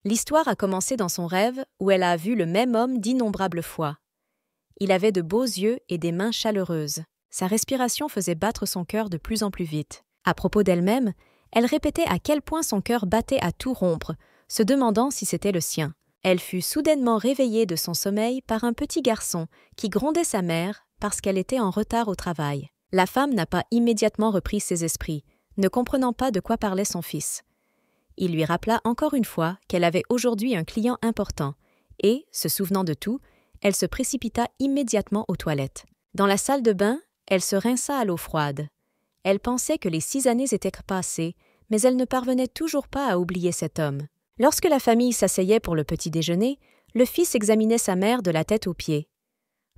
L'histoire a commencé dans son rêve où elle a vu le même homme d'innombrables fois. Il avait de beaux yeux et des mains chaleureuses. Sa respiration faisait battre son cœur de plus en plus vite. À propos d'elle-même, elle répétait à quel point son cœur battait à tout rompre, se demandant si c'était le sien. Elle fut soudainement réveillée de son sommeil par un petit garçon qui grondait sa mère parce qu'elle était en retard au travail. La femme n'a pas immédiatement repris ses esprits, ne comprenant pas de quoi parlait son fils. Il lui rappela encore une fois qu'elle avait aujourd'hui un client important et, se souvenant de tout, elle se précipita immédiatement aux toilettes. Dans la salle de bain, elle se rinça à l'eau froide. Elle pensait que les 6 années étaient passées, mais elle ne parvenait toujours pas à oublier cet homme. Lorsque la famille s'asseyait pour le petit déjeuner, le fils examinait sa mère de la tête aux pieds.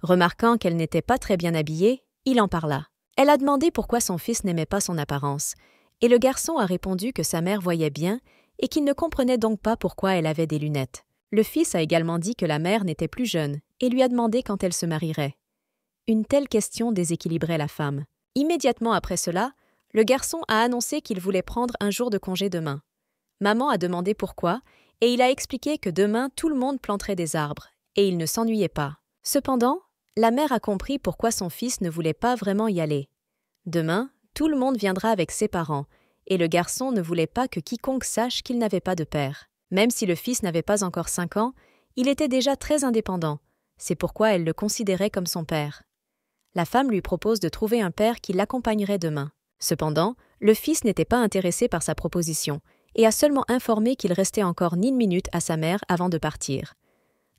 Remarquant qu'elle n'était pas très bien habillée, il en parla. Elle a demandé pourquoi son fils n'aimait pas son apparence, et le garçon a répondu que sa mère voyait bien et qu'il ne comprenait donc pas pourquoi elle avait des lunettes. Le fils a également dit que la mère n'était plus jeune et lui a demandé quand elle se marierait. Une telle question déséquilibrait la femme. Immédiatement après cela, le garçon a annoncé qu'il voulait prendre un jour de congé demain. Maman a demandé pourquoi et il a expliqué que demain tout le monde planterait des arbres et il ne s'ennuyait pas. Cependant, la mère a compris pourquoi son fils ne voulait pas vraiment y aller. Demain, tout le monde viendra avec ses parents, et le garçon ne voulait pas que quiconque sache qu'il n'avait pas de père. Même si le fils n'avait pas encore 5 ans, il était déjà très indépendant. C'est pourquoi elle le considérait comme son père. La femme lui propose de trouver un père qui l'accompagnerait demain. Cependant, le fils n'était pas intéressé par sa proposition et a seulement informé qu'il restait encore une minute à sa mère avant de partir.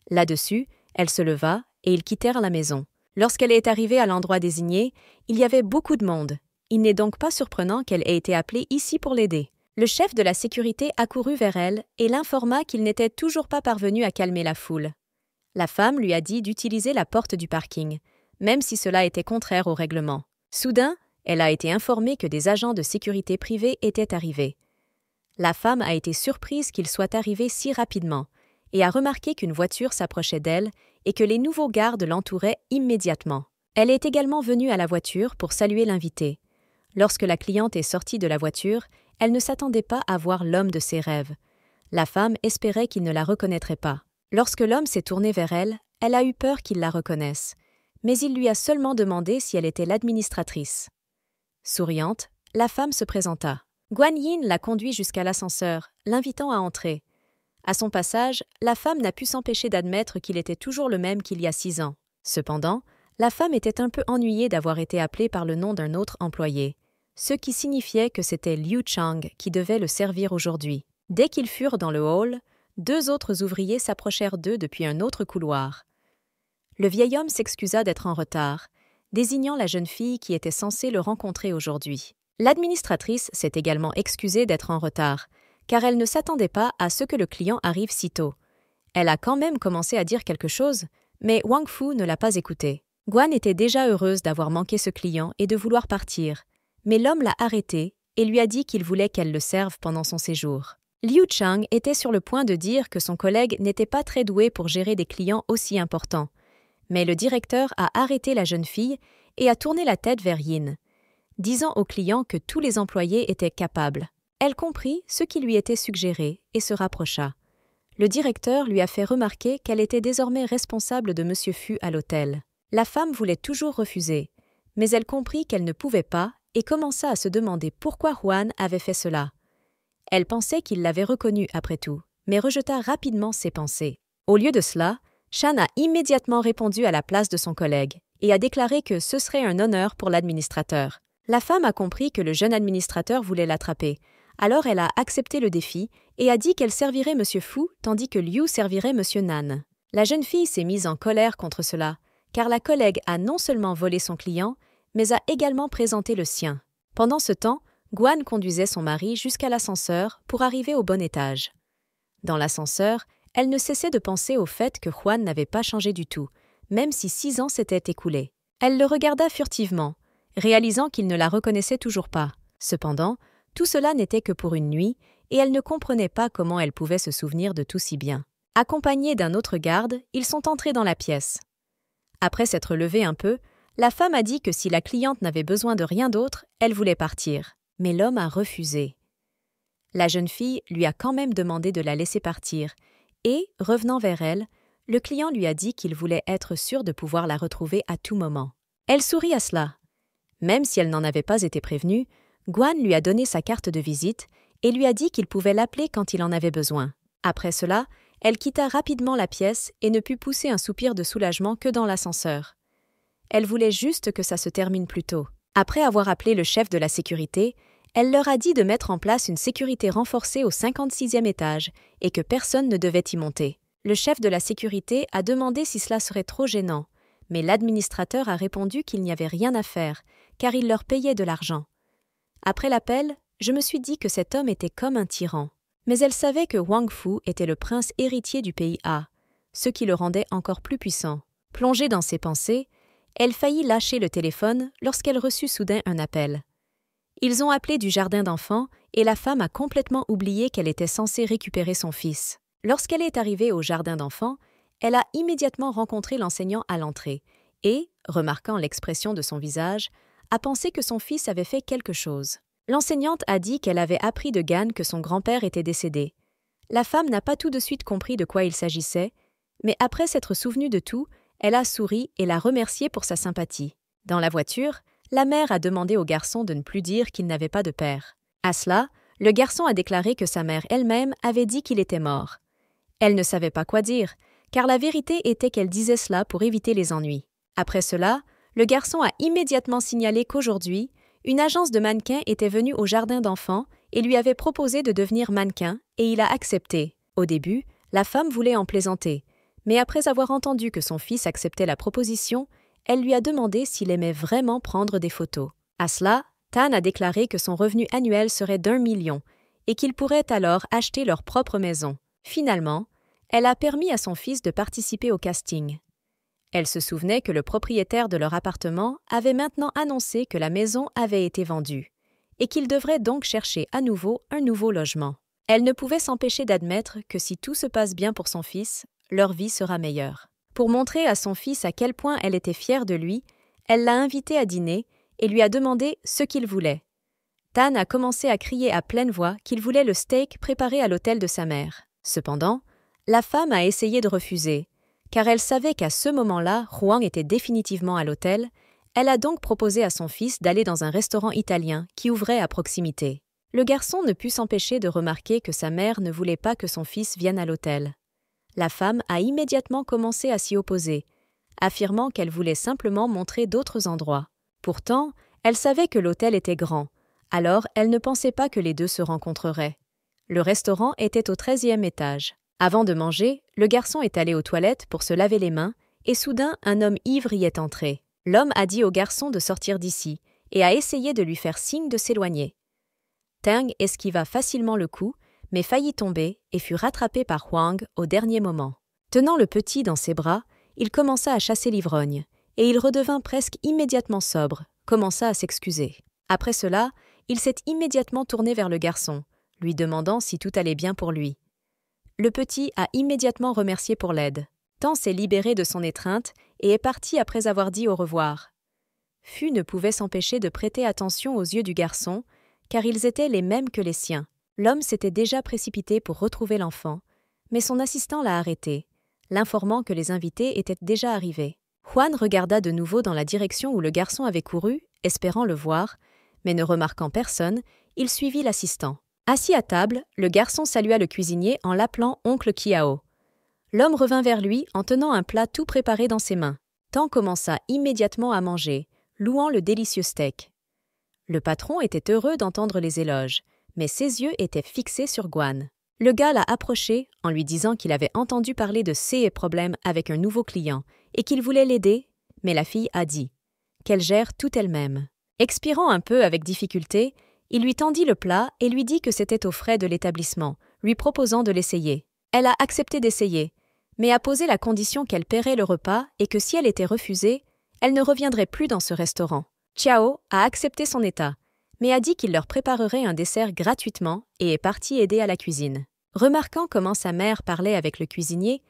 Là-dessus, elle se leva et ils quittèrent la maison. Lorsqu'elle est arrivée à l'endroit désigné, il y avait beaucoup de monde. Il n'est donc pas surprenant qu'elle ait été appelée ici pour l'aider. Le chef de la sécurité accourut vers elle et l'informa qu'il n'était toujours pas parvenu à calmer la foule. La femme lui a dit d'utiliser la porte du parking, même si cela était contraire au règlement. Soudain, elle a été informée que des agents de sécurité privée étaient arrivés. La femme a été surprise qu'ils soient arrivés si rapidement et a remarqué qu'une voiture s'approchait d'elle et que les nouveaux gardes l'entouraient immédiatement. Elle est également venue à la voiture pour saluer l'invité. Lorsque la cliente est sortie de la voiture, elle ne s'attendait pas à voir l'homme de ses rêves. La femme espérait qu'il ne la reconnaîtrait pas. Lorsque l'homme s'est tourné vers elle, elle a eu peur qu'il la reconnaisse. Mais il lui a seulement demandé si elle était l'administratrice. Souriante, la femme se présenta. Guan Yin l'a conduit jusqu'à l'ascenseur, l'invitant à entrer. À son passage, la femme n'a pu s'empêcher d'admettre qu'il était toujours le même qu'il y a 6 ans. Cependant, la femme était un peu ennuyée d'avoir été appelée par le nom d'un autre employé, ce qui signifiait que c'était Liu Chang qui devait le servir aujourd'hui. Dès qu'ils furent dans le hall, 2 autres ouvriers s'approchèrent d'eux depuis un autre couloir. Le vieil homme s'excusa d'être en retard, désignant la jeune fille qui était censée le rencontrer aujourd'hui. L'administratrice s'est également excusée d'être en retard, car elle ne s'attendait pas à ce que le client arrive si tôt. Elle a quand même commencé à dire quelque chose, mais Wang Fu ne l'a pas écoutée. Guan était déjà heureuse d'avoir manqué ce client et de vouloir partir, mais l'homme l'a arrêtée et lui a dit qu'il voulait qu'elle le serve pendant son séjour. Liu Chang était sur le point de dire que son collègue n'était pas très doué pour gérer des clients aussi importants, mais le directeur a arrêté la jeune fille et a tourné la tête vers Yin, disant au client que tous les employés étaient capables. Elle comprit ce qui lui était suggéré et se rapprocha. Le directeur lui a fait remarquer qu'elle était désormais responsable de M. Fu à l'hôtel. La femme voulait toujours refuser, mais elle comprit qu'elle ne pouvait pas et commença à se demander pourquoi Juan avait fait cela. Elle pensait qu'il l'avait reconnue après tout, mais rejeta rapidement ses pensées. Au lieu de cela, Shan a immédiatement répondu à la place de son collègue et a déclaré que ce serait un honneur pour l'administrateur. La femme a compris que le jeune administrateur voulait l'attraper, alors elle a accepté le défi et a dit qu'elle servirait M. Fu tandis que Liu servirait M. Nan. La jeune fille s'est mise en colère contre cela, car la collègue a non seulement volé son client, mais a également présenté le sien. Pendant ce temps, Guan conduisait son mari jusqu'à l'ascenseur pour arriver au bon étage. Dans l'ascenseur, elle ne cessait de penser au fait que Juan n'avait pas changé du tout, même si 6 ans s'étaient écoulés. Elle le regarda furtivement, réalisant qu'il ne la reconnaissait toujours pas. Cependant, tout cela n'était que pour une nuit, et elle ne comprenait pas comment elle pouvait se souvenir de tout si bien. Accompagnés d'un autre garde, ils sont entrés dans la pièce. Après s'être levée un peu, la femme a dit que si la cliente n'avait besoin de rien d'autre, elle voulait partir. Mais l'homme a refusé. La jeune fille lui a quand même demandé de la laisser partir et, revenant vers elle, le client lui a dit qu'il voulait être sûr de pouvoir la retrouver à tout moment. Elle sourit à cela. Même si elle n'en avait pas été prévenue, Gwan lui a donné sa carte de visite et lui a dit qu'il pouvait l'appeler quand il en avait besoin. Après cela, elle quitta rapidement la pièce et ne put pousser un soupir de soulagement que dans l'ascenseur. Elle voulait juste que ça se termine plus tôt. Après avoir appelé le chef de la sécurité, elle leur a dit de mettre en place une sécurité renforcée au 56e étage et que personne ne devait y monter. Le chef de la sécurité a demandé si cela serait trop gênant, mais l'administrateur a répondu qu'il n'y avait rien à faire, car il leur payait de l'argent. Après l'appel, je me suis dit que cet homme était comme un tyran. Mais elle savait que Wang Fu était le prince héritier du pays A, ce qui le rendait encore plus puissant. Plongée dans ses pensées, elle faillit lâcher le téléphone lorsqu'elle reçut soudain un appel. Ils ont appelé du jardin d'enfants et la femme a complètement oublié qu'elle était censée récupérer son fils. Lorsqu'elle est arrivée au jardin d'enfants, elle a immédiatement rencontré l'enseignant à l'entrée et, remarquant l'expression de son visage, a pensé que son fils avait fait quelque chose. L'enseignante a dit qu'elle avait appris de Gan que son grand-père était décédé. La femme n'a pas tout de suite compris de quoi il s'agissait, mais après s'être souvenue de tout, elle a souri et l'a remercié pour sa sympathie. Dans la voiture, la mère a demandé au garçon de ne plus dire qu'il n'avait pas de père. À cela, le garçon a déclaré que sa mère elle-même avait dit qu'il était mort. Elle ne savait pas quoi dire, car la vérité était qu'elle disait cela pour éviter les ennuis. Après cela, le garçon a immédiatement signalé qu'aujourd'hui, une agence de mannequins était venue au jardin d'enfants et lui avait proposé de devenir mannequin, et il a accepté. Au début, la femme voulait en plaisanter, mais après avoir entendu que son fils acceptait la proposition, elle lui a demandé s'il aimait vraiment prendre des photos. À cela, Tan a déclaré que son revenu annuel serait d'1 million et qu'ils pourraient alors acheter leur propre maison. Finalement, elle a permis à son fils de participer au casting. Elle se souvenait que le propriétaire de leur appartement avait maintenant annoncé que la maison avait été vendue et qu'il devrait donc chercher à nouveau un nouveau logement. Elle ne pouvait s'empêcher d'admettre que si tout se passe bien pour son fils, leur vie sera meilleure. Pour montrer à son fils à quel point elle était fière de lui, elle l'a invité à dîner et lui a demandé ce qu'il voulait. Tan a commencé à crier à pleine voix qu'il voulait le steak préparé à l'hôtel de sa mère. Cependant, la femme a essayé de refuser, car elle savait qu'à ce moment-là, Huang était définitivement à l'hôtel. Elle a donc proposé à son fils d'aller dans un restaurant italien qui ouvrait à proximité. Le garçon ne put s'empêcher de remarquer que sa mère ne voulait pas que son fils vienne à l'hôtel. La femme a immédiatement commencé à s'y opposer, affirmant qu'elle voulait simplement montrer d'autres endroits. Pourtant, elle savait que l'hôtel était grand, alors elle ne pensait pas que les deux se rencontreraient. Le restaurant était au 13e étage. Avant de manger, le garçon est allé aux toilettes pour se laver les mains et soudain un homme ivre y est entré. L'homme a dit au garçon de sortir d'ici et a essayé de lui faire signe de s'éloigner. Tang esquiva facilement le coup, mais faillit tomber et fut rattrapé par Huang au dernier moment. Tenant le petit dans ses bras, il commença à chasser l'ivrogne et il redevint presque immédiatement sobre, commença à s'excuser. Après cela, il s'est immédiatement tourné vers le garçon, lui demandant si tout allait bien pour lui. Le petit a immédiatement remercié pour l'aide. Tan s'est libéré de son étreinte et est parti après avoir dit au revoir. Fu ne pouvait s'empêcher de prêter attention aux yeux du garçon, car ils étaient les mêmes que les siens. L'homme s'était déjà précipité pour retrouver l'enfant, mais son assistant l'a arrêté, l'informant que les invités étaient déjà arrivés. Huan regarda de nouveau dans la direction où le garçon avait couru, espérant le voir, mais ne remarquant personne, il suivit l'assistant. Assis à table, le garçon salua le cuisinier en l'appelant oncle Kiao. L'homme revint vers lui en tenant un plat tout préparé dans ses mains. Tan commença immédiatement à manger, louant le délicieux steak. Le patron était heureux d'entendre les éloges, mais ses yeux étaient fixés sur Gwan. Le gars l'a approché en lui disant qu'il avait entendu parler de ses problèmes avec un nouveau client et qu'il voulait l'aider, mais la fille a dit qu'elle gère tout elle-même. Expirant un peu avec difficulté, il lui tendit le plat et lui dit que c'était aux frais de l'établissement, lui proposant de l'essayer. Elle a accepté d'essayer, mais a posé la condition qu'elle paierait le repas et que si elle était refusée, elle ne reviendrait plus dans ce restaurant. Chiao a accepté son état, mais a dit qu'il leur préparerait un dessert gratuitement et est parti aider à la cuisine. Remarquant comment sa mère parlait avec le cuisinier,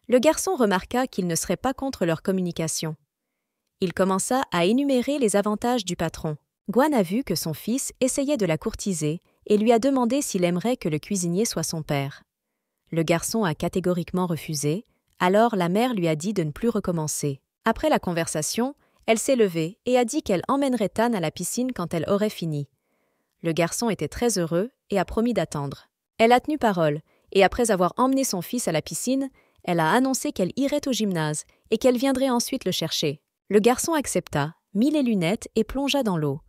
le garçon remarqua qu'il ne serait pas contre leur communication. Il commença à énumérer les avantages du patron. Gwan a vu que son fils essayait de la courtiser et lui a demandé s'il aimerait que le cuisinier soit son père. Le garçon a catégoriquement refusé, alors la mère lui a dit de ne plus recommencer. Après la conversation, elle s'est levée et a dit qu'elle emmènerait Tan à la piscine quand elle aurait fini. Le garçon était très heureux et a promis d'attendre. Elle a tenu parole, et après avoir emmené son fils à la piscine, elle a annoncé qu'elle irait au gymnase et qu'elle viendrait ensuite le chercher. Le garçon accepta, mit les lunettes et plongea dans l'eau.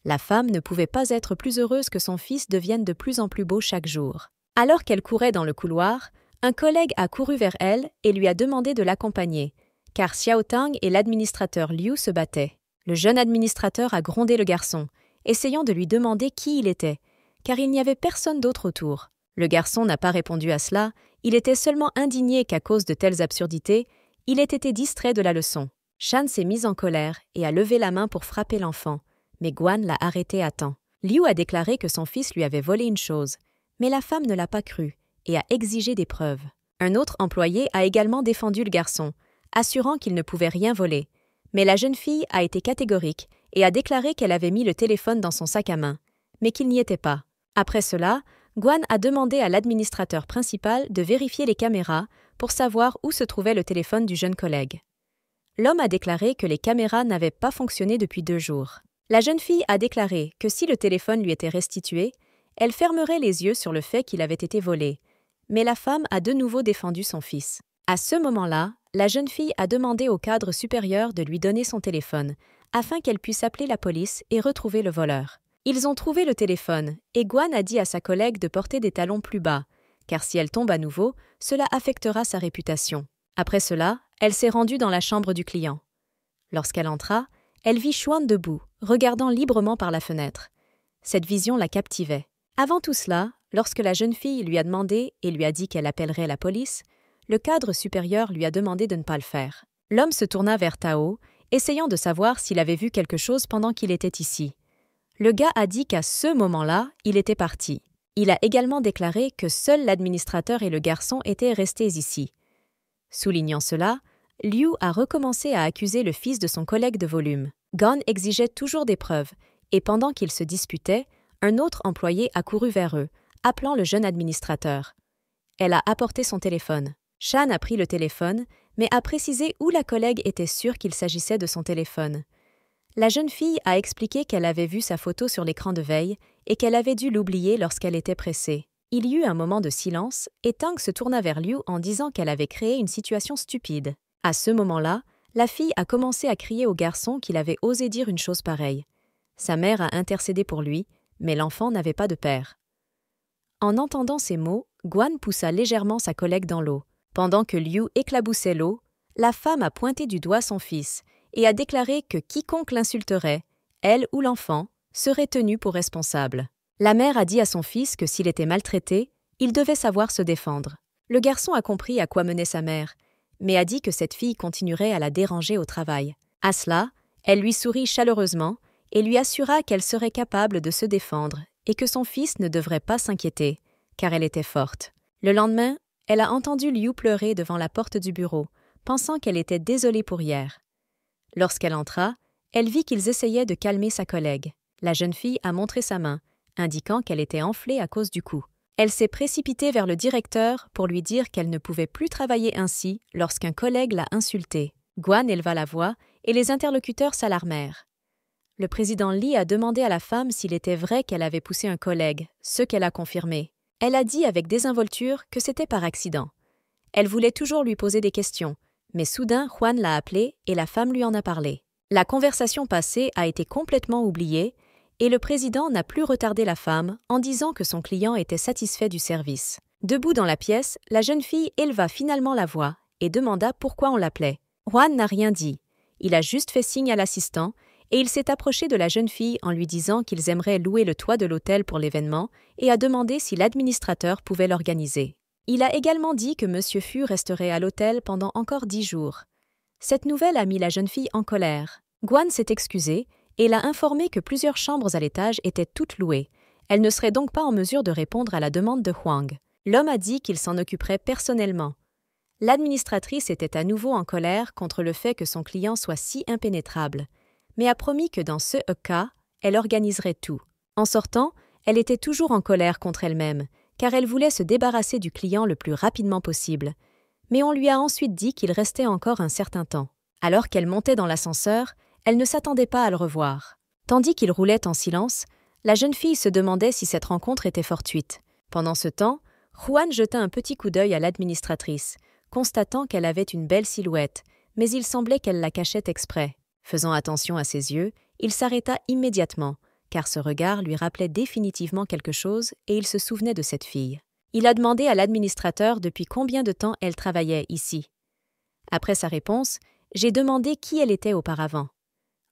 La femme ne pouvait pas être plus heureuse que son fils devienne de plus en plus beau chaque jour. Alors qu'elle courait dans le couloir, un collègue a couru vers elle et lui a demandé de l'accompagner, car Xiao Tang et l'administrateur Liu se battaient. Le jeune administrateur a grondé le garçon, essayant de lui demander qui il était, car il n'y avait personne d'autre autour. Le garçon n'a pas répondu à cela, il était seulement indigné qu'à cause de telles absurdités, il ait été distrait de la leçon. Shan s'est mise en colère et a levé la main pour frapper l'enfant, mais Guan l'a arrêté à temps. Liu a déclaré que son fils lui avait volé une chose, mais la femme ne l'a pas cru et a exigé des preuves. Un autre employé a également défendu le garçon, assurant qu'il ne pouvait rien voler, mais la jeune fille a été catégorique et a déclaré qu'elle avait mis le téléphone dans son sac à main, mais qu'il n'y était pas. Après cela, Guan a demandé à l'administrateur principal de vérifier les caméras pour savoir où se trouvait le téléphone du jeune collègue. L'homme a déclaré que les caméras n'avaient pas fonctionné depuis 2 jours. La jeune fille a déclaré que si le téléphone lui était restitué, elle fermerait les yeux sur le fait qu'il avait été volé, mais la femme a de nouveau défendu son fils. À ce moment-là, la jeune fille a demandé au cadre supérieur de lui donner son téléphone, afin qu'elle puisse appeler la police et retrouver le voleur. Ils ont trouvé le téléphone, et Guan a dit à sa collègue de porter des talons plus bas, car si elle tombe à nouveau, cela affectera sa réputation. Après cela, elle s'est rendue dans la chambre du client. Lorsqu'elle entra, elle vit Xuan debout, regardant librement par la fenêtre. Cette vision la captivait. Avant tout cela, lorsque la jeune fille lui a demandé et lui a dit qu'elle appellerait la police, le cadre supérieur lui a demandé de ne pas le faire. L'homme se tourna vers Tao, essayant de savoir s'il avait vu quelque chose pendant qu'il était ici. Le gars a dit qu'à ce moment-là, il était parti. Il a également déclaré que seul l'administrateur et le garçon étaient restés ici. Soulignant cela, Liu a recommencé à accuser le fils de son collègue de volume. Guan exigeait toujours des preuves, et pendant qu'ils se disputaient, un autre employé a couru vers eux, appelant le jeune administrateur. Elle a apporté son téléphone. Shan a pris le téléphone, mais a précisé où la collègue était sûre qu'il s'agissait de son téléphone. La jeune fille a expliqué qu'elle avait vu sa photo sur l'écran de veille et qu'elle avait dû l'oublier lorsqu'elle était pressée. Il y eut un moment de silence et Tang se tourna vers Liu en disant qu'elle avait créé une situation stupide. À ce moment-là, la fille a commencé à crier au garçon qu'il avait osé dire une chose pareille. Sa mère a intercédé pour lui, mais l'enfant n'avait pas de père. En entendant ces mots, Guan poussa légèrement sa collègue dans l'eau. Pendant que Liu éclaboussait l'eau, la femme a pointé du doigt son fils et a déclaré que quiconque l'insulterait, elle ou l'enfant, serait tenu pour responsable. La mère a dit à son fils que s'il était maltraité, il devait savoir se défendre. Le garçon a compris à quoi menait sa mère, mais a dit que cette fille continuerait à la déranger au travail. À cela, elle lui sourit chaleureusement et lui assura qu'elle serait capable de se défendre et que son fils ne devrait pas s'inquiéter, car elle était forte. Le lendemain, elle a entendu Liu pleurer devant la porte du bureau, pensant qu'elle était désolée pour hier. Lorsqu'elle entra, elle vit qu'ils essayaient de calmer sa collègue. La jeune fille a montré sa main, indiquant qu'elle était enflée à cause du coup. Elle s'est précipitée vers le directeur pour lui dire qu'elle ne pouvait plus travailler ainsi lorsqu'un collègue l'a insultée. Guan éleva la voix et les interlocuteurs s'alarmèrent. Le président Li a demandé à la femme s'il était vrai qu'elle avait poussé un collègue, ce qu'elle a confirmé. Elle a dit avec désinvolture que c'était par accident. Elle voulait toujours lui poser des questions, mais soudain Juan l'a appelée et la femme lui en a parlé. La conversation passée a été complètement oubliée et le président n'a plus retardé la femme en disant que son client était satisfait du service. Debout dans la pièce, la jeune fille éleva finalement la voix et demanda pourquoi on l'appelait. Juan n'a rien dit. Il a juste fait signe à l'assistant et il s'est approché de la jeune fille en lui disant qu'ils aimeraient louer le toit de l'hôtel pour l'événement et a demandé si l'administrateur pouvait l'organiser. Il a également dit que M. Fu resterait à l'hôtel pendant encore 10 jours. Cette nouvelle a mis la jeune fille en colère. Guan s'est excusée et l'a informé que plusieurs chambres à l'étage étaient toutes louées. Elle ne serait donc pas en mesure de répondre à la demande de Huang. L'homme a dit qu'il s'en occuperait personnellement. L'administratrice était à nouveau en colère contre le fait que son client soit si impénétrable, mais a promis que dans ce cas, elle organiserait tout. En sortant, Elle était toujours en colère contre elle-même, car elle voulait se débarrasser du client le plus rapidement possible. Mais on lui a ensuite dit qu'il restait encore un certain temps. Alors qu'elle montait dans l'ascenseur, elle ne s'attendait pas à le revoir. Tandis qu'il roulait en silence, la jeune fille se demandait si cette rencontre était fortuite. Pendant ce temps, Juan jeta un petit coup d'œil à l'administratrice, constatant qu'elle avait une belle silhouette, mais il semblait qu'elle la cachait exprès. Faisant attention à ses yeux, il s'arrêta immédiatement, car ce regard lui rappelait définitivement quelque chose et il se souvenait de cette fille. Il a demandé à l'administrateur depuis combien de temps elle travaillait ici. Après sa réponse, j'ai demandé qui elle était auparavant.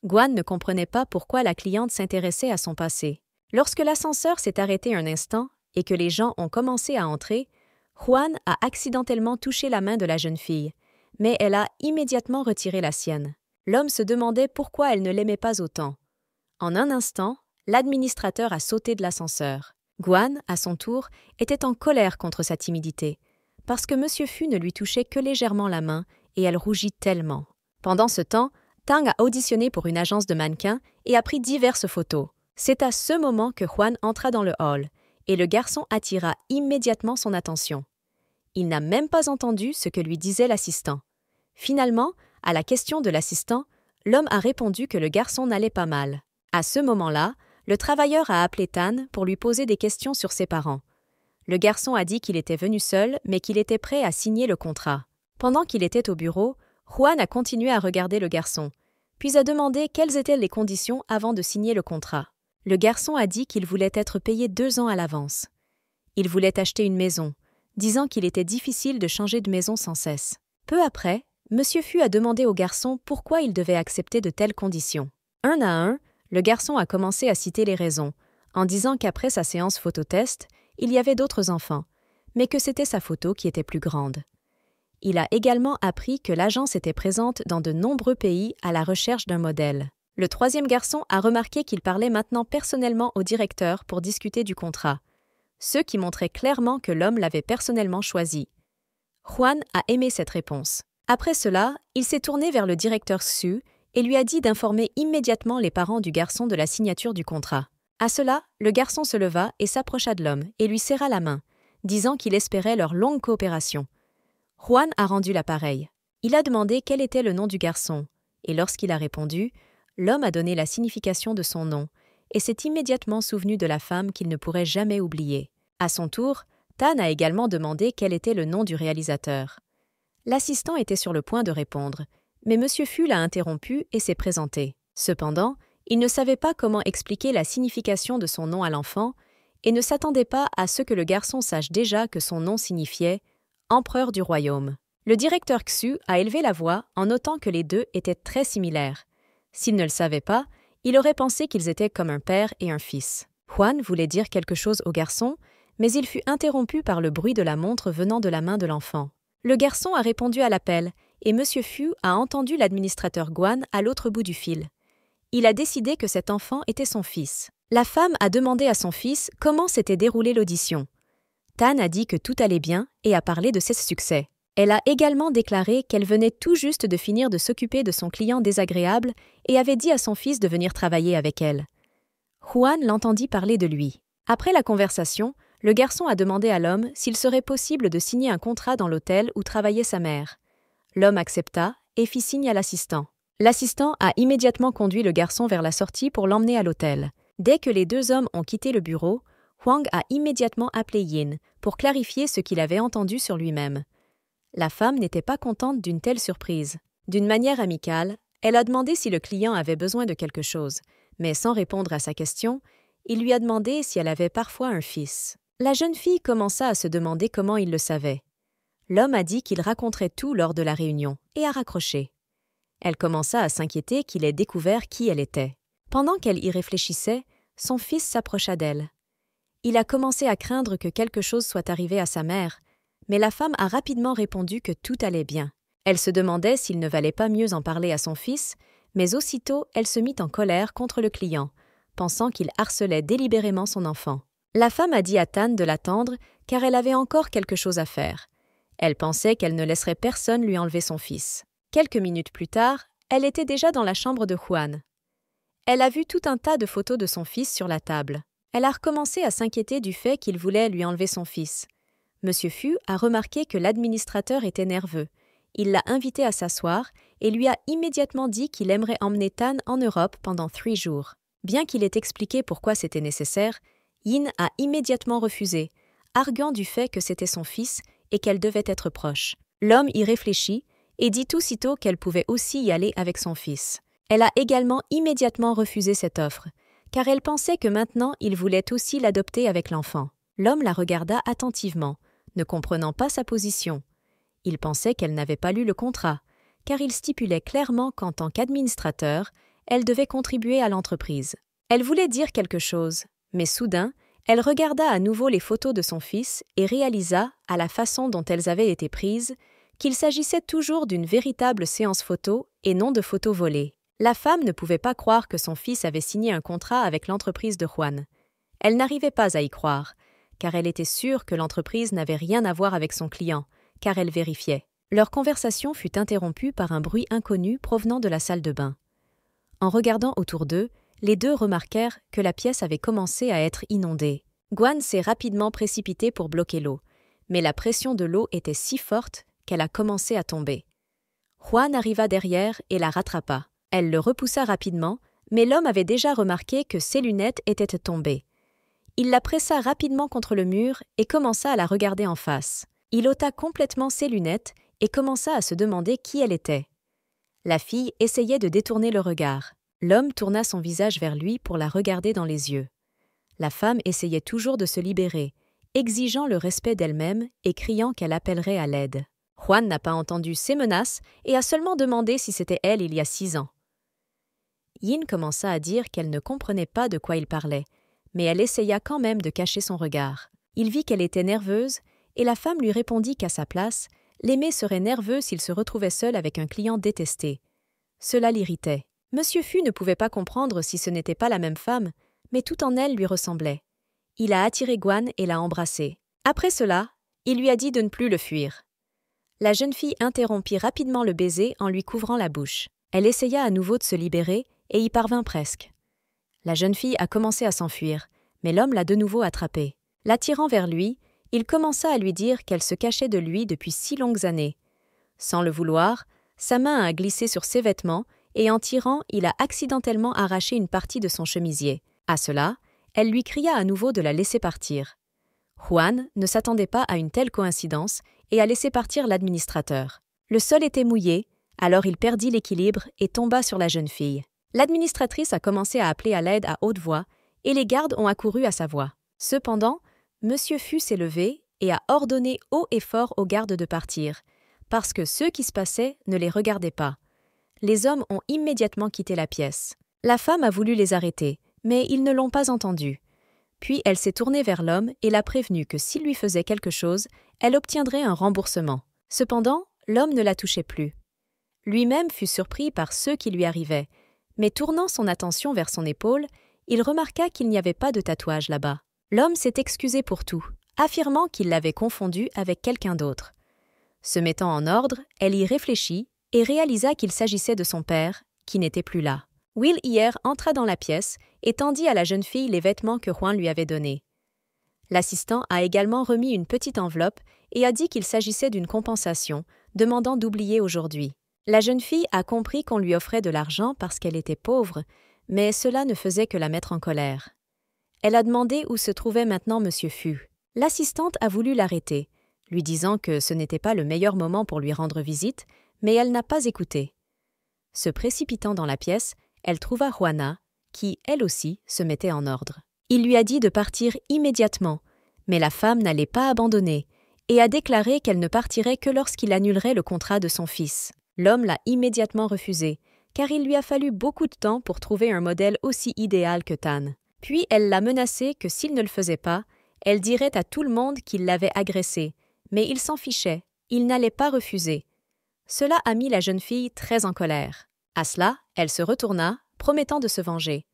Juan ne comprenait pas pourquoi la cliente s'intéressait à son passé. Lorsque l'ascenseur s'est arrêté un instant et que les gens ont commencé à entrer, Juan a accidentellement touché la main de la jeune fille, mais elle a immédiatement retiré la sienne. L'homme se demandait pourquoi elle ne l'aimait pas autant. En un instant, l'administrateur a sauté de l'ascenseur. Juan, à son tour, était en colère contre sa timidité, parce que M. Fu ne lui touchait que légèrement la main et elle rougit tellement. Pendant ce temps, Tang a auditionné pour une agence de mannequins et a pris diverses photos. C'est à ce moment que Juan entra dans le hall et le garçon attira immédiatement son attention. Il n'a même pas entendu ce que lui disait l'assistant. Finalement, à la question de l'assistant, l'homme a répondu que le garçon n'allait pas mal. À ce moment-là, le travailleur a appelé Tan pour lui poser des questions sur ses parents. Le garçon a dit qu'il était venu seul, mais qu'il était prêt à signer le contrat. Pendant qu'il était au bureau, Juan a continué à regarder le garçon, puis a demandé quelles étaient les conditions avant de signer le contrat. Le garçon a dit qu'il voulait être payé 2 ans à l'avance. Il voulait acheter une maison, disant qu'il était difficile de changer de maison sans cesse. Peu après, M. Fu a demandé au garçon pourquoi il devait accepter de telles conditions. Un à un, le garçon a commencé à citer les raisons, en disant qu'après sa séance phototest, il y avait d'autres enfants, mais que c'était sa photo qui était plus grande. Il a également appris que l'agence était présente dans de nombreux pays à la recherche d'un modèle. Le troisième garçon a remarqué qu'il parlait maintenant personnellement au directeur pour discuter du contrat, ce qui montrait clairement que l'homme l'avait personnellement choisi. Juan a aimé cette réponse. Après cela, il s'est tourné vers le directeur Xu et lui a dit d'informer immédiatement les parents du garçon de la signature du contrat. À cela, le garçon se leva et s'approcha de l'homme et lui serra la main, disant qu'il espérait leur longue coopération. Juan a rendu l'appareil. Il a demandé quel était le nom du garçon, et lorsqu'il a répondu, l'homme a donné la signification de son nom et s'est immédiatement souvenu de la femme qu'il ne pourrait jamais oublier. À son tour, Tan a également demandé quel était le nom du réalisateur. L'assistant était sur le point de répondre, mais M. Fu l'a interrompu et s'est présenté. Cependant, il ne savait pas comment expliquer la signification de son nom à l'enfant et ne s'attendait pas à ce que le garçon sache déjà que son nom signifiait « empereur du royaume ». Le directeur Xu a élevé la voix en notant que les deux étaient très similaires. S'il ne le savait pas, il aurait pensé qu'ils étaient comme un père et un fils. Juan voulait dire quelque chose au garçon, mais il fut interrompu par le bruit de la montre venant de la main de l'enfant. Le garçon a répondu à l'appel et M. Fu a entendu l'administrateur Guan à l'autre bout du fil. Il a décidé que cet enfant était son fils. La femme a demandé à son fils comment s'était déroulée l'audition. Tan a dit que tout allait bien et a parlé de ses succès. Elle a également déclaré qu'elle venait tout juste de finir de s'occuper de son client désagréable et avait dit à son fils de venir travailler avec elle. Juan l'entendit parler de lui. Après la conversation, le garçon a demandé à l'homme s'il serait possible de signer un contrat dans l'hôtel où travaillait sa mère. L'homme accepta et fit signe à l'assistant. L'assistant a immédiatement conduit le garçon vers la sortie pour l'emmener à l'hôtel. Dès que les deux hommes ont quitté le bureau, Huang a immédiatement appelé Yin pour clarifier ce qu'il avait entendu sur lui-même. La femme n'était pas contente d'une telle surprise. D'une manière amicale, elle a demandé si le client avait besoin de quelque chose, mais sans répondre à sa question, il lui a demandé si elle avait parfois un fils. La jeune fille commença à se demander comment il le savait. L'homme a dit qu'il raconterait tout lors de la réunion et a raccroché. Elle commença à s'inquiéter qu'il ait découvert qui elle était. Pendant qu'elle y réfléchissait, son fils s'approcha d'elle. Il a commencé à craindre que quelque chose soit arrivé à sa mère, mais la femme a rapidement répondu que tout allait bien. Elle se demandait s'il ne valait pas mieux en parler à son fils, mais aussitôt elle se mit en colère contre le client, pensant qu'il harcelait délibérément son enfant. La femme a dit à Tan de l'attendre car elle avait encore quelque chose à faire. Elle pensait qu'elle ne laisserait personne lui enlever son fils. Quelques minutes plus tard, elle était déjà dans la chambre de Juan. Elle a vu tout un tas de photos de son fils sur la table. Elle a recommencé à s'inquiéter du fait qu'il voulait lui enlever son fils. Monsieur Fu a remarqué que l'administrateur était nerveux. Il l'a invité à s'asseoir et lui a immédiatement dit qu'il aimerait emmener Tan en Europe pendant 3 jours. Bien qu'il ait expliqué pourquoi c'était nécessaire, Yin a immédiatement refusé, arguant du fait que c'était son fils et qu'elle devait être proche. L'homme y réfléchit et dit aussitôt qu'elle pouvait aussi y aller avec son fils. Elle a également immédiatement refusé cette offre, car elle pensait que maintenant il voulait aussi l'adopter avec l'enfant. L'homme la regarda attentivement, ne comprenant pas sa position. Il pensait qu'elle n'avait pas lu le contrat, car il stipulait clairement qu'en tant qu'administrateur, elle devait contribuer à l'entreprise. Elle voulait dire quelque chose, mais soudain, elle regarda à nouveau les photos de son fils et réalisa, à la façon dont elles avaient été prises, qu'il s'agissait toujours d'une véritable séance photo et non de photos volées. La femme ne pouvait pas croire que son fils avait signé un contrat avec l'entreprise de Juan. Elle n'arrivait pas à y croire, car elle était sûre que l'entreprise n'avait rien à voir avec son client, car elle vérifiait. Leur conversation fut interrompue par un bruit inconnu provenant de la salle de bain. En regardant autour d'eux, les deux remarquèrent que la pièce avait commencé à être inondée. Guan s'est rapidement précipitée pour bloquer l'eau, mais la pression de l'eau était si forte qu'elle a commencé à tomber. Juan arriva derrière et la rattrapa. Elle le repoussa rapidement, mais l'homme avait déjà remarqué que ses lunettes étaient tombées. Il la pressa rapidement contre le mur et commença à la regarder en face. Il ôta complètement ses lunettes et commença à se demander qui elle était. La fille essayait de détourner le regard. L'homme tourna son visage vers lui pour la regarder dans les yeux. La femme essayait toujours de se libérer, exigeant le respect d'elle-même et criant qu'elle appellerait à l'aide. Juan n'a pas entendu ces menaces et a seulement demandé si c'était elle il y a 6 ans. Yin commença à dire qu'elle ne comprenait pas de quoi il parlait, mais elle essaya quand même de cacher son regard. Il vit qu'elle était nerveuse et la femme lui répondit qu'à sa place, l'aimé serait nerveux s'il se retrouvait seul avec un client détesté. Cela l'irritait. Monsieur Fu ne pouvait pas comprendre si ce n'était pas la même femme, mais tout en elle lui ressemblait. Il a attiré Guan et l'a embrassée. Après cela, il lui a dit de ne plus le fuir. La jeune fille interrompit rapidement le baiser en lui couvrant la bouche. Elle essaya à nouveau de se libérer et y parvint presque. La jeune fille a commencé à s'enfuir, mais l'homme l'a de nouveau attrapée. L'attirant vers lui, il commença à lui dire qu'elle se cachait de lui depuis si longues années. Sans le vouloir, sa main a glissé sur ses vêtements et en tirant, il a accidentellement arraché une partie de son chemisier. À cela, elle lui cria à nouveau de la laisser partir. Juan ne s'attendait pas à une telle coïncidence et a laissé partir l'administrateur. Le sol était mouillé, alors il perdit l'équilibre et tomba sur la jeune fille. L'administratrice a commencé à appeler à l'aide à haute voix et les gardes ont accouru à sa voix. Cependant, Monsieur Fu s'est levé et a ordonné haut et fort aux gardes de partir, parce que ce qui se passait ne les regardait pas. Les hommes ont immédiatement quitté la pièce. La femme a voulu les arrêter, mais ils ne l'ont pas entendue. Puis elle s'est tournée vers l'homme et l'a prévenu que s'il lui faisait quelque chose, elle obtiendrait un remboursement. Cependant, l'homme ne la touchait plus. Lui-même fut surpris par ce qui lui arrivait, mais tournant son attention vers son épaule, il remarqua qu'il n'y avait pas de tatouage là-bas. L'homme s'est excusé pour tout, affirmant qu'il l'avait confondu avec quelqu'un d'autre. Se mettant en ordre, elle y réfléchit et réalisa qu'il s'agissait de son père, qui n'était plus là. Will hier entra dans la pièce et tendit à la jeune fille les vêtements que Juan lui avait donnés. L'assistant a également remis une petite enveloppe et a dit qu'il s'agissait d'une compensation, demandant d'oublier aujourd'hui. La jeune fille a compris qu'on lui offrait de l'argent parce qu'elle était pauvre, mais cela ne faisait que la mettre en colère. Elle a demandé où se trouvait maintenant Monsieur Fu. L'assistante a voulu l'arrêter, lui disant que ce n'était pas le meilleur moment pour lui rendre visite, mais elle n'a pas écouté. Se précipitant dans la pièce, elle trouva Juana, qui, elle aussi, se mettait en ordre. Il lui a dit de partir immédiatement, mais la femme n'allait pas abandonner et a déclaré qu'elle ne partirait que lorsqu'il annulerait le contrat de son fils. L'homme l'a immédiatement refusé, car il lui a fallu beaucoup de temps pour trouver un modèle aussi idéal que Tan. Puis elle l'a menacé que s'il ne le faisait pas, elle dirait à tout le monde qu'il l'avait agressé, mais il s'en fichait, il n'allait pas refuser. Cela a mis la jeune fille très en colère. À cela, elle se retourna, promettant de se venger.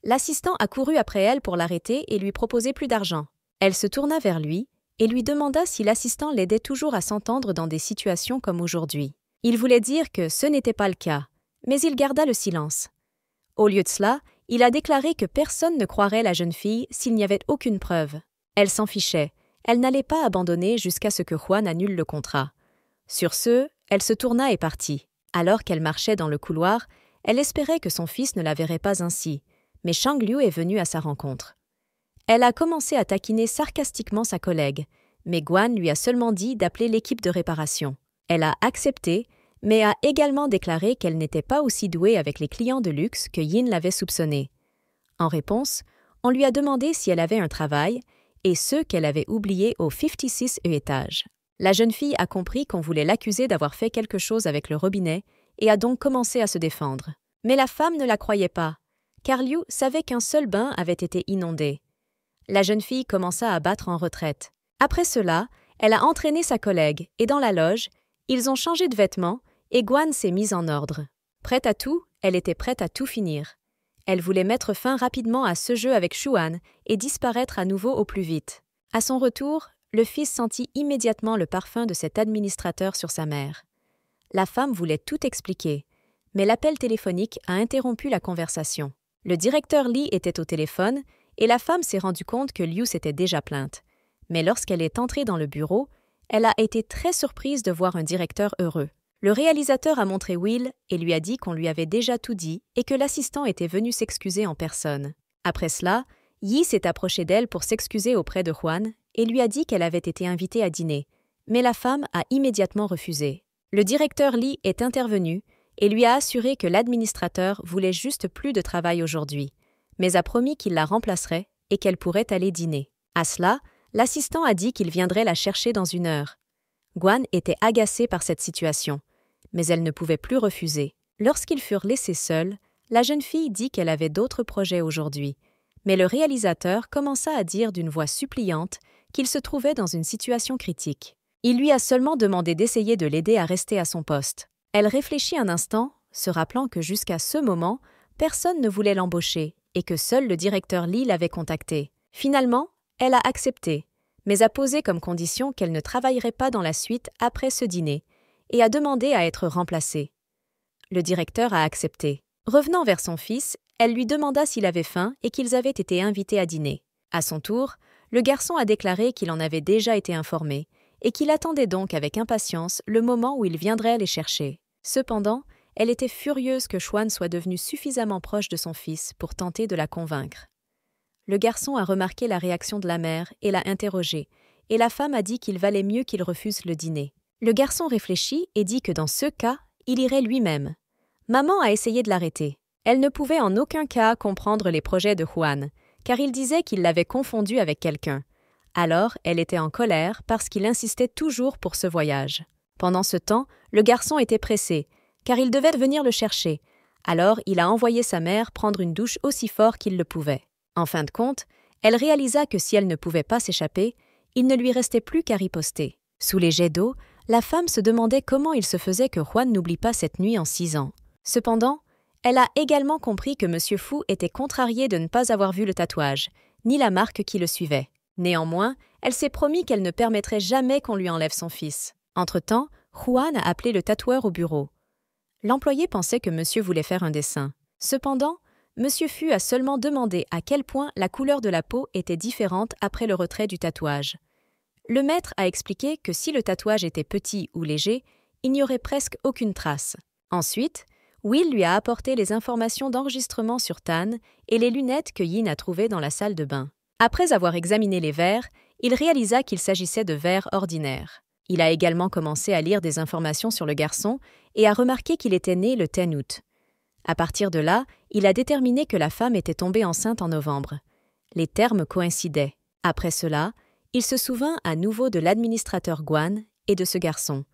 L'assistant a couru après elle pour l'arrêter et lui proposer plus d'argent. Elle se tourna vers lui et lui demanda si l'assistant l'aidait toujours à s'entendre dans des situations comme aujourd'hui. Il voulait dire que ce n'était pas le cas, mais il garda le silence. Au lieu de cela, Il a déclaré que personne ne croirait la jeune fille s'il n'y avait aucune preuve. Elle s'en fichait, elle n'allait pas abandonner jusqu'à ce que Juan annule le contrat. Sur ce, elle se tourna et partit. Alors qu'elle marchait dans le couloir, elle espérait que son fils ne la verrait pas ainsi, mais Shang Liu est venu à sa rencontre. Elle a commencé à taquiner sarcastiquement sa collègue, mais Guan lui a seulement dit d'appeler l'équipe de réparation. Elle a accepté, mais a également déclaré qu'elle n'était pas aussi douée avec les clients de luxe que Yin l'avait soupçonné. En réponse, on lui a demandé si elle avait un travail, et ce qu'elle avait oublié au 56e étage. La jeune fille a compris qu'on voulait l'accuser d'avoir fait quelque chose avec le robinet et a donc commencé à se défendre. Mais la femme ne la croyait pas, car Liu savait qu'un seul bain avait été inondé. La jeune fille commença à battre en retraite. Après cela, elle a entraîné sa collègue et dans la loge, ils ont changé de vêtements et Guan s'est mise en ordre. Prête à tout, elle était prête à tout finir. Elle voulait mettre fin rapidement à ce jeu avec Xuan et disparaître à nouveau au plus vite. À son retour, le fils sentit immédiatement le parfum de cet administrateur sur sa mère. La femme voulait tout expliquer, mais l'appel téléphonique a interrompu la conversation. Le directeur Li était au téléphone et la femme s'est rendue compte que Liu s'était déjà plainte. Mais lorsqu'elle est entrée dans le bureau, elle a été très surprise de voir un directeur heureux. Le réalisateur a montré Will et lui a dit qu'on lui avait déjà tout dit et que l'assistant était venu s'excuser en personne. Après cela, Yi s'est approchée d'elle pour s'excuser auprès de Juan et lui a dit qu'elle avait été invitée à dîner, mais la femme a immédiatement refusé. Le directeur Li est intervenu et lui a assuré que l'administrateur voulait juste plus de travail aujourd'hui, mais a promis qu'il la remplacerait et qu'elle pourrait aller dîner. À cela, l'assistant a dit qu'il viendrait la chercher dans 1 heure. Guan était agacée par cette situation, mais elle ne pouvait plus refuser. Lorsqu'ils furent laissés seuls, la jeune fille dit qu'elle avait d'autres projets aujourd'hui, mais le réalisateur commença à dire d'une voix suppliante qu'il se trouvait dans une situation critique. Il lui a seulement demandé d'essayer de l'aider à rester à son poste. Elle réfléchit un instant, se rappelant que jusqu'à ce moment, personne ne voulait l'embaucher et que seul le directeur Li l'avait contacté. Finalement, elle a accepté, mais a posé comme condition qu'elle ne travaillerait pas dans la suite après ce dîner et a demandé à être remplacée. Le directeur a accepté. Revenant vers son fils, elle lui demanda s'il avait faim et qu'ils avaient été invités à dîner. À son tour, le garçon a déclaré qu'il en avait déjà été informé et qu'il attendait donc avec impatience le moment où il viendrait les chercher. Cependant, elle était furieuse que Xuan soit devenu suffisamment proche de son fils pour tenter de la convaincre. Le garçon a remarqué la réaction de la mère et l'a interrogée, et la femme a dit qu'il valait mieux qu'il refuse le dîner. Le garçon réfléchit et dit que dans ce cas, il irait lui-même. Maman a essayé de l'arrêter. Elle ne pouvait en aucun cas comprendre les projets de Juan, car il disait qu'il l'avait confondu avec quelqu'un. Alors, elle était en colère parce qu'il insistait toujours pour ce voyage. Pendant ce temps, le garçon était pressé, car il devait venir le chercher. Alors, il a envoyé sa mère prendre une douche aussi fort qu'il le pouvait. En fin de compte, elle réalisa que si elle ne pouvait pas s'échapper, il ne lui restait plus qu'à riposter. Sous les jets d'eau, la femme se demandait comment il se faisait que Juan n'oublie pas cette nuit en 6 ans. Cependant, elle a également compris que M. Fu était contrarié de ne pas avoir vu le tatouage, ni la marque qui le suivait. Néanmoins, elle s'est promis qu'elle ne permettrait jamais qu'on lui enlève son fils. Entre-temps, Juan a appelé le tatoueur au bureau. L'employé pensait que monsieur voulait faire un dessin. Cependant, Monsieur Fu a seulement demandé à quel point la couleur de la peau était différente après le retrait du tatouage. Le maître a expliqué que si le tatouage était petit ou léger, il n'y aurait presque aucune trace. Ensuite, Will lui a apporté les informations d'enregistrement sur Tan et les lunettes que Yin a trouvées dans la salle de bain. Après avoir examiné les verres, il réalisa qu'il s'agissait de verres ordinaires. Il a également commencé à lire des informations sur le garçon et a remarqué qu'il était né le 10 août. À partir de là, il a déterminé que la femme était tombée enceinte en novembre. Les termes coïncidaient. Après cela, il se souvint à nouveau de l'administrateur Guan et de ce garçon.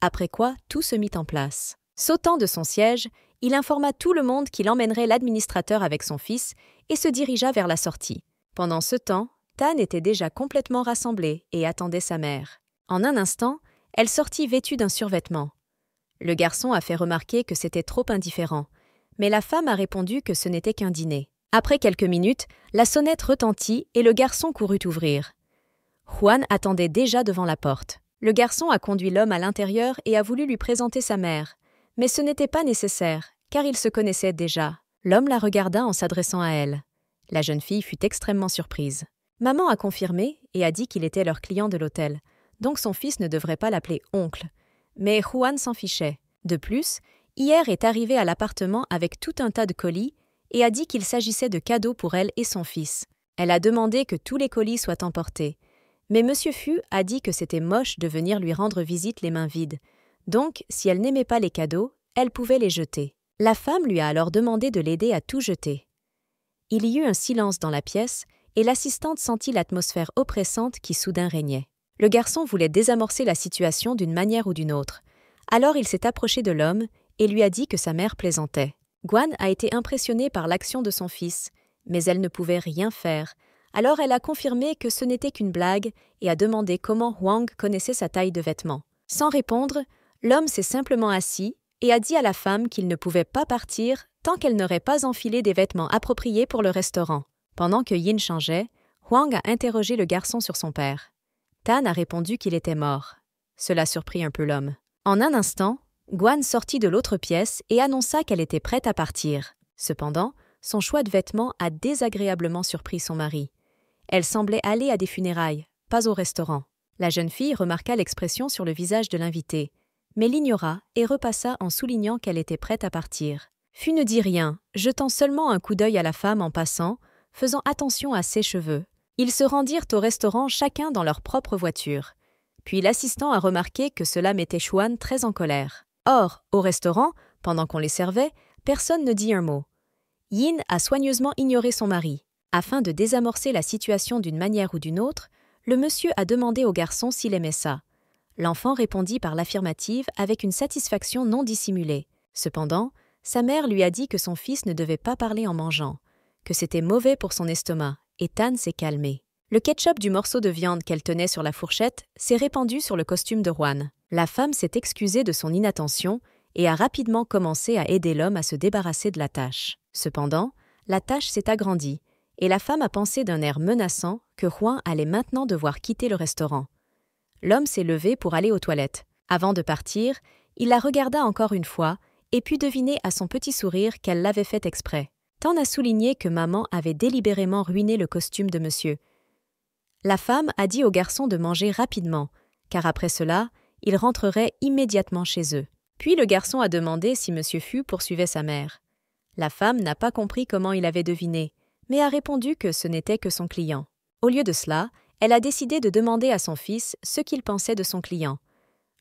Après quoi, tout se mit en place. Sautant de son siège, il informa tout le monde qu'il emmènerait l'administrateur avec son fils et se dirigea vers la sortie. Pendant ce temps, Tan était déjà complètement rassemblée et attendait sa mère. En un instant, elle sortit vêtue d'un survêtement. Le garçon a fait remarquer que c'était trop indifférent, mais la femme a répondu que ce n'était qu'un dîner. Après quelques minutes, la sonnette retentit et le garçon courut ouvrir. Juan attendait déjà devant la porte. Le garçon a conduit l'homme à l'intérieur et a voulu lui présenter sa mère, mais ce n'était pas nécessaire, car ils se connaissaient déjà. L'homme la regarda en s'adressant à elle. La jeune fille fut extrêmement surprise. Maman a confirmé et a dit qu'il était leur client de l'hôtel, donc son fils ne devrait pas l'appeler oncle. Mais Juan s'en fichait. De plus, hier est arrivé à l'appartement avec tout un tas de colis et a dit qu'il s'agissait de cadeaux pour elle et son fils. Elle a demandé que tous les colis soient emportés. Mais Monsieur Fu a dit que c'était moche de venir lui rendre visite les mains vides. Donc, si elle n'aimait pas les cadeaux, elle pouvait les jeter. La femme lui a alors demandé de l'aider à tout jeter. Il y eut un silence dans la pièce et l'assistante sentit l'atmosphère oppressante qui soudain régnait. Le garçon voulait désamorcer la situation d'une manière ou d'une autre. Alors il s'est approché de l'homme et lui a dit que sa mère plaisantait. Guan a été impressionnée par l'action de son fils, mais elle ne pouvait rien faire. Alors elle a confirmé que ce n'était qu'une blague et a demandé comment Huang connaissait sa taille de vêtements. Sans répondre, l'homme s'est simplement assis et a dit à la femme qu'il ne pouvait pas partir tant qu'elle n'aurait pas enfilé des vêtements appropriés pour le restaurant. Pendant que Yin changeait, Huang a interrogé le garçon sur son père. Tan a répondu qu'il était mort. Cela surprit un peu l'homme. En un instant, Guan sortit de l'autre pièce et annonça qu'elle était prête à partir. Cependant, son choix de vêtements a désagréablement surpris son mari. Elle semblait aller à des funérailles, pas au restaurant. La jeune fille remarqua l'expression sur le visage de l'invité, mais l'ignora et repassa en soulignant qu'elle était prête à partir. Fu ne dit rien, jetant seulement un coup d'œil à la femme en passant, faisant attention à ses cheveux. Ils se rendirent au restaurant chacun dans leur propre voiture. Puis l'assistant a remarqué que cela mettait Xuan très en colère. Or, au restaurant, pendant qu'on les servait, personne ne dit un mot. Yin a soigneusement ignoré son mari. Afin de désamorcer la situation d'une manière ou d'une autre, le monsieur a demandé au garçon s'il aimait ça. L'enfant répondit par l'affirmative avec une satisfaction non dissimulée. Cependant, sa mère lui a dit que son fils ne devait pas parler en mangeant, que c'était mauvais pour son estomac, et Tan s'est calmée. Le ketchup du morceau de viande qu'elle tenait sur la fourchette s'est répandu sur le costume de Juan. La femme s'est excusée de son inattention et a rapidement commencé à aider l'homme à se débarrasser de la tâche. Cependant, la tâche s'est agrandie, et la femme a pensé d'un air menaçant que Juan allait maintenant devoir quitter le restaurant. L'homme s'est levé pour aller aux toilettes. Avant de partir, il la regarda encore une fois et put deviner à son petit sourire qu'elle l'avait fait exprès. Tan a souligné que maman avait délibérément ruiné le costume de monsieur. La femme a dit au garçon de manger rapidement, car après cela, ils rentreraient immédiatement chez eux. Puis le garçon a demandé si monsieur Fu poursuivait sa mère. La femme n'a pas compris comment il avait deviné, mais a répondu que ce n'était que son client. Au lieu de cela, elle a décidé de demander à son fils ce qu'il pensait de son client.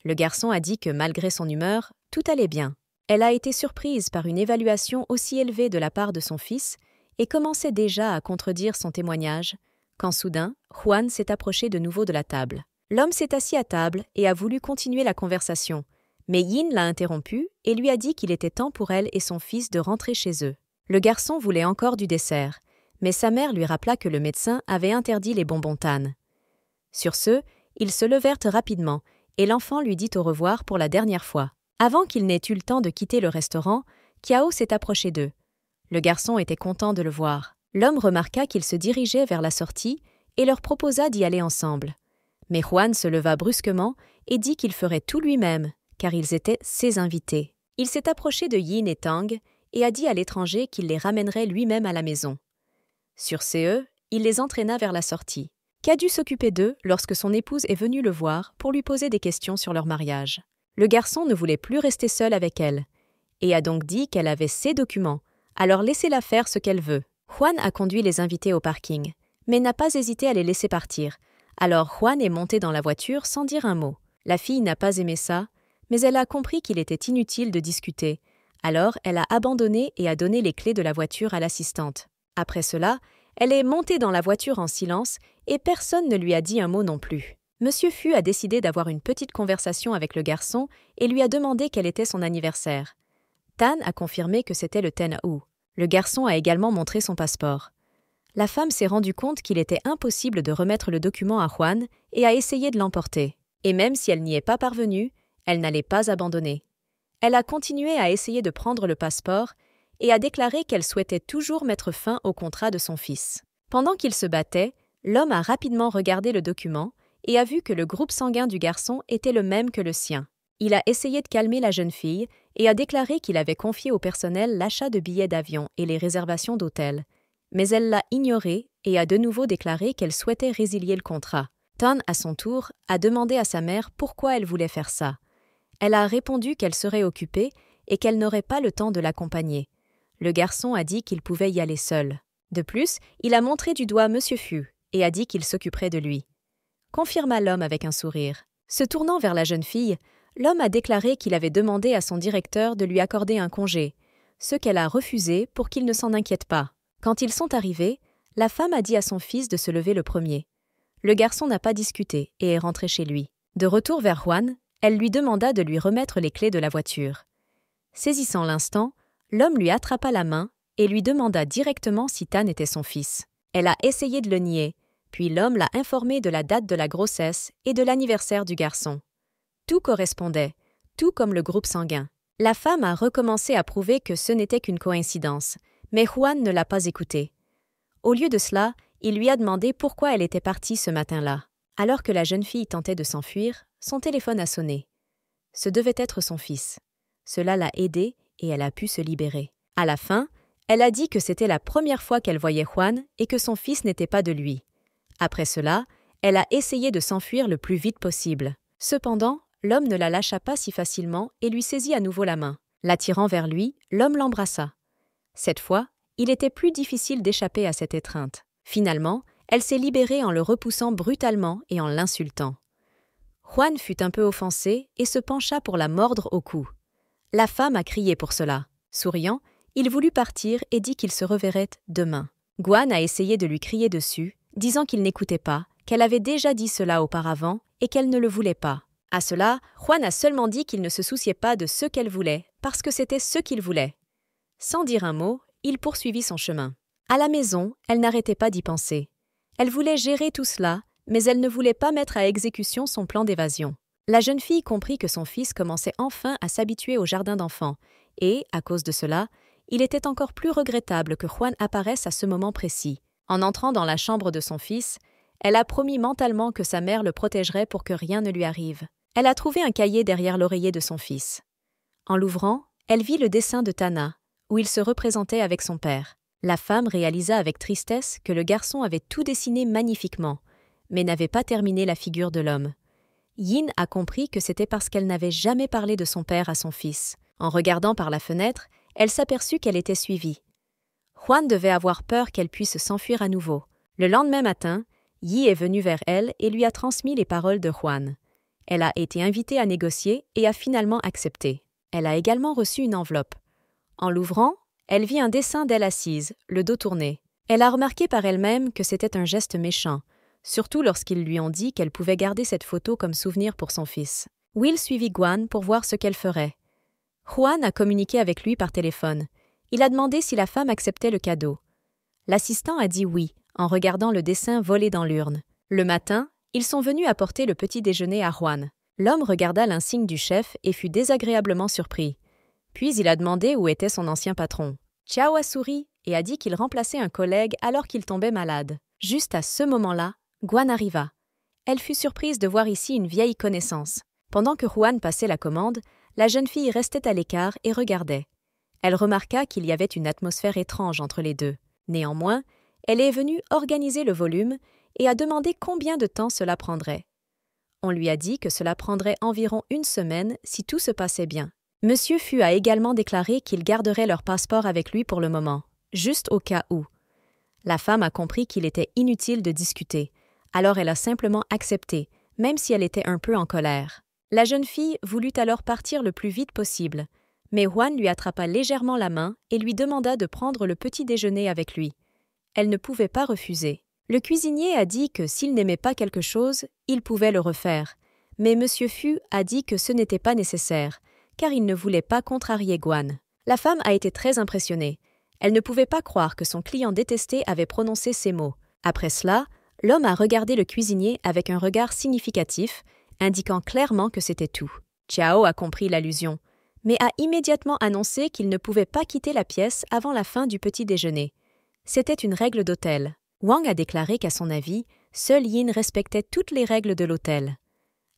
Le garçon a dit que malgré son humeur, tout allait bien. Elle a été surprise par une évaluation aussi élevée de la part de son fils et commençait déjà à contredire son témoignage, quand soudain, Juan s'est approché de nouveau de la table. L'homme s'est assis à table et a voulu continuer la conversation, mais Yin l'a interrompu et lui a dit qu'il était temps pour elle et son fils de rentrer chez eux. Le garçon voulait encore du dessert, mais sa mère lui rappela que le médecin avait interdit les bonbons Tan. Sur ce, ils se levèrent rapidement et l'enfant lui dit au revoir pour la dernière fois. Avant qu'il n'ait eu le temps de quitter le restaurant, Kiao s'est approché d'eux. Le garçon était content de le voir. L'homme remarqua qu'il se dirigeait vers la sortie et leur proposa d'y aller ensemble. Mais Juan se leva brusquement et dit qu'il ferait tout lui-même, car ils étaient ses invités. Il s'est approché de Yin et Tang et a dit à l'étranger qu'il les ramènerait lui-même à la maison. Sur ce, il les entraîna vers la sortie. Qu'a dû s'occuper d'eux lorsque son épouse est venue le voir pour lui poser des questions sur leur mariage. Le garçon ne voulait plus rester seul avec elle, et a donc dit qu'elle avait ses documents, alors laissez-la faire ce qu'elle veut. Juan a conduit les invités au parking, mais n'a pas hésité à les laisser partir. Alors Juan est monté dans la voiture sans dire un mot. La fille n'a pas aimé ça, mais elle a compris qu'il était inutile de discuter. Alors elle a abandonné et a donné les clés de la voiture à l'assistante. Après cela, elle est montée dans la voiture en silence et personne ne lui a dit un mot non plus. Monsieur Fu a décidé d'avoir une petite conversation avec le garçon et lui a demandé quel était son anniversaire. Tan a confirmé que c'était le 10 août. Le garçon a également montré son passeport. La femme s'est rendue compte qu'il était impossible de remettre le document à Juan et a essayé de l'emporter. Et même si elle n'y est pas parvenue, elle n'allait pas abandonner. Elle a continué à essayer de prendre le passeport et a déclaré qu'elle souhaitait toujours mettre fin au contrat de son fils. Pendant qu'il se battait, l'homme a rapidement regardé le document et a vu que le groupe sanguin du garçon était le même que le sien. Il a essayé de calmer la jeune fille et a déclaré qu'il avait confié au personnel l'achat de billets d'avion et les réservations d'hôtels. Mais elle l'a ignoré et a de nouveau déclaré qu'elle souhaitait résilier le contrat. Ton, à son tour, a demandé à sa mère pourquoi elle voulait faire ça. Elle a répondu qu'elle serait occupée et qu'elle n'aurait pas le temps de l'accompagner. Le garçon a dit qu'il pouvait y aller seul. De plus, il a montré du doigt Monsieur Fu et a dit qu'il s'occuperait de lui. Confirma l'homme avec un sourire. Se tournant vers la jeune fille, l'homme a déclaré qu'il avait demandé à son directeur de lui accorder un congé, ce qu'elle a refusé pour qu'il ne s'en inquiète pas. Quand ils sont arrivés, la femme a dit à son fils de se lever le premier. Le garçon n'a pas discuté et est rentré chez lui. De retour vers Juan, elle lui demanda de lui remettre les clés de la voiture. Saisissant l'instant, l'homme lui attrapa la main et lui demanda directement si Tan était son fils. Elle a essayé de le nier, puis l'homme l'a informée de la date de la grossesse et de l'anniversaire du garçon. Tout correspondait, tout comme le groupe sanguin. La femme a recommencé à prouver que ce n'était qu'une coïncidence, mais Juan ne l'a pas écoutée. Au lieu de cela, il lui a demandé pourquoi elle était partie ce matin-là. Alors que la jeune fille tentait de s'enfuir, son téléphone a sonné. Ce devait être son fils. Cela l'a aidée et elle a pu se libérer. À la fin, elle a dit que c'était la première fois qu'elle voyait Juan et que son fils n'était pas de lui. Après cela, elle a essayé de s'enfuir le plus vite possible. Cependant, l'homme ne la lâcha pas si facilement et lui saisit à nouveau la main. L'attirant vers lui, l'homme l'embrassa. Cette fois, il était plus difficile d'échapper à cette étreinte. Finalement, elle s'est libérée en le repoussant brutalement et en l'insultant. Juan fut un peu offensé et se pencha pour la mordre au cou. La femme a crié pour cela. Souriant, il voulut partir et dit qu'il se reverrait demain. Juan a essayé de lui crier dessus, disant qu'il n'écoutait pas, qu'elle avait déjà dit cela auparavant et qu'elle ne le voulait pas. À cela, Juan a seulement dit qu'il ne se souciait pas de ce qu'elle voulait, parce que c'était ce qu'il voulait. Sans dire un mot, il poursuivit son chemin. À la maison, elle n'arrêtait pas d'y penser. Elle voulait gérer tout cela, mais elle ne voulait pas mettre à exécution son plan d'évasion. La jeune fille comprit que son fils commençait enfin à s'habituer au jardin d'enfants, et, à cause de cela, il était encore plus regrettable que Juan apparaisse à ce moment précis. En entrant dans la chambre de son fils, elle a promis mentalement que sa mère le protégerait pour que rien ne lui arrive. Elle a trouvé un cahier derrière l'oreiller de son fils. En l'ouvrant, elle vit le dessin de Tana, où il se représentait avec son père. La femme réalisa avec tristesse que le garçon avait tout dessiné magnifiquement, mais n'avait pas terminé la figure de l'homme. Yin a compris que c'était parce qu'elle n'avait jamais parlé de son père à son fils. En regardant par la fenêtre, elle s'aperçut qu'elle était suivie. Juan devait avoir peur qu'elle puisse s'enfuir à nouveau. Le lendemain matin, Yi est venue vers elle et lui a transmis les paroles de Juan. Elle a été invitée à négocier et a finalement accepté. Elle a également reçu une enveloppe. En l'ouvrant, elle vit un dessin d'elle assise, le dos tourné. Elle a remarqué par elle-même que c'était un geste méchant, surtout lorsqu'ils lui ont dit qu'elle pouvait garder cette photo comme souvenir pour son fils. Will suivit Guan pour voir ce qu'elle ferait. Juan a communiqué avec lui par téléphone. Il a demandé si la femme acceptait le cadeau. L'assistant a dit oui, en regardant le dessin volé dans l'urne. Le matin, ils sont venus apporter le petit déjeuner à Juan. L'homme regarda l'insigne du chef et fut désagréablement surpris. Puis il a demandé où était son ancien patron. Chao a souri et a dit qu'il remplaçait un collègue alors qu'il tombait malade. Juste à ce moment-là, Guan arriva. Elle fut surprise de voir ici une vieille connaissance. Pendant que Juan passait la commande, la jeune fille restait à l'écart et regardait. Elle remarqua qu'il y avait une atmosphère étrange entre les deux. Néanmoins, elle est venue organiser le volume et a demandé combien de temps cela prendrait. On lui a dit que cela prendrait environ 1 semaine si tout se passait bien. Monsieur Fu a également déclaré qu'il garderait leur passeport avec lui pour le moment, juste au cas où. La femme a compris qu'il était inutile de discuter, alors elle a simplement accepté, même si elle était un peu en colère. La jeune fille voulut alors partir le plus vite possible, mais Juan lui attrapa légèrement la main et lui demanda de prendre le petit déjeuner avec lui. Elle ne pouvait pas refuser. Le cuisinier a dit que s'il n'aimait pas quelque chose, il pouvait le refaire, mais Monsieur Fu a dit que ce n'était pas nécessaire, car il ne voulait pas contrarier Guan. La femme a été très impressionnée. Elle ne pouvait pas croire que son client détesté avait prononcé ces mots. Après cela, l'homme a regardé le cuisinier avec un regard significatif, indiquant clairement que c'était tout. Chao a compris l'allusion, mais a immédiatement annoncé qu'il ne pouvait pas quitter la pièce avant la fin du petit déjeuner. C'était une règle d'hôtel. Wang a déclaré qu'à son avis, seul Yin respectait toutes les règles de l'hôtel.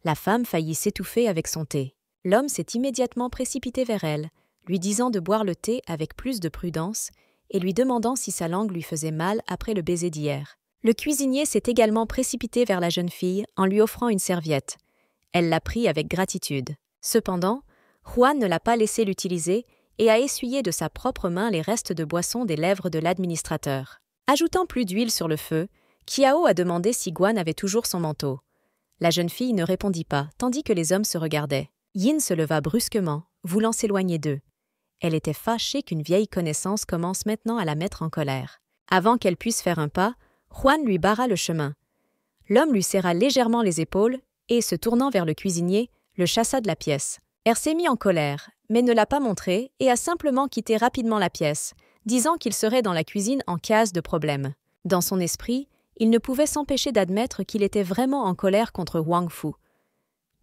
La femme faillit s'étouffer avec son thé. L'homme s'est immédiatement précipité vers elle, lui disant de boire le thé avec plus de prudence et lui demandant si sa langue lui faisait mal après le baiser d'hier. Le cuisinier s'est également précipité vers la jeune fille en lui offrant une serviette. Elle l'a pris avec gratitude. Cependant, Juan ne l'a pas laissé l'utiliser et a essuyé de sa propre main les restes de boisson des lèvres de l'administrateur. Ajoutant plus d'huile sur le feu, Kiao a demandé si Guan avait toujours son manteau. La jeune fille ne répondit pas, tandis que les hommes se regardaient. Yin se leva brusquement, voulant s'éloigner d'eux. Elle était fâchée qu'une vieille connaissance commence maintenant à la mettre en colère. Avant qu'elle puisse faire un pas, Juan lui barra le chemin. L'homme lui serra légèrement les épaules et, se tournant vers le cuisinier, le chassa de la pièce. Elle s'est mis en colère, mais ne l'a pas montré et a simplement quitté rapidement la pièce, disant qu'il serait dans la cuisine en cas de problème. Dans son esprit, il ne pouvait s'empêcher d'admettre qu'il était vraiment en colère contre Wang Fu.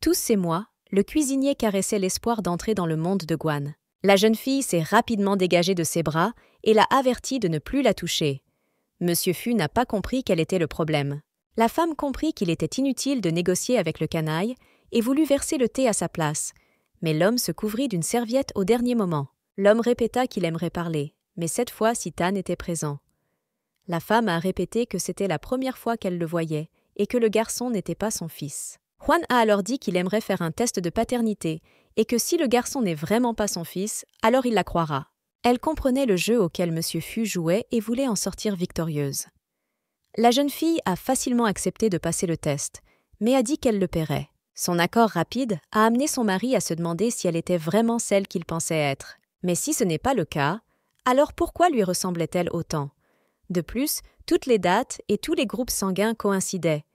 Tous ces mois, le cuisinier caressait l'espoir d'entrer dans le monde de Guan. La jeune fille s'est rapidement dégagée de ses bras et l'a averti de ne plus la toucher. Monsieur Fu n'a pas compris quel était le problème. La femme comprit qu'il était inutile de négocier avec le canaille et voulut verser le thé à sa place. Mais l'homme se couvrit d'une serviette au dernier moment. L'homme répéta qu'il aimerait parler, mais cette fois Sitan était présent. La femme a répété que c'était la première fois qu'elle le voyait et que le garçon n'était pas son fils. Juan a alors dit qu'il aimerait faire un test de paternité et que si le garçon n'est vraiment pas son fils, alors il la croira. Elle comprenait le jeu auquel Monsieur Fu jouait et voulait en sortir victorieuse. La jeune fille a facilement accepté de passer le test, mais a dit qu'elle le paierait. Son accord rapide a amené son mari à se demander si elle était vraiment celle qu'il pensait être. Mais si ce n'est pas le cas, alors pourquoi lui ressemblait-elle autant? De plus, toutes les dates et tous les groupes sanguins coïncidaient.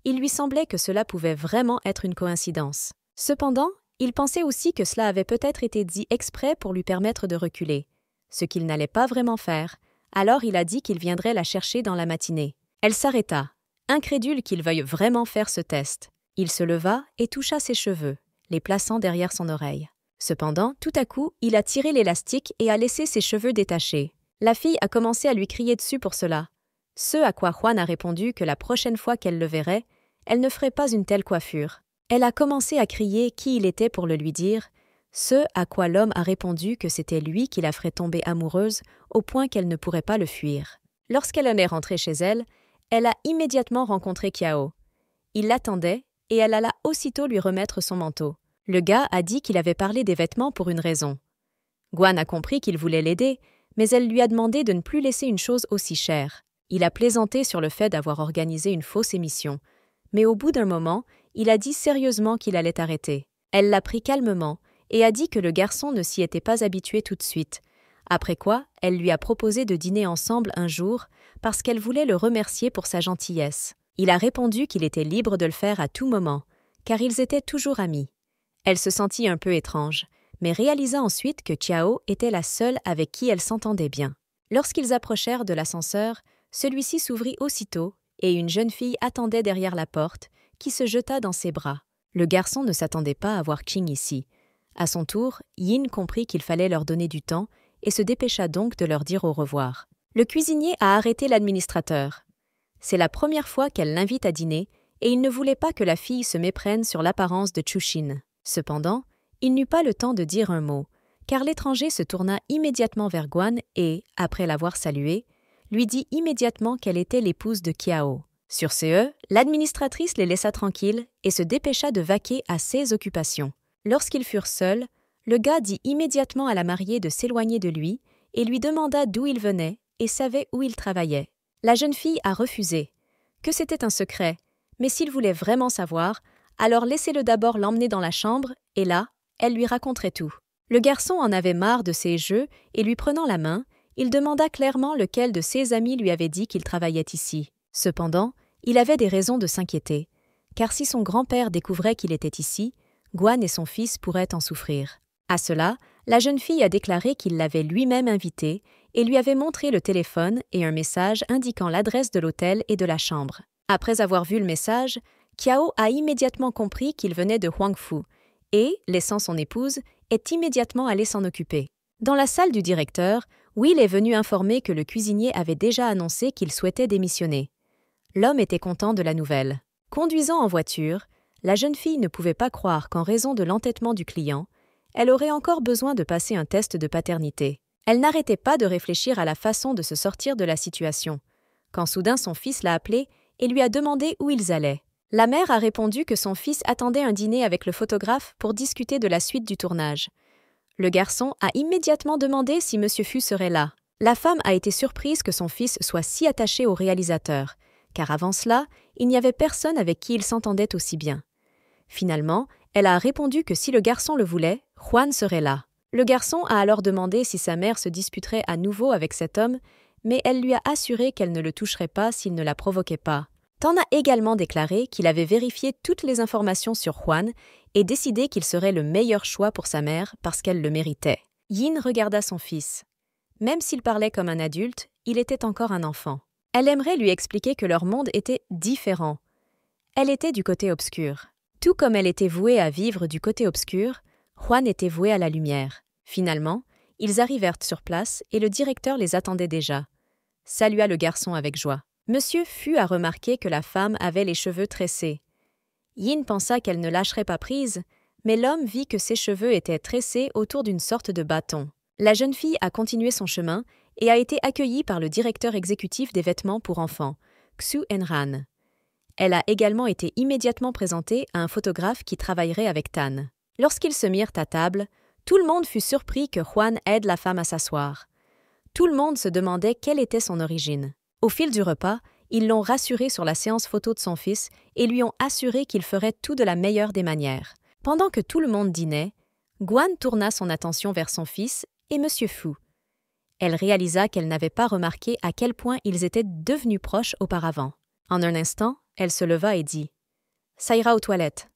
Il lui semblait que cela pouvait vraiment être une coïncidence. Cependant, il pensait aussi que cela avait peut-être été dit exprès pour lui permettre de reculer, ce qu'il n'allait pas vraiment faire, alors il a dit qu'il viendrait la chercher dans la matinée. Elle s'arrêta, incrédule qu'il veuille vraiment faire ce test. Il se leva et toucha ses cheveux, les plaçant derrière son oreille. Cependant, tout à coup, il a tiré l'élastique et a laissé ses cheveux détachés. La fille a commencé à lui crier dessus pour cela. Ce à quoi Juan a répondu que la prochaine fois qu'elle le verrait, elle ne ferait pas une telle coiffure. Elle a commencé à crier qui il était pour le lui dire, ce à quoi l'homme a répondu que c'était lui qui la ferait tomber amoureuse au point qu'elle ne pourrait pas le fuir. Lorsqu'elle allait rentrer chez elle, elle a immédiatement rencontré Kiao. Il l'attendait et elle alla aussitôt lui remettre son manteau. Le gars a dit qu'il avait parlé des vêtements pour une raison. Guan a compris qu'il voulait l'aider, mais elle lui a demandé de ne plus laisser une chose aussi chère. Il a plaisanté sur le fait d'avoir organisé une fausse émission, mais au bout d'un moment, il a dit sérieusement qu'il allait arrêter. Elle l'a pris calmement et a dit que le garçon ne s'y était pas habitué tout de suite, après quoi elle lui a proposé de dîner ensemble un jour parce qu'elle voulait le remercier pour sa gentillesse. Il a répondu qu'il était libre de le faire à tout moment, car ils étaient toujours amis. Elle se sentit un peu étrange, mais réalisa ensuite que Kiao était la seule avec qui elle s'entendait bien. Lorsqu'ils approchèrent de l'ascenseur, celui-ci s'ouvrit aussitôt et une jeune fille attendait derrière la porte, qui se jeta dans ses bras. Le garçon ne s'attendait pas à voir Qing ici. À son tour, Yin comprit qu'il fallait leur donner du temps et se dépêcha donc de leur dire au revoir. Le cuisinier a arrêté l'administrateur. C'est la première fois qu'elle l'invite à dîner et il ne voulait pas que la fille se méprenne sur l'apparence de Chushin. Cependant, il n'eut pas le temps de dire un mot, car l'étranger se tourna immédiatement vers Guan et, après l'avoir salué, lui dit immédiatement qu'elle était l'épouse de Kiao. Sur ce, l'administratrice les laissa tranquilles et se dépêcha de vaquer à ses occupations. Lorsqu'ils furent seuls, le gars dit immédiatement à la mariée de s'éloigner de lui et lui demanda d'où il venait et savait où il travaillait. La jeune fille a refusé, que c'était un secret, mais s'il voulait vraiment savoir, alors laissez-le d'abord l'emmener dans la chambre et là, elle lui raconterait tout. Le garçon en avait marre de ses jeux et lui prenant la main, il demanda clairement lequel de ses amis lui avait dit qu'il travaillait ici. Cependant, il avait des raisons de s'inquiéter, car si son grand-père découvrait qu'il était ici, Guan et son fils pourraient en souffrir. À cela, la jeune fille a déclaré qu'il l'avait lui-même invité et lui avait montré le téléphone et un message indiquant l'adresse de l'hôtel et de la chambre. Après avoir vu le message, Kiao a immédiatement compris qu'il venait de Wang Fu et, laissant son épouse, est immédiatement allé s'en occuper. Dans la salle du directeur, Will est venu informer que le cuisinier avait déjà annoncé qu'il souhaitait démissionner. L'homme était content de la nouvelle. Conduisant en voiture, La jeune fille ne pouvait pas croire qu'en raison de l'entêtement du client, elle aurait encore besoin de passer un test de paternité. Elle n'arrêtait pas de réfléchir à la façon de se sortir de la situation, quand soudain son fils l'a appelée et lui a demandé où ils allaient. La mère a répondu que son fils attendait un dîner avec le photographe pour discuter de la suite du tournage. Le garçon a immédiatement demandé si Monsieur Fu serait là. La femme a été surprise que son fils soit si attaché au réalisateur, car avant cela, il n'y avait personne avec qui il s'entendait aussi bien. Finalement, elle a répondu que si le garçon le voulait, Juan serait là. Le garçon a alors demandé si sa mère se disputerait à nouveau avec cet homme, mais elle lui a assuré qu'elle ne le toucherait pas s'il ne la provoquait pas. Tan a également déclaré qu'il avait vérifié toutes les informations sur Juan et décidé qu'il serait le meilleur choix pour sa mère parce qu'elle le méritait. Yin regarda son fils. Même s'il parlait comme un adulte, il était encore un enfant. Elle aimerait lui expliquer que leur monde était différent. Elle était du côté obscur. Tout comme elle était vouée à vivre du côté obscur, Juan était voué à la lumière. Finalement, ils arrivèrent sur place et le directeur les attendait déjà. Salua le garçon avec joie. Monsieur Fu a remarqué que la femme avait les cheveux tressés. Yin pensa qu'elle ne lâcherait pas prise, mais l'homme vit que ses cheveux étaient tressés autour d'une sorte de bâton. La jeune fille a continué son chemin et a été accueillie par le directeur exécutif des vêtements pour enfants, Xu Enran. Elle a également été immédiatement présentée à un photographe qui travaillerait avec Tan. Lorsqu'ils se mirent à table, tout le monde fut surpris que Juan aide la femme à s'asseoir. Tout le monde se demandait quelle était son origine. Au fil du repas, ils l'ont rassuré sur la séance photo de son fils et lui ont assuré qu'il ferait tout de la meilleure des manières. Pendant que tout le monde dînait, Guan tourna son attention vers son fils et Monsieur Fu. Elle réalisa qu'elle n'avait pas remarqué à quel point ils étaient devenus proches auparavant. En un instant, elle se leva et dit « Ça ira aux toilettes. »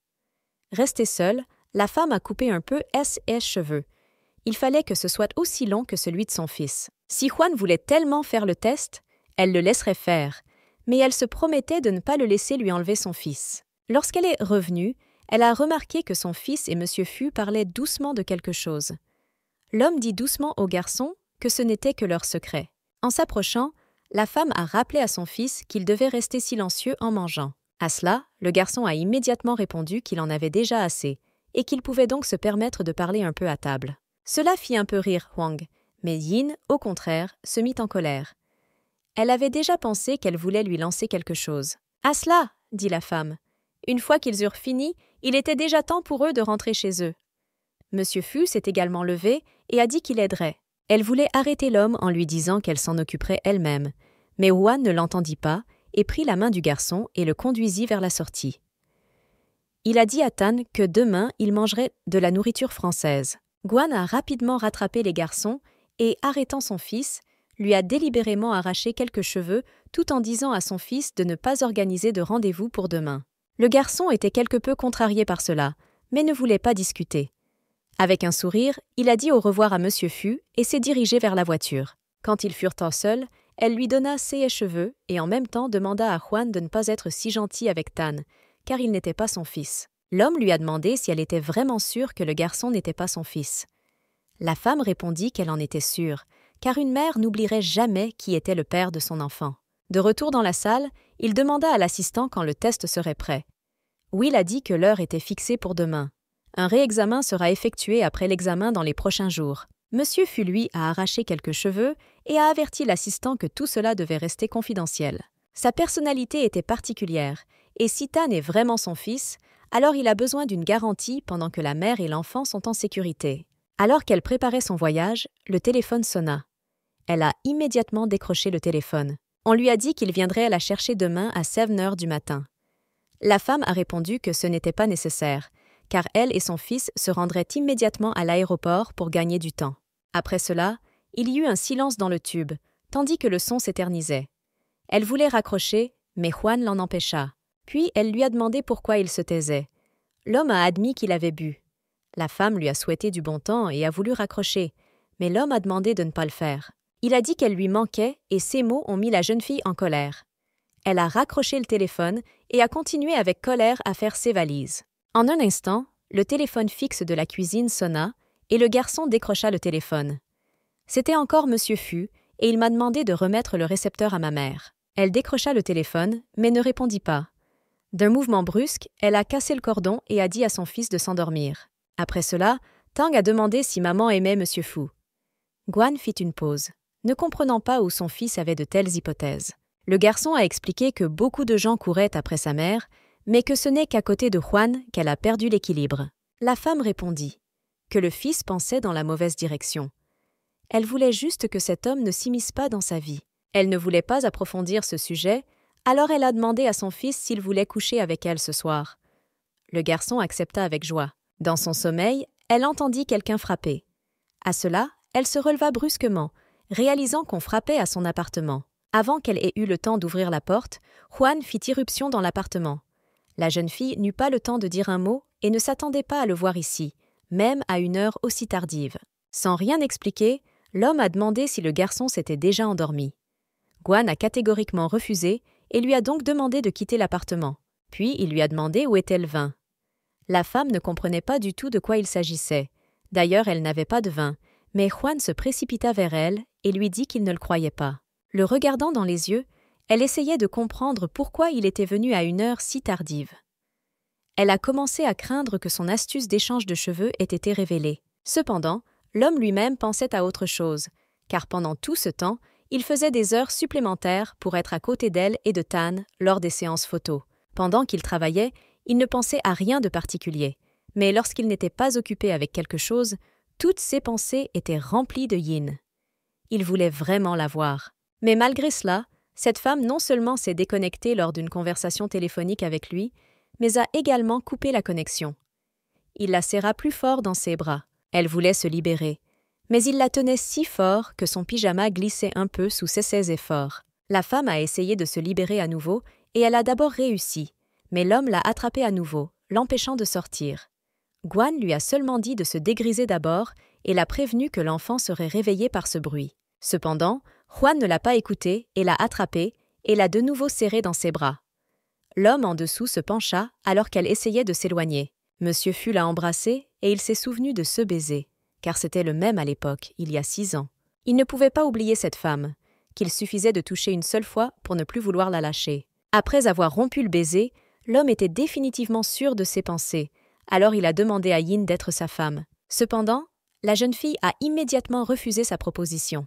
Restée seule, la femme a coupé un peu ses cheveux. Il fallait que ce soit aussi long que celui de son fils. Si Juan voulait tellement faire le test, elle le laisserait faire, mais elle se promettait de ne pas le laisser lui enlever son fils. Lorsqu'elle est revenue, elle a remarqué que son fils et Monsieur Fu parlaient doucement de quelque chose. L'homme dit doucement au garçon que ce n'était que leur secret. En s'approchant, la femme a rappelé à son fils qu'il devait rester silencieux en mangeant. À cela, le garçon a immédiatement répondu qu'il en avait déjà assez et qu'il pouvait donc se permettre de parler un peu à table. Cela fit un peu rire Huang, mais Yin, au contraire, se mit en colère. Elle avait déjà pensé qu'elle voulait lui lancer quelque chose. « À cela !» dit la femme. Une fois qu'ils eurent fini, il était déjà temps pour eux de rentrer chez eux. Monsieur Fu s'est également levé et a dit qu'il aiderait. Elle voulait arrêter l'homme en lui disant qu'elle s'en occuperait elle-même, mais Juan ne l'entendit pas et prit la main du garçon et le conduisit vers la sortie. Il a dit à Tan que demain il mangerait de la nourriture française. Guan a rapidement rattrapé les garçons et, arrêtant son fils, lui a délibérément arraché quelques cheveux tout en disant à son fils de ne pas organiser de rendez-vous pour demain. Le garçon était quelque peu contrarié par cela, mais ne voulait pas discuter. Avec un sourire, il a dit au revoir à Monsieur Fu et s'est dirigé vers la voiture. Quand ils furent en seuls, elle lui donna ses cheveux et en même temps demanda à Juan de ne pas être si gentil avec Tan, car il n'était pas son fils. L'homme lui a demandé si elle était vraiment sûre que le garçon n'était pas son fils. La femme répondit qu'elle en était sûre, car une mère n'oublierait jamais qui était le père de son enfant. De retour dans la salle, il demanda à l'assistant quand le test serait prêt. Will a dit que l'heure était fixée pour demain. Un réexamen sera effectué après l'examen dans les prochains jours. Monsieur Fu, lui, a arraché quelques cheveux et a averti l'assistant que tout cela devait rester confidentiel. Sa personnalité était particulière, et si Tan est vraiment son fils, alors il a besoin d'une garantie pendant que la mère et l'enfant sont en sécurité. Alors qu'elle préparait son voyage, le téléphone sonna. Elle a immédiatement décroché le téléphone. On lui a dit qu'il viendrait la chercher demain à 7h du matin. La femme a répondu que ce n'était pas nécessaire, car elle et son fils se rendraient immédiatement à l'aéroport pour gagner du temps. Après cela, il y eut un silence dans le tube, tandis que le son s'éternisait. Elle voulait raccrocher, mais Juan l'en empêcha. Puis elle lui a demandé pourquoi il se taisait. L'homme a admis qu'il avait bu. La femme lui a souhaité du bon temps et a voulu raccrocher, mais l'homme a demandé de ne pas le faire. Il a dit qu'elle lui manquait et ces mots ont mis la jeune fille en colère. Elle a raccroché le téléphone et a continué avec colère à faire ses valises. En un instant, le téléphone fixe de la cuisine sonna et le garçon décrocha le téléphone. C'était encore Monsieur Fu et il m'a demandé de remettre le récepteur à ma mère. Elle décrocha le téléphone mais ne répondit pas. D'un mouvement brusque, elle a cassé le cordon et a dit à son fils de s'endormir. Après cela, Tang a demandé si maman aimait Monsieur Fu. Guan fit une pause, ne comprenant pas où son fils avait de telles hypothèses. Le garçon a expliqué que beaucoup de gens couraient après sa mère, mais que ce n'est qu'à côté de Juan qu'elle a perdu l'équilibre. La femme répondit que le fils pensait dans la mauvaise direction. Elle voulait juste que cet homme ne s'immisce pas dans sa vie. Elle ne voulait pas approfondir ce sujet, alors elle a demandé à son fils s'il voulait coucher avec elle ce soir. Le garçon accepta avec joie. Dans son sommeil, elle entendit quelqu'un frapper. À cela, elle se releva brusquement, réalisant qu'on frappait à son appartement. Avant qu'elle ait eu le temps d'ouvrir la porte, Juan fit irruption dans l'appartement. La jeune fille n'eut pas le temps de dire un mot et ne s'attendait pas à le voir ici, même à une heure aussi tardive. Sans rien expliquer, l'homme a demandé si le garçon s'était déjà endormi. Guan a catégoriquement refusé et lui a donc demandé de quitter l'appartement. Puis il lui a demandé où était le vin. La femme ne comprenait pas du tout de quoi il s'agissait. D'ailleurs, elle n'avait pas de vin, mais Juan se précipita vers elle et lui dit qu'il ne le croyait pas. Le regardant dans les yeux, elle essayait de comprendre pourquoi il était venu à une heure si tardive. Elle a commencé à craindre que son astuce d'échange de cheveux ait été révélée. Cependant, l'homme lui-même pensait à autre chose, car pendant tout ce temps, il faisait des heures supplémentaires pour être à côté d'elle et de Tan lors des séances photos. Pendant qu'il travaillait, il ne pensait à rien de particulier, mais lorsqu'il n'était pas occupé avec quelque chose, toutes ses pensées étaient remplies de Yin. Il voulait vraiment la voir. Mais malgré cela, cette femme non seulement s'est déconnectée lors d'une conversation téléphonique avec lui, mais a également coupé la connexion. Il la serra plus fort dans ses bras. Elle voulait se libérer, mais il la tenait si fort que son pyjama glissait un peu sous ses efforts. La femme a essayé de se libérer à nouveau et elle a d'abord réussi, mais l'homme l'a attrapée à nouveau, l'empêchant de sortir. Guan lui a seulement dit de se dégriser d'abord et l'a prévenu que l'enfant serait réveillé par ce bruit. Cependant, Juan ne l'a pas écouté et l'a attrapée et l'a de nouveau serrée dans ses bras. L'homme en dessous se pencha alors qu'elle essayait de s'éloigner. Monsieur Fu l'a embrassée et il s'est souvenu de ce baiser, car c'était le même à l'époque, il y a 6 ans. Il ne pouvait pas oublier cette femme, qu'il suffisait de toucher une seule fois pour ne plus vouloir la lâcher. Après avoir rompu le baiser, l'homme était définitivement sûr de ses pensées, alors il a demandé à Yin d'être sa femme. Cependant, la jeune fille a immédiatement refusé sa proposition.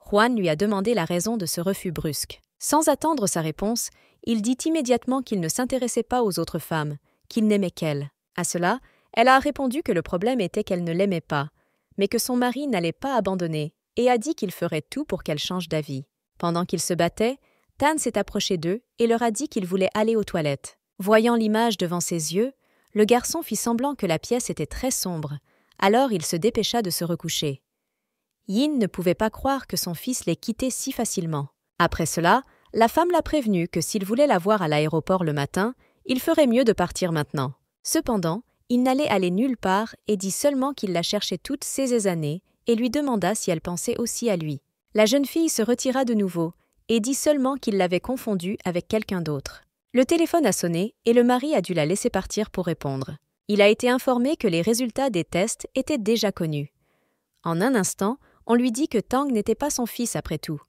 Juan lui a demandé la raison de ce refus brusque. Sans attendre sa réponse, il dit immédiatement qu'il ne s'intéressait pas aux autres femmes, qu'il n'aimait qu'elle. À cela, elle a répondu que le problème était qu'elle ne l'aimait pas, mais que son mari n'allait pas abandonner, et a dit qu'il ferait tout pour qu'elle change d'avis. Pendant qu'ils se battaient, Tan s'est approché d'eux et leur a dit qu'il voulait aller aux toilettes. Voyant l'image devant ses yeux, le garçon fit semblant que la pièce était très sombre, alors il se dépêcha de se recoucher. Yin ne pouvait pas croire que son fils l'ait quitté si facilement. Après cela, la femme l'a prévenu que s'il voulait la voir à l'aéroport le matin, il ferait mieux de partir maintenant. Cependant, il n'allait aller nulle part et dit seulement qu'il la cherchait toutes ces années et lui demanda si elle pensait aussi à lui. La jeune fille se retira de nouveau et dit seulement qu'il l'avait confondue avec quelqu'un d'autre. Le téléphone a sonné et le mari a dû la laisser partir pour répondre. Il a été informé que les résultats des tests étaient déjà connus. En un instant, on lui dit que Tang n'était pas son fils après tout.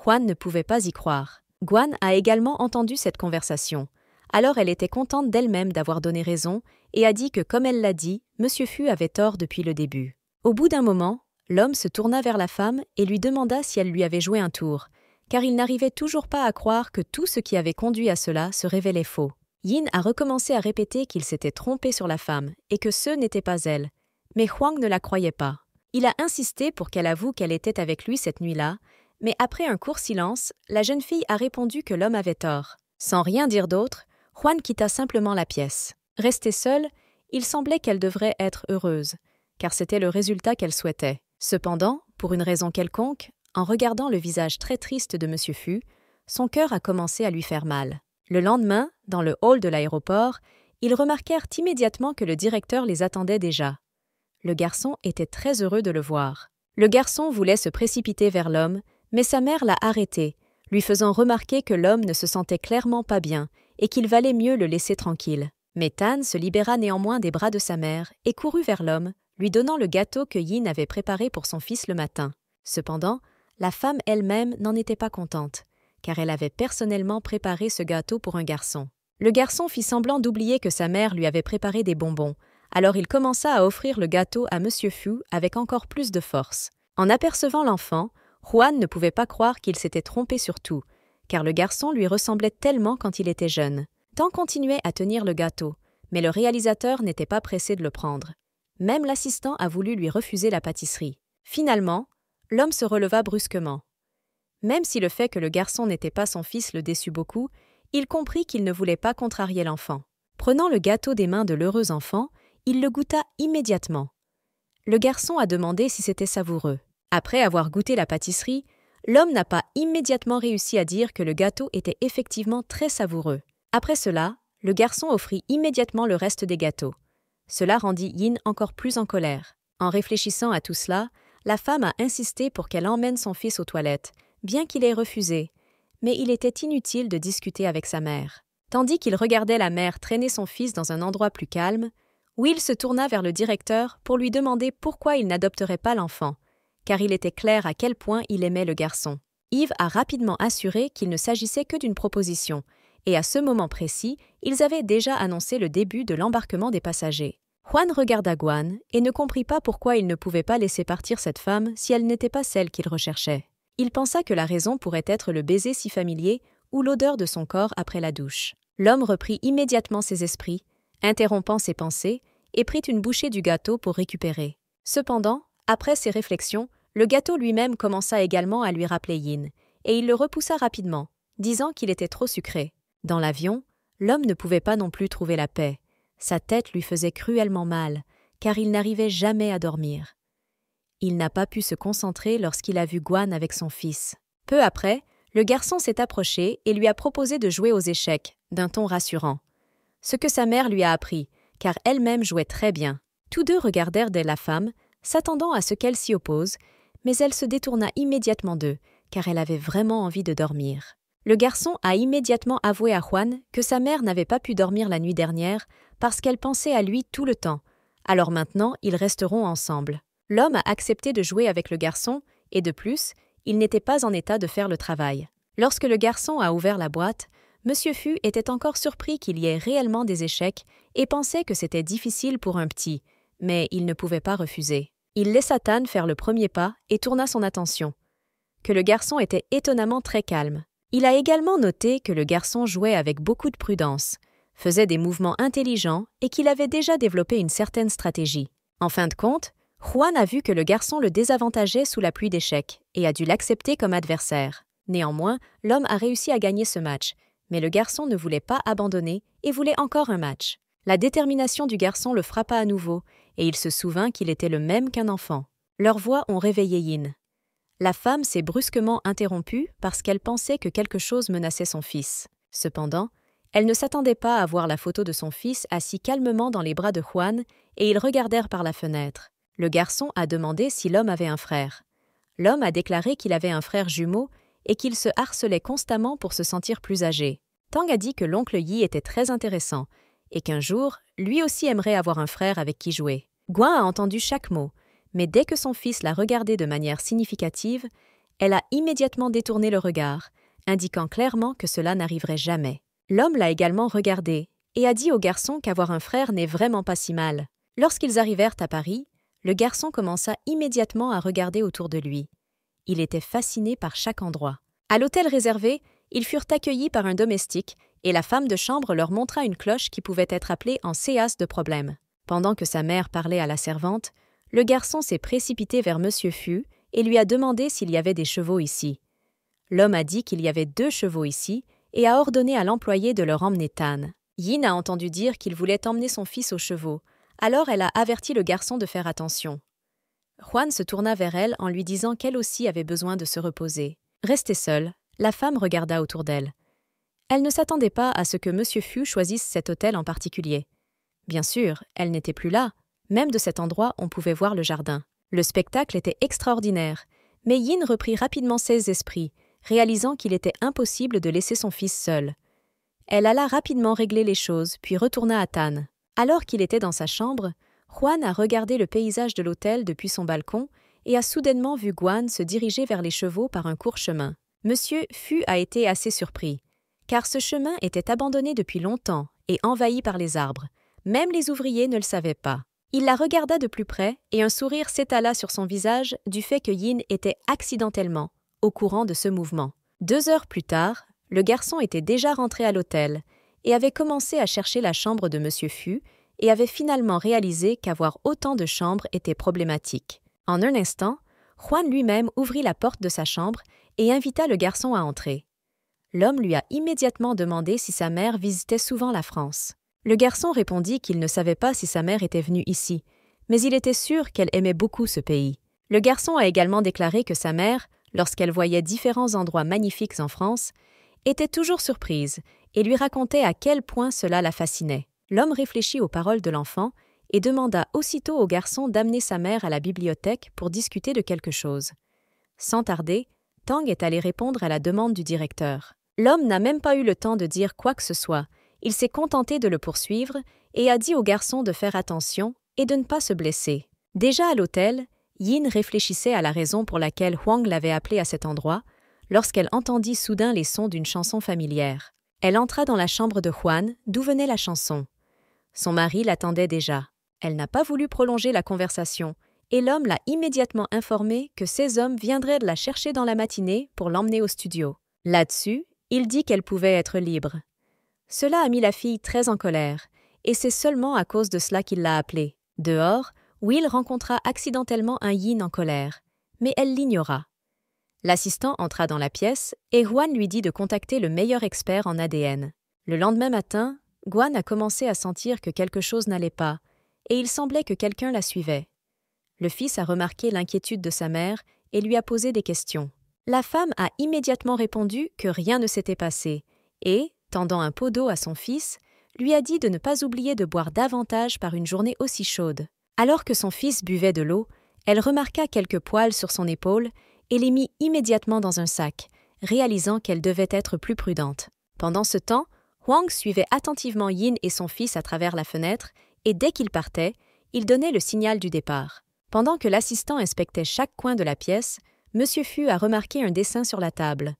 Juan ne pouvait pas y croire. Guan a également entendu cette conversation. Alors elle était contente d'elle-même d'avoir donné raison et a dit que, comme elle l'a dit, Monsieur Fu avait tort depuis le début. Au bout d'un moment, l'homme se tourna vers la femme et lui demanda si elle lui avait joué un tour, car il n'arrivait toujours pas à croire que tout ce qui avait conduit à cela se révélait faux. Yin a recommencé à répéter qu'il s'était trompé sur la femme et que ce n'était pas elle, mais Huang ne la croyait pas. Il a insisté pour qu'elle avoue qu'elle était avec lui cette nuit-là, mais après un court silence, la jeune fille a répondu que l'homme avait tort. Sans rien dire d'autre, Juan quitta simplement la pièce. Restée seule, il semblait qu'elle devrait être heureuse, car c'était le résultat qu'elle souhaitait. Cependant, pour une raison quelconque, en regardant le visage très triste de Monsieur Fu, son cœur a commencé à lui faire mal. Le lendemain, dans le hall de l'aéroport, ils remarquèrent immédiatement que le directeur les attendait déjà. Le garçon était très heureux de le voir. Le garçon voulait se précipiter vers l'homme, mais sa mère l'a arrêté, lui faisant remarquer que l'homme ne se sentait clairement pas bien et qu'il valait mieux le laisser tranquille. Mais Tan se libéra néanmoins des bras de sa mère et courut vers l'homme, lui donnant le gâteau que Yin avait préparé pour son fils le matin. Cependant, la femme elle-même n'en était pas contente, car elle avait personnellement préparé ce gâteau pour un garçon. Le garçon fit semblant d'oublier que sa mère lui avait préparé des bonbons, alors il commença à offrir le gâteau à Monsieur Fu avec encore plus de force. En apercevant l'enfant, Juan ne pouvait pas croire qu'il s'était trompé sur tout, car le garçon lui ressemblait tellement quand il était jeune. Tan continuait à tenir le gâteau, mais le réalisateur n'était pas pressé de le prendre. Même l'assistant a voulu lui refuser la pâtisserie. Finalement, l'homme se releva brusquement. Même si le fait que le garçon n'était pas son fils le déçut beaucoup, il comprit qu'il ne voulait pas contrarier l'enfant. Prenant le gâteau des mains de l'heureux enfant, il le goûta immédiatement. Le garçon a demandé si c'était savoureux. Après avoir goûté la pâtisserie, l'homme n'a pas immédiatement réussi à dire que le gâteau était effectivement très savoureux. Après cela, le garçon offrit immédiatement le reste des gâteaux. Cela rendit Yin encore plus en colère. En réfléchissant à tout cela, la femme a insisté pour qu'elle emmène son fils aux toilettes, bien qu'il ait refusé, mais il était inutile de discuter avec sa mère. Tandis qu'il regardait la mère traîner son fils dans un endroit plus calme, Will se tourna vers le directeur pour lui demander pourquoi il n'adopterait pas l'enfant, car il était clair à quel point il aimait le garçon. Yves a rapidement assuré qu'il ne s'agissait que d'une proposition, et à ce moment précis, ils avaient déjà annoncé le début de l'embarquement des passagers. Juan regarda Guan et ne comprit pas pourquoi il ne pouvait pas laisser partir cette femme si elle n'était pas celle qu'il recherchait. Il pensa que la raison pourrait être le baiser si familier ou l'odeur de son corps après la douche. L'homme reprit immédiatement ses esprits, interrompant ses pensées, et prit une bouchée du gâteau pour récupérer. Cependant, après ses réflexions, le gâteau lui-même commença également à lui rappeler Yin, et il le repoussa rapidement, disant qu'il était trop sucré. Dans l'avion, l'homme ne pouvait pas non plus trouver la paix. Sa tête lui faisait cruellement mal, car il n'arrivait jamais à dormir. Il n'a pas pu se concentrer lorsqu'il a vu Guan avec son fils. Peu après, le garçon s'est approché et lui a proposé de jouer aux échecs, d'un ton rassurant. Ce que sa mère lui a appris, car elle-même jouait très bien. Tous deux regardèrent la femme, s'attendant à ce qu'elle s'y oppose, mais elle se détourna immédiatement d'eux, car elle avait vraiment envie de dormir. Le garçon a immédiatement avoué à Juan que sa mère n'avait pas pu dormir la nuit dernière parce qu'elle pensait à lui tout le temps. Alors maintenant, ils resteront ensemble. L'homme a accepté de jouer avec le garçon et de plus, il n'était pas en état de faire le travail. Lorsque le garçon a ouvert la boîte, Monsieur Fu était encore surpris qu'il y ait réellement des échecs et pensait que c'était difficile pour un petit, mais il ne pouvait pas refuser. Il laissa Tan faire le premier pas et tourna son attention. Que le garçon était étonnamment très calme. Il a également noté que le garçon jouait avec beaucoup de prudence, faisait des mouvements intelligents et qu'il avait déjà développé une certaine stratégie. En fin de compte, Juan a vu que le garçon le désavantageait sous la pluie d'échecs et a dû l'accepter comme adversaire. Néanmoins, l'homme a réussi à gagner ce match, mais le garçon ne voulait pas abandonner et voulait encore un match. La détermination du garçon le frappa à nouveau et il se souvint qu'il était le même qu'un enfant. Leurs voix ont réveillé Yin. La femme s'est brusquement interrompue parce qu'elle pensait que quelque chose menaçait son fils. Cependant, elle ne s'attendait pas à voir la photo de son fils assis calmement dans les bras de Juan et ils regardèrent par la fenêtre. Le garçon a demandé si l'homme avait un frère. L'homme a déclaré qu'il avait un frère jumeau et qu'il se harcelait constamment pour se sentir plus âgé. Tang a dit que l'oncle Yi était très intéressant et qu'un jour, lui aussi aimerait avoir un frère avec qui jouer. Guan a entendu chaque mot, mais dès que son fils l'a regardé de manière significative, elle a immédiatement détourné le regard, indiquant clairement que cela n'arriverait jamais. L'homme l'a également regardé et a dit au garçon qu'avoir un frère n'est vraiment pas si mal. Lorsqu'ils arrivèrent à Paris, le garçon commença immédiatement à regarder autour de lui. Il était fasciné par chaque endroit. À l'hôtel réservé, ils furent accueillis par un domestique et la femme de chambre leur montra une cloche qui pouvait être appelée en séas de problème. Pendant que sa mère parlait à la servante, le garçon s'est précipité vers Monsieur Fu et lui a demandé s'il y avait des chevaux ici. L'homme a dit qu'il y avait 2 chevaux ici et a ordonné à l'employé de leur emmener Tan. Yin a entendu dire qu'il voulait emmener son fils aux chevaux, alors elle a averti le garçon de faire attention. Juan se tourna vers elle en lui disant qu'elle aussi avait besoin de se reposer. Restée seule, la femme regarda autour d'elle. Elle ne s'attendait pas à ce que Monsieur Fu choisisse cet hôtel en particulier. Bien sûr, elle n'était plus là. Même de cet endroit, on pouvait voir le jardin. Le spectacle était extraordinaire, mais Yin reprit rapidement ses esprits, réalisant qu'il était impossible de laisser son fils seul. Elle alla rapidement régler les choses, puis retourna à Tan. Alors qu'il était dans sa chambre, Juan a regardé le paysage de l'hôtel depuis son balcon et a soudainement vu Guan se diriger vers les chevaux par un court chemin. Monsieur Fu a été assez surpris, car ce chemin était abandonné depuis longtemps et envahi par les arbres. Même les ouvriers ne le savaient pas. Il la regarda de plus près et un sourire s'étala sur son visage du fait que Yin était accidentellement au courant de ce mouvement. 2 heures plus tard, le garçon était déjà rentré à l'hôtel et avait commencé à chercher la chambre de Monsieur Fu et avait finalement réalisé qu'avoir autant de chambres était problématique. En un instant, Juan lui-même ouvrit la porte de sa chambre et invita le garçon à entrer. L'homme lui a immédiatement demandé si sa mère visitait souvent la France. Le garçon répondit qu'il ne savait pas si sa mère était venue ici, mais il était sûr qu'elle aimait beaucoup ce pays. Le garçon a également déclaré que sa mère, lorsqu'elle voyait différents endroits magnifiques en France, était toujours surprise et lui racontait à quel point cela la fascinait. L'homme réfléchit aux paroles de l'enfant et demanda aussitôt au garçon d'amener sa mère à la bibliothèque pour discuter de quelque chose. Sans tarder, Tang est allé répondre à la demande du directeur. L'homme n'a même pas eu le temps de dire quoi que ce soit. Il s'est contenté de le poursuivre et a dit au garçon de faire attention et de ne pas se blesser. Déjà à l'hôtel, Yin réfléchissait à la raison pour laquelle Huang l'avait appelé à cet endroit, lorsqu'elle entendit soudain les sons d'une chanson familière. Elle entra dans la chambre de Juan, d'où venait la chanson. Son mari l'attendait déjà. Elle n'a pas voulu prolonger la conversation, et l'homme l'a immédiatement informée que ses hommes viendraient la chercher dans la matinée pour l'emmener au studio. Là-dessus, il dit qu'elle pouvait être libre. Cela a mis la fille très en colère, et c'est seulement à cause de cela qu'il l'a appelée. Dehors, Will rencontra accidentellement un Yin en colère, mais elle l'ignora. L'assistant entra dans la pièce et Juan lui dit de contacter le meilleur expert en ADN. Le lendemain matin, Guan a commencé à sentir que quelque chose n'allait pas, et il semblait que quelqu'un la suivait. Le fils a remarqué l'inquiétude de sa mère et lui a posé des questions. La femme a immédiatement répondu que rien ne s'était passé et, tendant un pot d'eau à son fils, lui a dit de ne pas oublier de boire davantage par une journée aussi chaude. Alors que son fils buvait de l'eau, elle remarqua quelques poils sur son épaule et les mit immédiatement dans un sac, réalisant qu'elle devait être plus prudente. Pendant ce temps, Huang suivait attentivement Yin et son fils à travers la fenêtre et dès qu'ils partaient, il donnait le signal du départ. Pendant que l'assistant inspectait chaque coin de la pièce, Monsieur Fu a remarqué un dessin sur la table.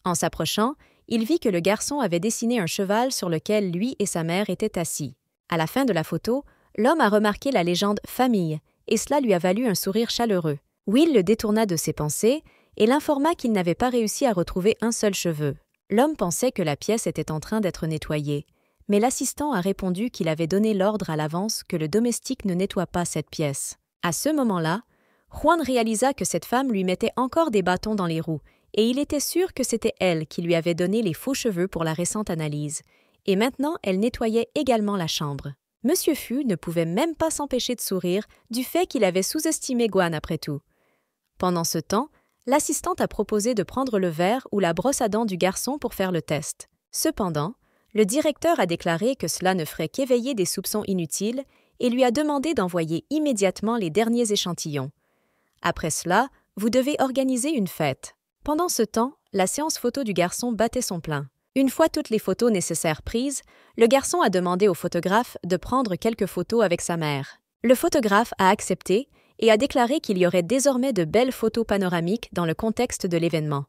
En s'approchant, il vit que le garçon avait dessiné un cheval sur lequel lui et sa mère étaient assis. À la fin de la photo, l'homme a remarqué la légende « famille » et cela lui a valu un sourire chaleureux. Will le détourna de ses pensées et l'informa qu'il n'avait pas réussi à retrouver un seul cheveu. L'homme pensait que la pièce était en train d'être nettoyée, mais l'assistant a répondu qu'il avait donné l'ordre à l'avance que le domestique ne nettoie pas cette pièce. À ce moment-là, Juan réalisa que cette femme lui mettait encore des bâtons dans les roues et il était sûr que c'était elle qui lui avait donné les faux cheveux pour la récente analyse. Et maintenant, elle nettoyait également la chambre. Monsieur Fu ne pouvait même pas s'empêcher de sourire du fait qu'il avait sous-estimé Guan après tout. Pendant ce temps, l'assistante a proposé de prendre le verre ou la brosse à dents du garçon pour faire le test. Cependant, le directeur a déclaré que cela ne ferait qu'éveiller des soupçons inutiles et lui a demandé d'envoyer immédiatement les derniers échantillons. Après cela, vous devez organiser une fête. Pendant ce temps, la séance photo du garçon battait son plein. Une fois toutes les photos nécessaires prises, le garçon a demandé au photographe de prendre quelques photos avec sa mère. Le photographe a accepté et a déclaré qu'il y aurait désormais de belles photos panoramiques dans le contexte de l'événement.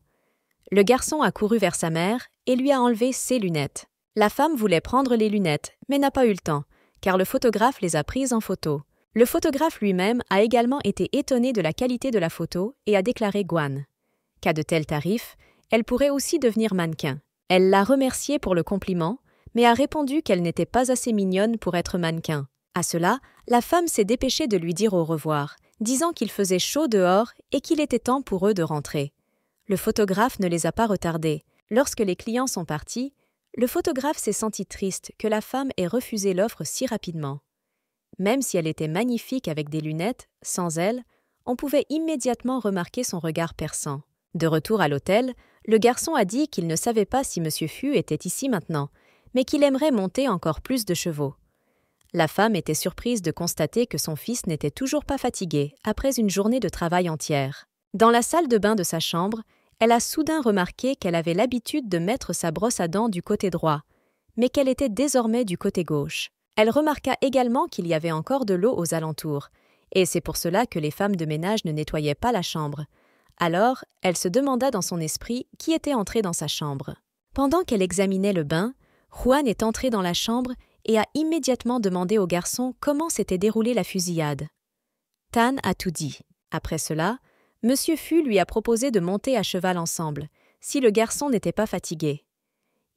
Le garçon a couru vers sa mère et lui a enlevé ses lunettes. La femme voulait prendre les lunettes, mais n'a pas eu le temps, car le photographe les a prises en photo. Le photographe lui-même a également été étonné de la qualité de la photo et a déclaré Guan. Qu'à de tels tarifs, elle pourrait aussi devenir mannequin. Elle l'a remercié pour le compliment, mais a répondu qu'elle n'était pas assez mignonne pour être mannequin. À cela, la femme s'est dépêchée de lui dire au revoir, disant qu'il faisait chaud dehors et qu'il était temps pour eux de rentrer. Le photographe ne les a pas retardés. Lorsque les clients sont partis, le photographe s'est senti triste que la femme ait refusé l'offre si rapidement. Même si elle était magnifique avec des lunettes, sans elle, on pouvait immédiatement remarquer son regard perçant. De retour à l'hôtel, le garçon a dit qu'il ne savait pas si Monsieur Fu était ici maintenant, mais qu'il aimerait monter encore plus de chevaux. La femme était surprise de constater que son fils n'était toujours pas fatigué après une journée de travail entière. Dans la salle de bain de sa chambre, elle a soudain remarqué qu'elle avait l'habitude de mettre sa brosse à dents du côté droit, mais qu'elle était désormais du côté gauche. Elle remarqua également qu'il y avait encore de l'eau aux alentours, et c'est pour cela que les femmes de ménage ne nettoyaient pas la chambre. Alors, elle se demanda dans son esprit qui était entré dans sa chambre. Pendant qu'elle examinait le bain, Juan est entré dans la chambre et a immédiatement demandé au garçon comment s'était déroulée la fusillade. Tan a tout dit. Après cela, Monsieur Fu lui a proposé de monter à cheval ensemble, si le garçon n'était pas fatigué.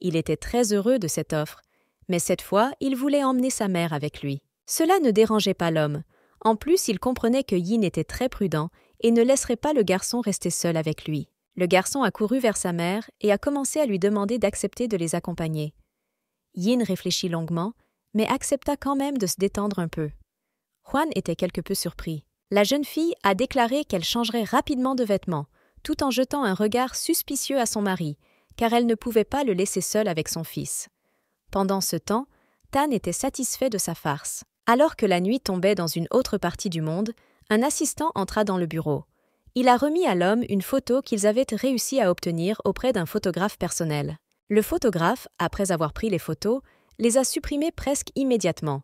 Il était très heureux de cette offre, mais cette fois, il voulait emmener sa mère avec lui. Cela ne dérangeait pas l'homme. En plus, il comprenait que Yin était très prudent et ne laisserait pas le garçon rester seul avec lui. Le garçon a couru vers sa mère et a commencé à lui demander d'accepter de les accompagner. Yin réfléchit longuement, mais accepta quand même de se détendre un peu. Juan était quelque peu surpris. La jeune fille a déclaré qu'elle changerait rapidement de vêtements, tout en jetant un regard suspicieux à son mari, car elle ne pouvait pas le laisser seul avec son fils. Pendant ce temps, Tan était satisfait de sa farce. Alors que la nuit tombait dans une autre partie du monde, un assistant entra dans le bureau. Il a remis à l'homme une photo qu'ils avaient réussi à obtenir auprès d'un photographe personnel. Le photographe, après avoir pris les photos, les a supprimées presque immédiatement.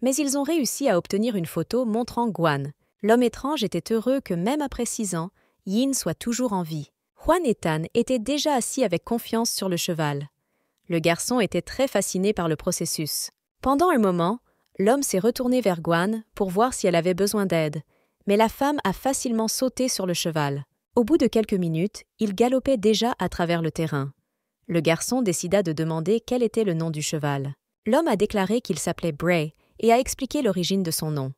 Mais ils ont réussi à obtenir une photo montrant Guan. L'homme étrange était heureux que même après 6 ans, Yin soit toujours en vie. Juan et Tan étaient déjà assis avec confiance sur le cheval. Le garçon était très fasciné par le processus. Pendant un moment, l'homme s'est retourné vers Guan pour voir si elle avait besoin d'aide, mais la femme a facilement sauté sur le cheval. Au bout de quelques minutes, il galopait déjà à travers le terrain. Le garçon décida de demander quel était le nom du cheval. L'homme a déclaré qu'il s'appelait Bray et a expliqué l'origine de son nom.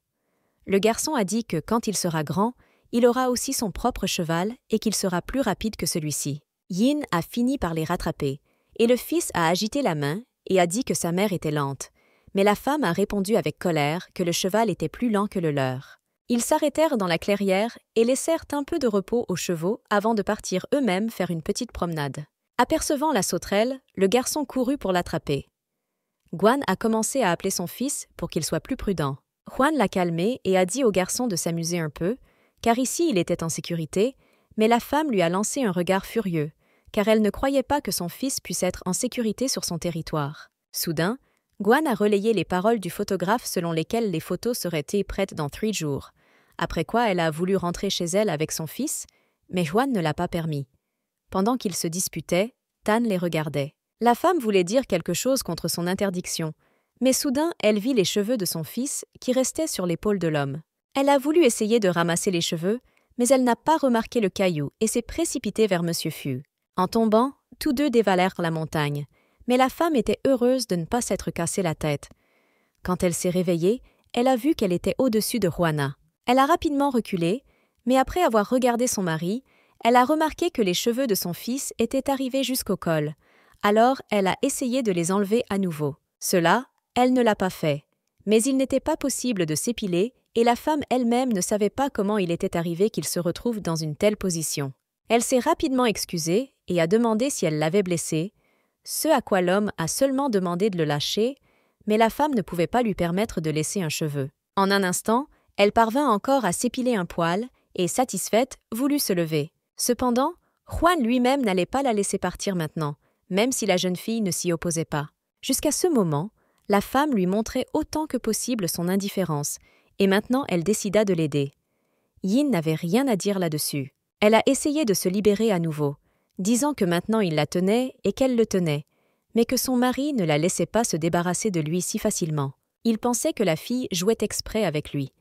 Le garçon a dit que quand il sera grand, il aura aussi son propre cheval et qu'il sera plus rapide que celui-ci. Yin a fini par les rattraper, et le fils a agité la main et a dit que sa mère était lente, mais la femme a répondu avec colère que le cheval était plus lent que le leur. Ils s'arrêtèrent dans la clairière et laissèrent un peu de repos aux chevaux avant de partir eux-mêmes faire une petite promenade. Apercevant la sauterelle, le garçon courut pour l'attraper. Guan a commencé à appeler son fils pour qu'il soit plus prudent. Juan l'a calmé et a dit au garçon de s'amuser un peu, car ici il était en sécurité, mais la femme lui a lancé un regard furieux, car elle ne croyait pas que son fils puisse être en sécurité sur son territoire. Soudain, Guan a relayé les paroles du photographe selon lesquelles les photos seraient prêtes dans 3 jours, après quoi elle a voulu rentrer chez elle avec son fils, mais Juan ne l'a pas permis. Pendant qu'ils se disputaient, Tan les regardait. La femme voulait dire quelque chose contre son interdiction, mais soudain elle vit les cheveux de son fils qui restaient sur l'épaule de l'homme. Elle a voulu essayer de ramasser les cheveux, mais elle n'a pas remarqué le caillou et s'est précipitée vers Monsieur Fu. En tombant, tous deux dévalèrent la montagne, mais la femme était heureuse de ne pas s'être cassé la tête. Quand elle s'est réveillée, elle a vu qu'elle était au-dessus de Juana. Elle a rapidement reculé, mais après avoir regardé son mari, elle a remarqué que les cheveux de son fils étaient arrivés jusqu'au col. Alors, elle a essayé de les enlever à nouveau. Cela, elle ne l'a pas fait. Mais il n'était pas possible de s'épiler et la femme elle-même ne savait pas comment il était arrivé qu'il se retrouve dans une telle position. Elle s'est rapidement excusée et a demandé si elle l'avait blessé, ce à quoi l'homme a seulement demandé de le lâcher, mais la femme ne pouvait pas lui permettre de laisser un cheveu. En un instant, elle parvint encore à s'épiler un poil et, satisfaite, voulut se lever. Cependant, Juan lui-même n'allait pas la laisser partir maintenant, même si la jeune fille ne s'y opposait pas. Jusqu'à ce moment, la femme lui montrait autant que possible son indifférence, et maintenant elle décida de l'aider. Yin n'avait rien à dire là-dessus. Elle a essayé de se libérer à nouveau, disant que maintenant il la tenait et qu'elle le tenait, mais que son mari ne la laissait pas se débarrasser de lui si facilement. Il pensait que la fille jouait exprès avec lui.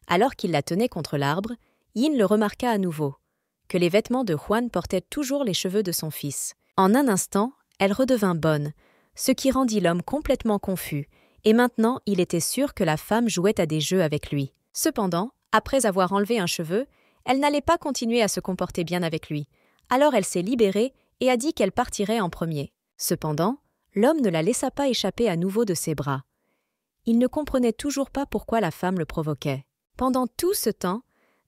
Alors qu'il la tenait contre l'arbre, Yin le remarqua à nouveau, que les vêtements de Juan portaient toujours les cheveux de son fils. En un instant, elle redevint bonne, ce qui rendit l'homme complètement confus, et maintenant il était sûr que la femme jouait à des jeux avec lui. Cependant, après avoir enlevé un cheveu, elle n'allait pas continuer à se comporter bien avec lui. Alors elle s'est libérée et a dit qu'elle partirait en premier. Cependant, l'homme ne la laissa pas échapper à nouveau de ses bras. Il ne comprenait toujours pas pourquoi la femme le provoquait. Pendant tout ce temps,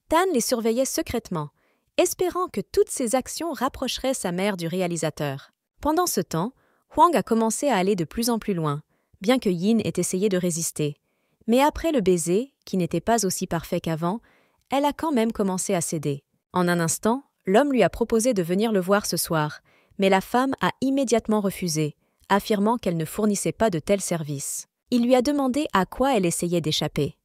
Tan les surveillait secrètement, espérant que toutes ses actions rapprocheraient sa mère du réalisateur. Pendant ce temps, Huang a commencé à aller de plus en plus loin, bien que Yin ait essayé de résister. Mais après le baiser, qui n'était pas aussi parfait qu'avant, elle a quand même commencé à céder. En un instant, l'homme lui a proposé de venir le voir ce soir, mais la femme a immédiatement refusé, affirmant qu'elle ne fournissait pas de tels services. Il lui a demandé à quoi elle essayait d'échapper.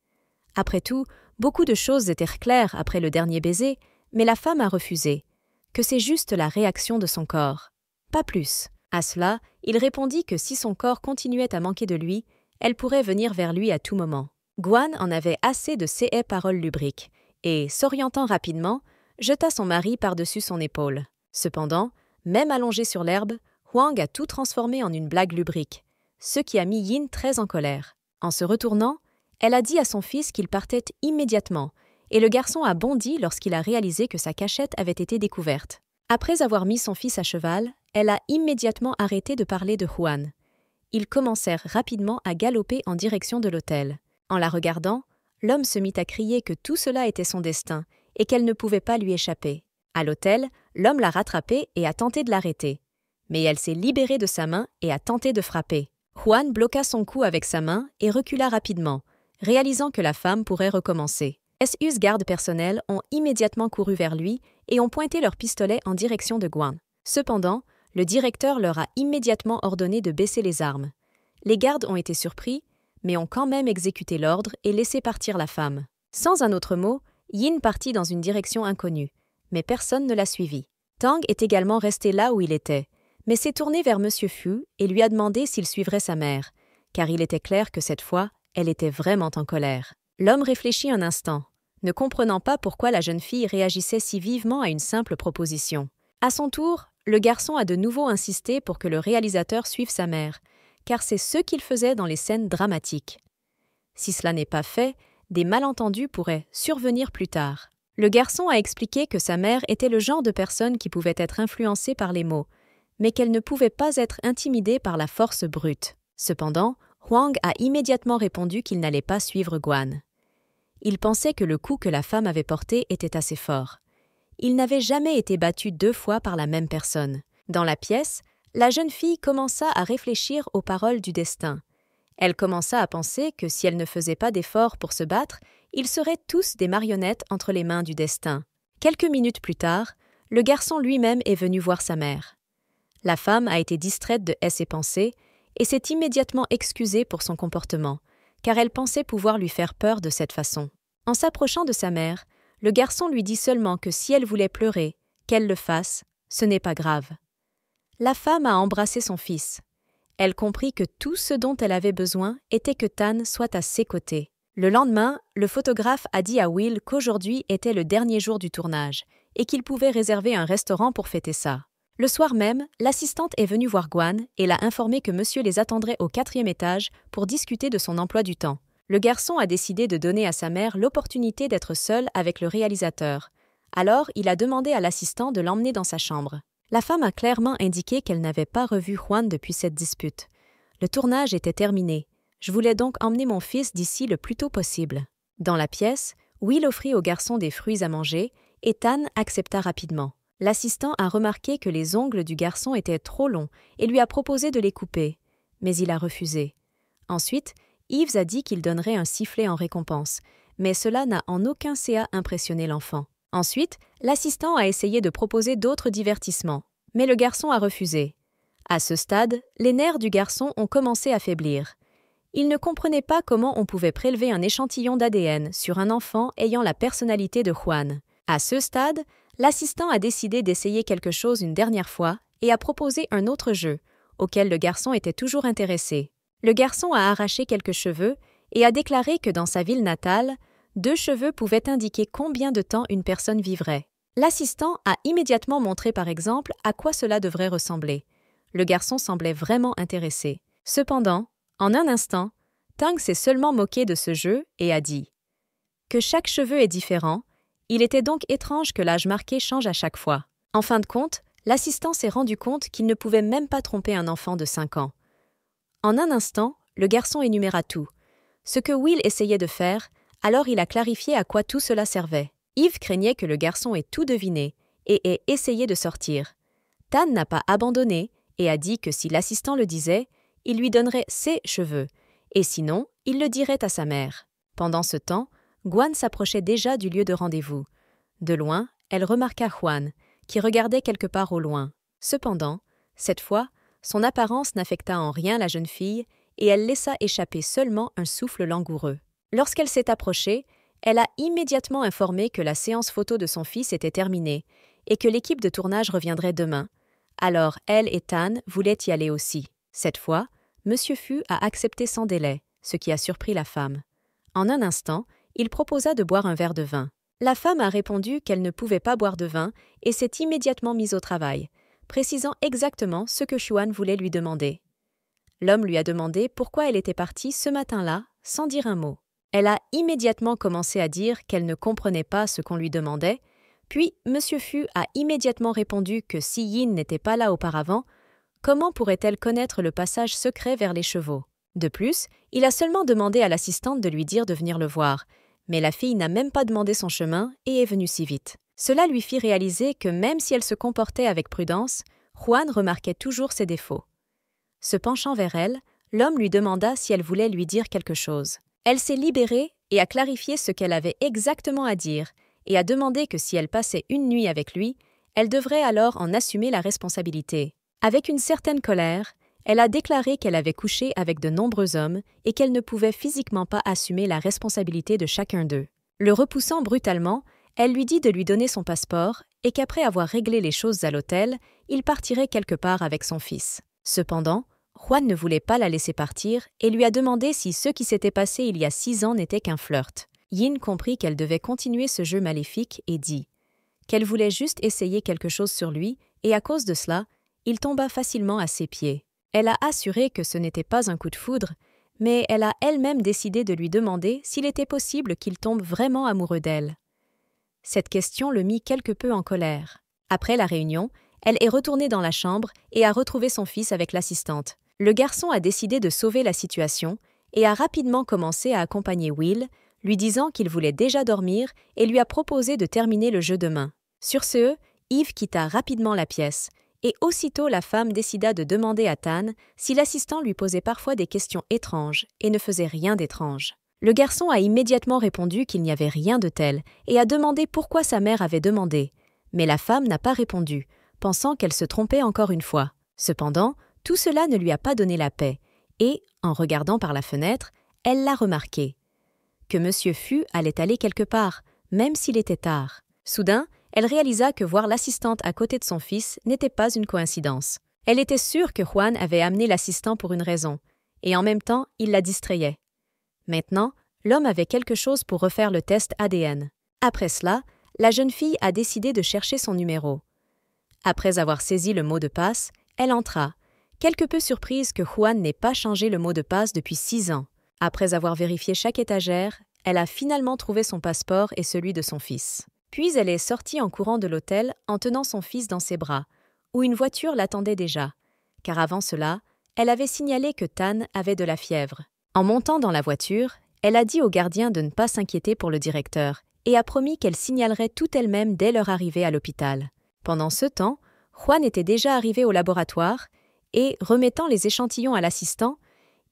Après tout, beaucoup de choses étaient claires après le dernier baiser, mais la femme a refusé, que c'est juste la réaction de son corps. Pas plus. À cela, il répondit que si son corps continuait à manquer de lui, elle pourrait venir vers lui à tout moment. Gwan en avait assez de ces paroles lubriques, et, s'orientant rapidement, jeta son mari par-dessus son épaule. Cependant, même allongé sur l'herbe, Hwang a tout transformé en une blague lubrique, ce qui a mis Yin très en colère. En se retournant, elle a dit à son fils qu'il partait immédiatement, et le garçon a bondi lorsqu'il a réalisé que sa cachette avait été découverte. Après avoir mis son fils à cheval, elle a immédiatement arrêté de parler de Hwan. Ils commencèrent rapidement à galoper en direction de l'hôtel. En la regardant, l'homme se mit à crier que tout cela était son destin et qu'elle ne pouvait pas lui échapper. À l'hôtel, l'homme l'a rattrapée et a tenté de l'arrêter. Mais elle s'est libérée de sa main et a tenté de frapper. Hwan bloqua son cou avec sa main et recula rapidement, réalisant que la femme pourrait recommencer. SU's gardes personnels ont immédiatement couru vers lui et ont pointé leurs pistolets en direction de Gwan. Cependant, le directeur leur a immédiatement ordonné de baisser les armes. Les gardes ont été surpris, mais ont quand même exécuté l'ordre et laissé partir la femme. Sans un autre mot, Yin partit dans une direction inconnue, mais personne ne l'a suivi. Tang est également resté là où il était, mais s'est tourné vers Monsieur Fu et lui a demandé s'il suivrait sa mère, car il était clair que cette fois, elle était vraiment en colère. L'homme réfléchit un instant, ne comprenant pas pourquoi la jeune fille réagissait si vivement à une simple proposition. À son tour, le garçon a de nouveau insisté pour que le réalisateur suive sa mère, car c'est ce qu'il faisait dans les scènes dramatiques. Si cela n'est pas fait, des malentendus pourraient survenir plus tard. Le garçon a expliqué que sa mère était le genre de personne qui pouvait être influencée par les mots, mais qu'elle ne pouvait pas être intimidée par la force brute. Cependant, Hwang a immédiatement répondu qu'il n'allait pas suivre Gwan. Il pensait que le coup que la femme avait porté était assez fort. Il n'avait jamais été battu 2 fois par la même personne. Dans la pièce, la jeune fille commença à réfléchir aux paroles du destin. Elle commença à penser que si elle ne faisait pas d'efforts pour se battre, ils seraient tous des marionnettes entre les mains du destin. Quelques minutes plus tard, le garçon lui-même est venu voir sa mère. La femme a été distraite de ses pensées et s'est immédiatement excusée pour son comportement, car elle pensait pouvoir lui faire peur de cette façon. En s'approchant de sa mère, le garçon lui dit seulement que si elle voulait pleurer, qu'elle le fasse, ce n'est pas grave. La femme a embrassé son fils. Elle comprit que tout ce dont elle avait besoin était que Tan soit à ses côtés. Le lendemain, le photographe a dit à Will qu'aujourd'hui était le dernier jour du tournage et qu'il pouvait réserver un restaurant pour fêter ça. Le soir même, l'assistante est venue voir Gwan et l'a informé que monsieur les attendrait au 4e étage pour discuter de son emploi du temps. Le garçon a décidé de donner à sa mère l'opportunité d'être seul avec le réalisateur. Alors, il a demandé à l'assistant de l'emmener dans sa chambre. La femme a clairement indiqué qu'elle n'avait pas revu Hwan depuis cette dispute. Le tournage était terminé. Je voulais donc emmener mon fils d'ici le plus tôt possible. Dans la pièce, Will offrit au garçon des fruits à manger et Tan accepta rapidement. L'assistant a remarqué que les ongles du garçon étaient trop longs et lui a proposé de les couper, mais il a refusé. Ensuite, Yves a dit qu'il donnerait un sifflet en récompense, mais cela n'a en aucun cas impressionné l'enfant. Ensuite, l'assistant a essayé de proposer d'autres divertissements, mais le garçon a refusé. À ce stade, les nerfs du garçon ont commencé à faiblir. Il ne comprenait pas comment on pouvait prélever un échantillon d'ADN sur un enfant ayant la personnalité de Hwan. À ce stade, l'assistant a décidé d'essayer quelque chose une dernière fois et a proposé un autre jeu, auquel le garçon était toujours intéressé. Le garçon a arraché quelques cheveux et a déclaré que dans sa ville natale, 2 cheveux pouvaient indiquer combien de temps une personne vivrait. L'assistant a immédiatement montré par exemple à quoi cela devrait ressembler. Le garçon semblait vraiment intéressé. Cependant, en un instant, Tang s'est seulement moqué de ce jeu et a dit que chaque cheveu est différent. Il était donc étrange que l'âge marqué change à chaque fois. En fin de compte, l'assistant s'est rendu compte qu'il ne pouvait même pas tromper un enfant de 5 ans. En un instant, le garçon énuméra tout. Ce que Will essayait de faire, alors il a clarifié à quoi tout cela servait. Yves craignait que le garçon ait tout deviné et ait essayé de sortir. Tan n'a pas abandonné et a dit que si l'assistant le disait, il lui donnerait ses cheveux, et sinon, il le dirait à sa mère. Pendant ce temps, Gwan s'approchait déjà du lieu de rendez-vous. De loin, elle remarqua Hwan, qui regardait quelque part au loin. Cependant, cette fois, son apparence n'affecta en rien la jeune fille et elle laissa échapper seulement un souffle langoureux. Lorsqu'elle s'est approchée, elle a immédiatement informé que la séance photo de son fils était terminée et que l'équipe de tournage reviendrait demain, Alors elle et Tan voulaient y aller aussi. Cette fois, Monsieur Fu a accepté sans délai, ce qui a surpris la femme. En un instant, il proposa de boire un verre de vin. La femme a répondu qu'elle ne pouvait pas boire de vin et s'est immédiatement mise au travail, précisant exactement ce que Xuan voulait lui demander. L'homme lui a demandé pourquoi elle était partie ce matin-là, sans dire un mot. Elle a immédiatement commencé à dire qu'elle ne comprenait pas ce qu'on lui demandait, puis Monsieur Fu a immédiatement répondu que si Yin n'était pas là auparavant, comment pourrait-elle connaître le passage secret vers les chevaux? De plus, il a seulement demandé à l'assistante de lui dire de venir le voir, mais la fille n'a même pas demandé son chemin et est venue si vite. Cela lui fit réaliser que même si elle se comportait avec prudence, Juan remarquait toujours ses défauts. Se penchant vers elle, l'homme lui demanda si elle voulait lui dire quelque chose. Elle s'est libérée et a clarifié ce qu'elle avait exactement à dire, et a demandé que si elle passait une nuit avec lui, elle devrait alors en assumer la responsabilité. Avec une certaine colère, elle a déclaré qu'elle avait couché avec de nombreux hommes et qu'elle ne pouvait physiquement pas assumer la responsabilité de chacun d'eux. Le repoussant brutalement, elle lui dit de lui donner son passeport et qu'après avoir réglé les choses à l'hôtel, il partirait quelque part avec son fils. Cependant, Juan ne voulait pas la laisser partir et lui a demandé si ce qui s'était passé il y a 6 ans n'était qu'un flirt. Yin comprit qu'elle devait continuer ce jeu maléfique et dit qu'elle voulait juste essayer quelque chose sur lui et à cause de cela, il tomba facilement à ses pieds. Elle a assuré que ce n'était pas un coup de foudre, mais elle a elle-même décidé de lui demander s'il était possible qu'il tombe vraiment amoureux d'elle. Cette question le mit quelque peu en colère. Après la réunion, elle est retournée dans la chambre et a retrouvé son fils avec l'assistante. Le garçon a décidé de sauver la situation et a rapidement commencé à accompagner Will, lui disant qu'il voulait déjà dormir et lui a proposé de terminer le jeu demain. Sur ce, Yves quitta rapidement la pièce, et aussitôt la femme décida de demander à Tan si l'assistant lui posait parfois des questions étranges et ne faisait rien d'étrange. Le garçon a immédiatement répondu qu'il n'y avait rien de tel et a demandé pourquoi sa mère avait demandé, mais la femme n'a pas répondu, pensant qu'elle se trompait encore une fois. Cependant, tout cela ne lui a pas donné la paix, et, en regardant par la fenêtre, elle l'a remarqué. Que Monsieur Fu allait aller quelque part, même s'il était tard. Soudain, elle réalisa que voir l'assistante à côté de son fils n'était pas une coïncidence. Elle était sûre que Juan avait amené l'assistant pour une raison, et en même temps, il la distrayait. Maintenant, l'homme avait quelque chose pour refaire le test ADN. Après cela, la jeune fille a décidé de chercher son numéro. Après avoir saisi le mot de passe, elle entra, quelque peu surprise que Juan n'ait pas changé le mot de passe depuis 6 ans. Après avoir vérifié chaque étagère, elle a finalement trouvé son passeport et celui de son fils. Puis elle est sortie en courant de l'hôtel en tenant son fils dans ses bras, où une voiture l'attendait déjà, car avant cela, elle avait signalé que Tan avait de la fièvre. En montant dans la voiture, elle a dit au gardien de ne pas s'inquiéter pour le directeur et a promis qu'elle signalerait tout elle-même dès leur arrivée à l'hôpital. Pendant ce temps, Juan était déjà arrivé au laboratoire et, remettant les échantillons à l'assistant,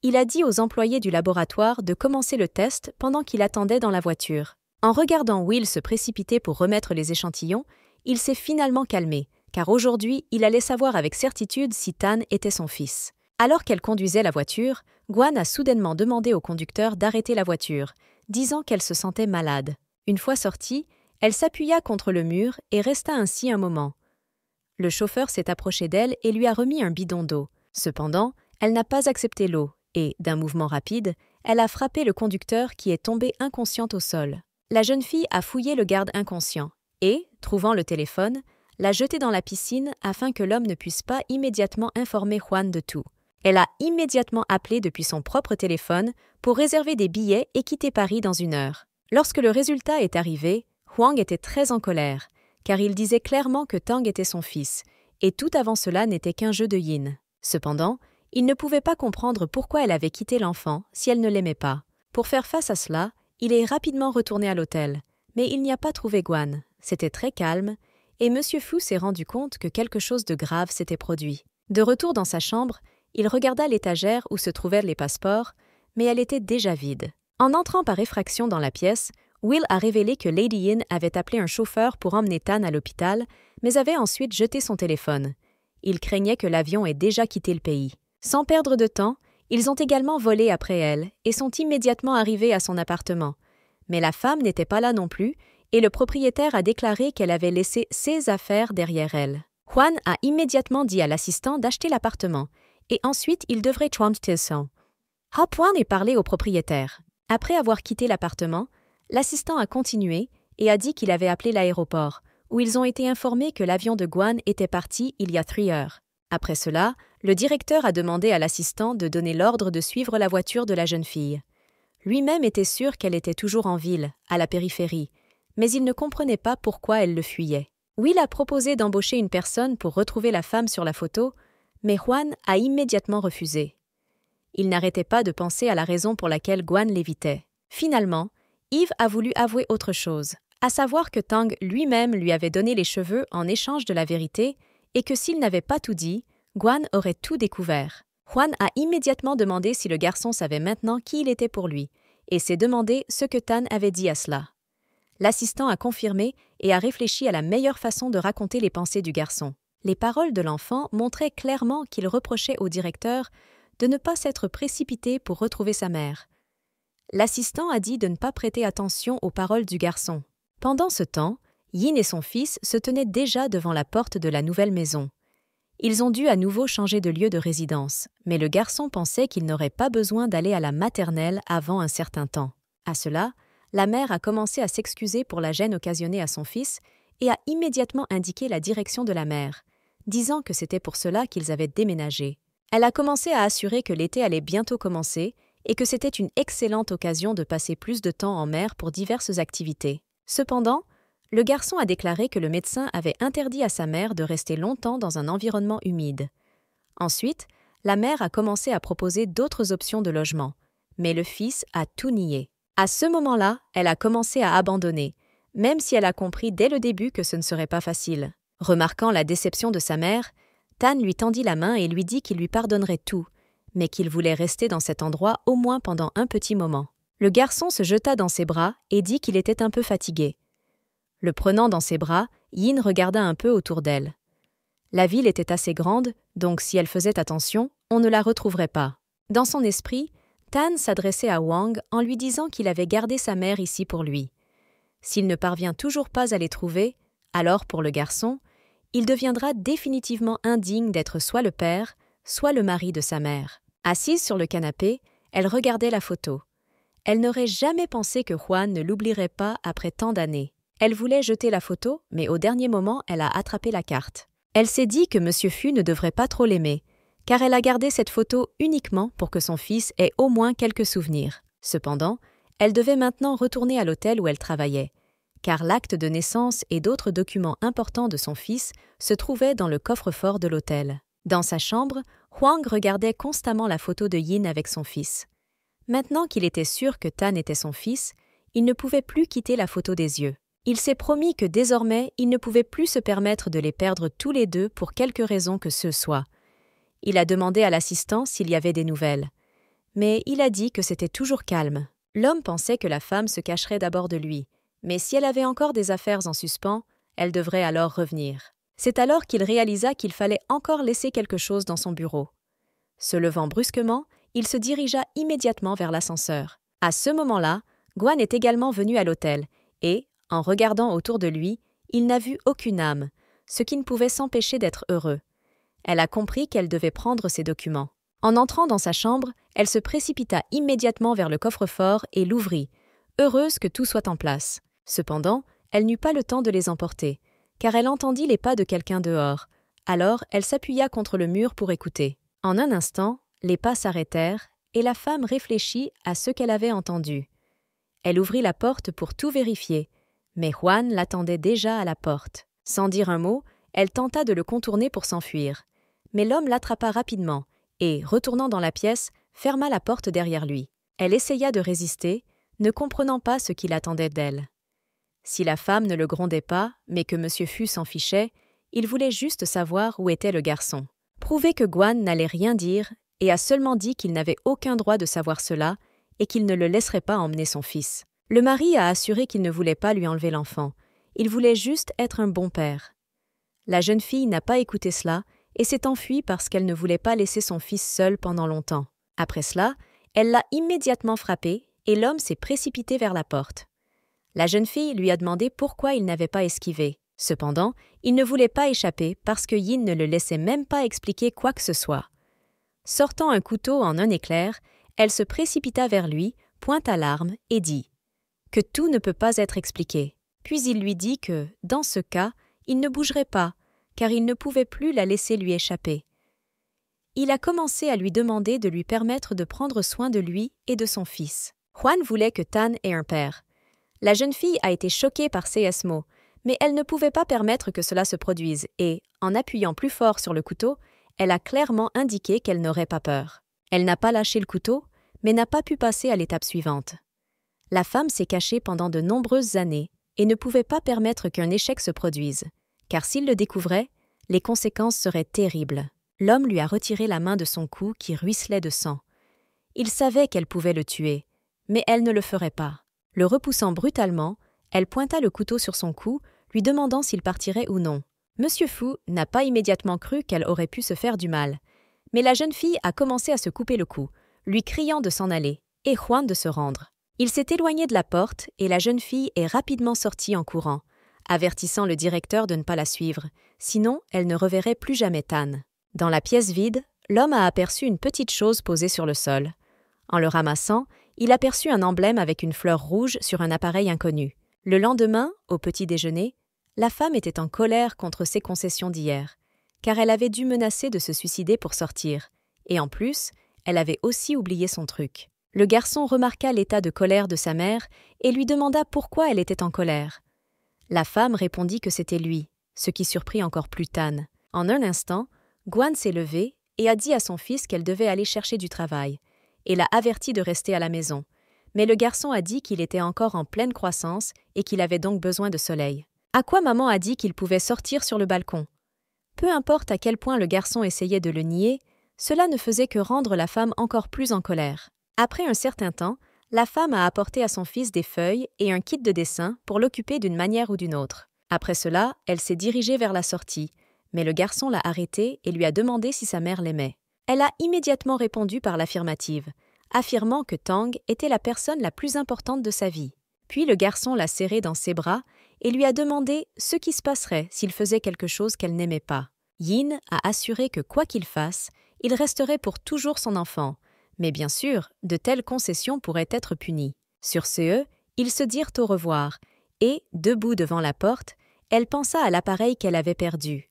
il a dit aux employés du laboratoire de commencer le test pendant qu'il attendait dans la voiture. En regardant Will se précipiter pour remettre les échantillons, il s'est finalement calmé, car aujourd'hui, il allait savoir avec certitude si Tan était son fils. Alors qu'elle conduisait la voiture, Guan a soudainement demandé au conducteur d'arrêter la voiture, disant qu'elle se sentait malade. Une fois sortie, elle s'appuya contre le mur et resta ainsi un moment. Le chauffeur s'est approché d'elle et lui a remis un bidon d'eau. Cependant, elle n'a pas accepté l'eau et, d'un mouvement rapide, elle a frappé le conducteur qui est tombé inconsciente au sol. La jeune fille a fouillé le garde inconscient et, trouvant le téléphone, l'a jeté dans la piscine afin que l'homme ne puisse pas immédiatement informer Juan de tout. Elle a immédiatement appelé depuis son propre téléphone pour réserver des billets et quitter Paris dans 1 heure. Lorsque le résultat est arrivé, Huang était très en colère, car il disait clairement que Tang était son fils, et tout avant cela n'était qu'un jeu de yin. Cependant, il ne pouvait pas comprendre pourquoi elle avait quitté l'enfant si elle ne l'aimait pas. Pour faire face à cela, il est rapidement retourné à l'hôtel, mais il n'y a pas trouvé Guan. C'était très calme, et Monsieur Fu s'est rendu compte que quelque chose de grave s'était produit. De retour dans sa chambre, il regarda l'étagère où se trouvaient les passeports, mais elle était déjà vide. En entrant par effraction dans la pièce, Will a révélé que Lady Yin avait appelé un chauffeur pour emmener Tan à l'hôpital, mais avait ensuite jeté son téléphone. Il craignait que l'avion ait déjà quitté le pays. Sans perdre de temps, ils ont également volé après elle et sont immédiatement arrivés à son appartement. Mais la femme n'était pas là non plus, et le propriétaire a déclaré qu'elle avait laissé ses affaires derrière elle. Juan a immédiatement dit à l'assistant d'acheter l'appartement, et ensuite il devrait Juan et parler au propriétaire. Après avoir quitté l'appartement, l'assistant a continué et a dit qu'il avait appelé l'aéroport, où ils ont été informés que l'avion de Guan était parti il y a 3 heures. Après cela, le directeur a demandé à l'assistant de donner l'ordre de suivre la voiture de la jeune fille. Lui-même était sûr qu'elle était toujours en ville, à la périphérie, mais il ne comprenait pas pourquoi elle le fuyait. Will a proposé d'embaucher une personne pour retrouver la femme sur la photo, mais Juan a immédiatement refusé. Il n'arrêtait pas de penser à la raison pour laquelle Guan l'évitait. Finalement, Yves a voulu avouer autre chose, à savoir que Tang lui-même lui avait donné les cheveux en échange de la vérité et que s'il n'avait pas tout dit, Guan aurait tout découvert. Juan a immédiatement demandé si le garçon savait maintenant qui il était pour lui et s'est demandé ce que Tan avait dit à cela. L'assistant a confirmé et a réfléchi à la meilleure façon de raconter les pensées du garçon. Les paroles de l'enfant montraient clairement qu'il reprochait au directeur de ne pas s'être précipité pour retrouver sa mère. L'assistant a dit de ne pas prêter attention aux paroles du garçon. Pendant ce temps, Yin et son fils se tenaient déjà devant la porte de la nouvelle maison. Ils ont dû à nouveau changer de lieu de résidence, mais le garçon pensait qu'il n'aurait pas besoin d'aller à la maternelle avant un certain temps. À cela, la mère a commencé à s'excuser pour la gêne occasionnée à son fils et a immédiatement indiqué la direction de la mère, disant que c'était pour cela qu'ils avaient déménagé. Elle a commencé à assurer que l'été allait bientôt commencer et que c'était une excellente occasion de passer plus de temps en mer pour diverses activités. Cependant, le garçon a déclaré que le médecin avait interdit à sa mère de rester longtemps dans un environnement humide. Ensuite, la mère a commencé à proposer d'autres options de logement, mais le fils a tout nié. À ce moment-là, elle a commencé à abandonner, même si elle a compris dès le début que ce ne serait pas facile. Remarquant la déception de sa mère, Tan lui tendit la main et lui dit qu'il lui pardonnerait tout, mais qu'il voulait rester dans cet endroit au moins pendant un petit moment. Le garçon se jeta dans ses bras et dit qu'il était un peu fatigué. Le prenant dans ses bras, Yin regarda un peu autour d'elle. La ville était assez grande, donc si elle faisait attention, on ne la retrouverait pas. Dans son esprit, Tan s'adressait à Wang en lui disant qu'il avait gardé sa mère ici pour lui. S'il ne parvient toujours pas à les trouver, alors pour le garçon, il deviendra définitivement indigne d'être soit le père, soit le mari de sa mère. Assise sur le canapé, elle regardait la photo. Elle n'aurait jamais pensé que Juan ne l'oublierait pas après tant d'années. Elle voulait jeter la photo, mais au dernier moment, elle a attrapé la carte. Elle s'est dit que M. Fu ne devrait pas trop l'aimer, car elle a gardé cette photo uniquement pour que son fils ait au moins quelques souvenirs. Cependant, elle devait maintenant retourner à l'hôtel où elle travaillait, car l'acte de naissance et d'autres documents importants de son fils se trouvaient dans le coffre-fort de l'hôtel. Dans sa chambre, Huang regardait constamment la photo de Yin avec son fils. Maintenant qu'il était sûr que Tan était son fils, il ne pouvait plus quitter la photo des yeux. Il s'est promis que désormais, il ne pouvait plus se permettre de les perdre tous les deux pour quelque raison que ce soit. Il a demandé à l'assistant s'il y avait des nouvelles. Mais il a dit que c'était toujours calme. L'homme pensait que la femme se cacherait d'abord de lui, mais si elle avait encore des affaires en suspens, elle devrait alors revenir. C'est alors qu'il réalisa qu'il fallait encore laisser quelque chose dans son bureau. Se levant brusquement, il se dirigea immédiatement vers l'ascenseur. À ce moment-là, Guan est également venu à l'hôtel et, en regardant autour de lui, il n'a vu aucune âme, ce qui ne pouvait s'empêcher d'être heureux. Elle a compris qu'elle devait prendre ses documents. En entrant dans sa chambre, elle se précipita immédiatement vers le coffre-fort et l'ouvrit, heureuse que tout soit en place. Cependant, elle n'eut pas le temps de les emporter, car elle entendit les pas de quelqu'un dehors. Alors, elle s'appuya contre le mur pour écouter. En un instant, les pas s'arrêtèrent et la femme réfléchit à ce qu'elle avait entendu. Elle ouvrit la porte pour tout vérifier, mais Juan l'attendait déjà à la porte. Sans dire un mot, elle tenta de le contourner pour s'enfuir. Mais l'homme l'attrapa rapidement et, retournant dans la pièce, ferma la porte derrière lui. Elle essaya de résister, ne comprenant pas ce qu'il attendait d'elle. Si la femme ne le grondait pas, mais que M. Fu s'en fichait, il voulait juste savoir où était le garçon. Prouver que Guan n'allait rien dire et a seulement dit qu'il n'avait aucun droit de savoir cela et qu'il ne le laisserait pas emmener son fils. Le mari a assuré qu'il ne voulait pas lui enlever l'enfant. Il voulait juste être un bon père. La jeune fille n'a pas écouté cela et s'est enfuie parce qu'elle ne voulait pas laisser son fils seul pendant longtemps. Après cela, elle l'a immédiatement frappé et l'homme s'est précipité vers la porte. La jeune fille lui a demandé pourquoi il n'avait pas esquivé. Cependant, il ne voulait pas échapper parce que Yin ne le laissait même pas expliquer quoi que ce soit. Sortant un couteau en un éclair, elle se précipita vers lui, pointa l'arme et dit que tout ne peut pas être expliqué. Puis il lui dit que, dans ce cas, il ne bougerait pas, car il ne pouvait plus la laisser lui échapper. Il a commencé à lui demander de lui permettre de prendre soin de lui et de son fils. Juan voulait que Tan ait un père. La jeune fille a été choquée par ces mots, mais elle ne pouvait pas permettre que cela se produise et, en appuyant plus fort sur le couteau, elle a clairement indiqué qu'elle n'aurait pas peur. Elle n'a pas lâché le couteau, mais n'a pas pu passer à l'étape suivante. La femme s'est cachée pendant de nombreuses années et ne pouvait pas permettre qu'un échec se produise, car s'il le découvrait, les conséquences seraient terribles. L'homme lui a retiré la main de son cou qui ruisselait de sang. Il savait qu'elle pouvait le tuer, mais elle ne le ferait pas. Le repoussant brutalement, elle pointa le couteau sur son cou, lui demandant s'il partirait ou non. Monsieur Fu n'a pas immédiatement cru qu'elle aurait pu se faire du mal, mais la jeune fille a commencé à se couper le cou, lui criant de s'en aller, et Juan de se rendre. Il s'est éloigné de la porte et la jeune fille est rapidement sortie en courant, avertissant le directeur de ne pas la suivre, sinon elle ne reverrait plus jamais Tan. Dans la pièce vide, l'homme a aperçu une petite chose posée sur le sol. En le ramassant, il aperçut un emblème avec une fleur rouge sur un appareil inconnu. Le lendemain, au petit déjeuner, la femme était en colère contre ses concessions d'hier, car elle avait dû menacer de se suicider pour sortir, et en plus, elle avait aussi oublié son truc. Le garçon remarqua l'état de colère de sa mère et lui demanda pourquoi elle était en colère. La femme répondit que c'était lui, ce qui surprit encore plus Tan. En un instant, Guan s'est levée et a dit à son fils qu'elle devait aller chercher du travail, et l'a averti de rester à la maison. Mais le garçon a dit qu'il était encore en pleine croissance et qu'il avait donc besoin de soleil. À quoi maman a dit qu'il pouvait sortir sur le balcon? Peu importe à quel point le garçon essayait de le nier, cela ne faisait que rendre la femme encore plus en colère. Après un certain temps, la femme a apporté à son fils des feuilles et un kit de dessin pour l'occuper d'une manière ou d'une autre. Après cela, elle s'est dirigée vers la sortie, mais le garçon l'a arrêtée et lui a demandé si sa mère l'aimait. Elle a immédiatement répondu par l'affirmative, affirmant que Tang était la personne la plus importante de sa vie. Puis le garçon l'a serrée dans ses bras et lui a demandé ce qui se passerait s'il faisait quelque chose qu'elle n'aimait pas. Yin a assuré que quoi qu'il fasse, il resterait pour toujours son enfant, mais bien sûr, de telles concessions pourraient être punies. Sur ce, ils se dirent au revoir, et, debout devant la porte, elle pensa à l'appareil qu'elle avait perdu.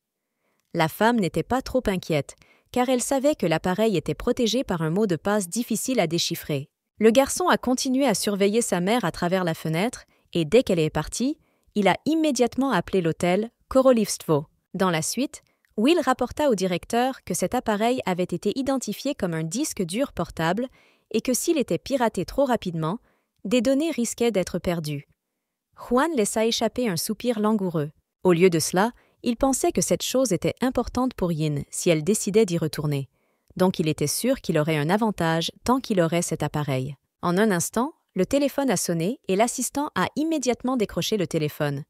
La femme n'était pas trop inquiète, car elle savait que l'appareil était protégé par un mot de passe difficile à déchiffrer. Le garçon a continué à surveiller sa mère à travers la fenêtre, et dès qu'elle est partie, il a immédiatement appelé l'hôtel Korolivstvo. Dans la suite, Will rapporta au directeur que cet appareil avait été identifié comme un disque dur portable et que s'il était piraté trop rapidement, des données risquaient d'être perdues. Juan laissa échapper un soupir langoureux. Au lieu de cela, il pensait que cette chose était importante pour Yin si elle décidait d'y retourner. Donc il était sûr qu'il aurait un avantage tant qu'il aurait cet appareil. En un instant, le téléphone a sonné et l'assistant a immédiatement décroché le téléphone.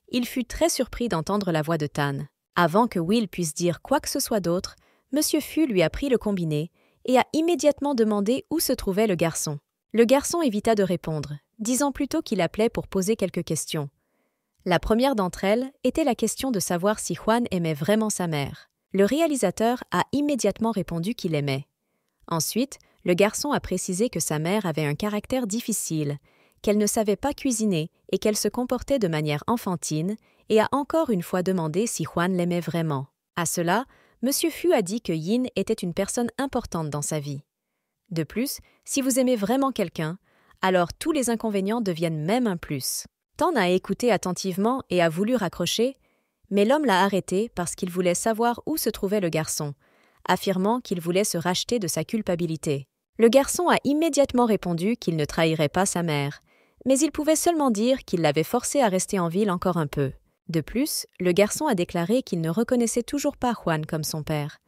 Il fut très surpris d'entendre la voix de Tan. Avant que Will puisse dire quoi que ce soit d'autre, Monsieur Fu lui a pris le combiné et a immédiatement demandé où se trouvait le garçon. Le garçon évita de répondre, disant plutôt qu'il appelait pour poser quelques questions. La première d'entre elles était la question de savoir si Juan aimait vraiment sa mère. Le réalisateur a immédiatement répondu qu'il aimait. Ensuite, le garçon a précisé que sa mère avait un caractère difficile, qu'elle ne savait pas cuisiner et qu'elle se comportait de manière enfantine, et a encore une fois demandé si Juan l'aimait vraiment. À cela, Monsieur Fu a dit que Yin était une personne importante dans sa vie. De plus, si vous aimez vraiment quelqu'un, alors tous les inconvénients deviennent même un plus. Tan a écouté attentivement et a voulu raccrocher, mais l'homme l'a arrêté parce qu'il voulait savoir où se trouvait le garçon, affirmant qu'il voulait se racheter de sa culpabilité. Le garçon a immédiatement répondu qu'il ne trahirait pas sa mère, mais il pouvait seulement dire qu'il l'avait forcé à rester en ville encore un peu. De plus, le garçon a déclaré qu'il ne reconnaissait toujours pas Juan comme son père.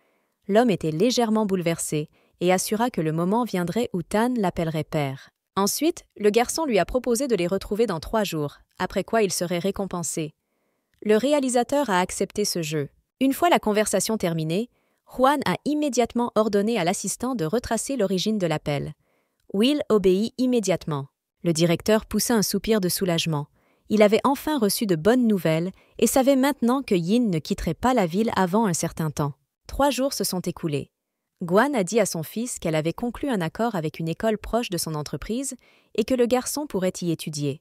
L'homme était légèrement bouleversé et assura que le moment viendrait où Tan l'appellerait père. Ensuite, le garçon lui a proposé de les retrouver dans 3 jours, après quoi il serait récompensé. Le réalisateur a accepté ce jeu. Une fois la conversation terminée, Juan a immédiatement ordonné à l'assistant de retracer l'origine de l'appel. Will obéit immédiatement. Le directeur poussa un soupir de soulagement. Il avait enfin reçu de bonnes nouvelles et savait maintenant que Yin ne quitterait pas la ville avant un certain temps. 3 jours se sont écoulés. Gwan a dit à son fils qu'elle avait conclu un accord avec une école proche de son entreprise et que le garçon pourrait y étudier.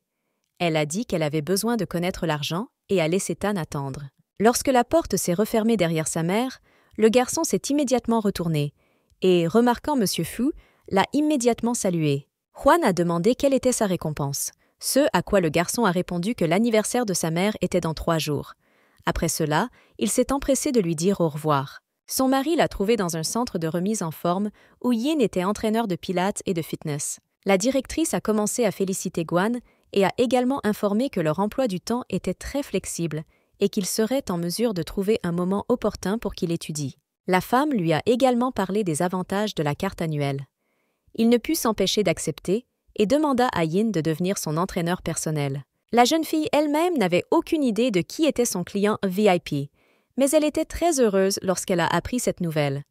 Elle a dit qu'elle avait besoin de connaître l'argent et a laissé Tan attendre. Lorsque la porte s'est refermée derrière sa mère, le garçon s'est immédiatement retourné et, remarquant M. Fu, l'a immédiatement salué. Juan a demandé quelle était sa récompense, ce à quoi le garçon a répondu que l'anniversaire de sa mère était dans 3 jours. Après cela, il s'est empressé de lui dire au revoir. Son mari l'a trouvé dans un centre de remise en forme où Yin était entraîneur de pilates et de fitness. La directrice a commencé à féliciter Gwan et a également informé que leur emploi du temps était très flexible et qu'il serait en mesure de trouver un moment opportun pour qu'il étudie. La femme lui a également parlé des avantages de la carte annuelle. Il ne put s'empêcher d'accepter et demanda à Yin de devenir son entraîneur personnel. La jeune fille elle-même n'avait aucune idée de qui était son client VIP, mais elle était très heureuse lorsqu'elle a appris cette nouvelle.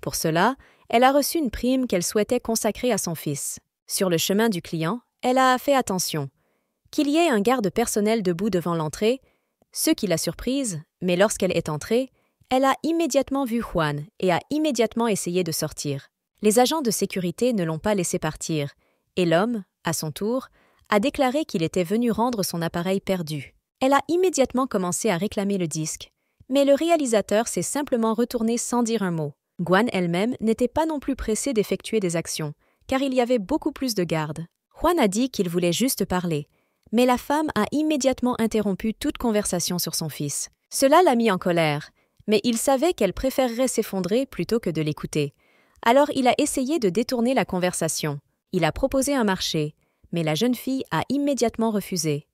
Pour cela, elle a reçu une prime qu'elle souhaitait consacrer à son fils. Sur le chemin du client, elle a fait attention. Qu'il y ait un garde personnel debout devant l'entrée, ce qui l'a surprise, mais lorsqu'elle est entrée, elle a immédiatement vu Juan et a immédiatement essayé de sortir. Les agents de sécurité ne l'ont pas laissé partir, et l'homme, à son tour, a déclaré qu'il était venu rendre son appareil perdu. Elle a immédiatement commencé à réclamer le disque, mais le réalisateur s'est simplement retourné sans dire un mot. Gwan elle-même n'était pas non plus pressée d'effectuer des actions, car il y avait beaucoup plus de gardes. Juan a dit qu'il voulait juste parler, mais la femme a immédiatement interrompu toute conversation sur son fils. Cela l'a mis en colère, mais il savait qu'elle préférerait s'effondrer plutôt que de l'écouter. Alors il a essayé de détourner la conversation. Il a proposé un marché, mais la jeune fille a immédiatement refusé.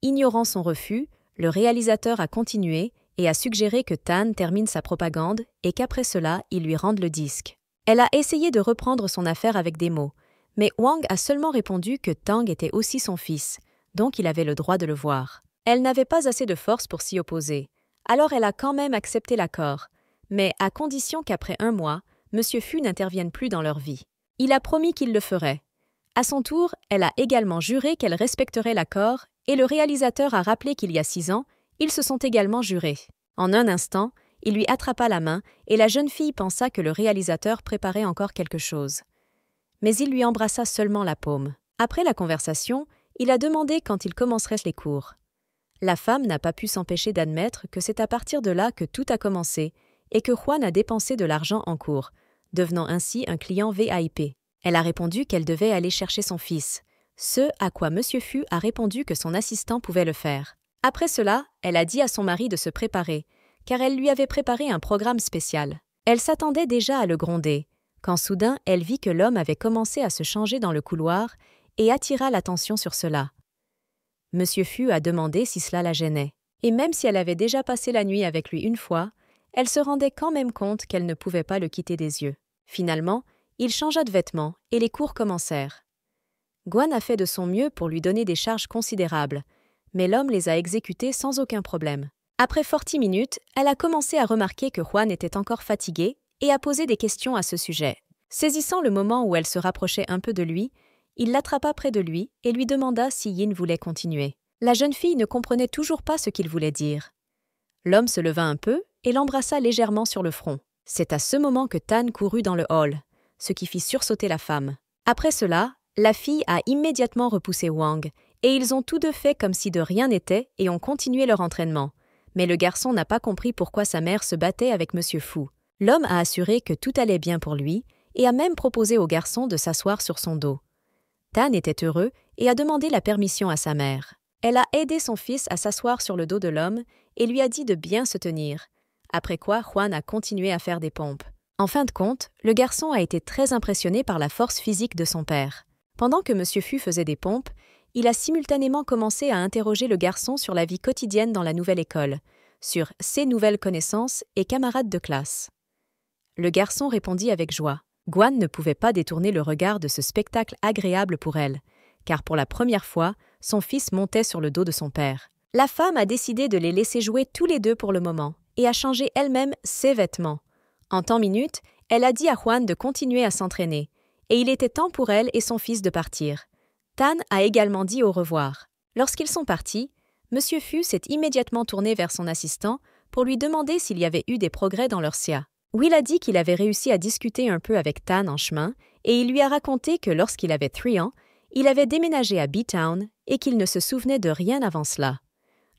Ignorant son refus, le réalisateur a continué et a suggéré que Tan termine sa propagande et qu'après cela, il lui rende le disque. Elle a essayé de reprendre son affaire avec des mots, mais Wang a seulement répondu que Tang était aussi son fils, donc il avait le droit de le voir. Elle n'avait pas assez de force pour s'y opposer, alors elle a quand même accepté l'accord, mais à condition qu'après 1 mois, M. Fu n'intervienne plus dans leur vie. Il a promis qu'il le ferait. À son tour, elle a également juré qu'elle respecterait l'accord et le réalisateur a rappelé qu'il y a 6 ans, ils se sont également jurés. En un instant, il lui attrapa la main et la jeune fille pensa que le réalisateur préparait encore quelque chose. Mais il lui embrassa seulement la paume. Après la conversation, il a demandé quand ils commenceraient les cours. La femme n'a pas pu s'empêcher d'admettre que c'est à partir de là que tout a commencé et que Juan a dépensé de l'argent en cours, devenant ainsi un client VIP. Elle a répondu qu'elle devait aller chercher son fils, ce à quoi M. Fu a répondu que son assistant pouvait le faire. Après cela, elle a dit à son mari de se préparer, car elle lui avait préparé un programme spécial. Elle s'attendait déjà à le gronder, quand soudain elle vit que l'homme avait commencé à se changer dans le couloir et attira l'attention sur cela. M. Fu a demandé si cela la gênait, et même si elle avait déjà passé la nuit avec lui 1 fois, elle se rendait quand même compte qu'elle ne pouvait pas le quitter des yeux. Finalement, il changea de vêtements et les cours commencèrent. Gwan a fait de son mieux pour lui donner des charges considérables, mais l'homme les a exécutées sans aucun problème. Après 40 minutes, elle a commencé à remarquer que Juan était encore fatigué et a posé des questions à ce sujet. Saisissant le moment où elle se rapprochait un peu de lui, il l'attrapa près de lui et lui demanda si Yin voulait continuer. La jeune fille ne comprenait toujours pas ce qu'il voulait dire. L'homme se leva un peu et l'embrassa légèrement sur le front. C'est à ce moment que Tan courut dans le hall, ce qui fit sursauter la femme. Après cela, la fille a immédiatement repoussé Wang, et ils ont tous deux fait comme si de rien n'était et ont continué leur entraînement. Mais le garçon n'a pas compris pourquoi sa mère se battait avec M. Fu. L'homme a assuré que tout allait bien pour lui et a même proposé au garçon de s'asseoir sur son dos. Tan était heureux et a demandé la permission à sa mère. Elle a aidé son fils à s'asseoir sur le dos de l'homme et lui a dit de bien se tenir, après quoi Juan a continué à faire des pompes. En fin de compte, le garçon a été très impressionné par la force physique de son père. Pendant que M. Fu faisait des pompes, il a simultanément commencé à interroger le garçon sur la vie quotidienne dans la nouvelle école, sur ses nouvelles connaissances et camarades de classe. Le garçon répondit avec joie. Gwan ne pouvait pas détourner le regard de ce spectacle agréable pour elle, car pour la première fois, son fils montait sur le dos de son père. La femme a décidé de les laisser jouer tous les deux pour le moment et a changé elle-même ses vêtements. En temps minute, elle a dit à Juan de continuer à s'entraîner, et il était temps pour elle et son fils de partir. Tan a également dit au revoir. Lorsqu'ils sont partis, Monsieur Fu s'est immédiatement tourné vers son assistant pour lui demander s'il y avait eu des progrès dans leur SIA. Will a dit qu'il avait réussi à discuter un peu avec Tan en chemin et il lui a raconté que lorsqu'il avait 3 ans, il avait déménagé à B-Town et qu'il ne se souvenait de rien avant cela.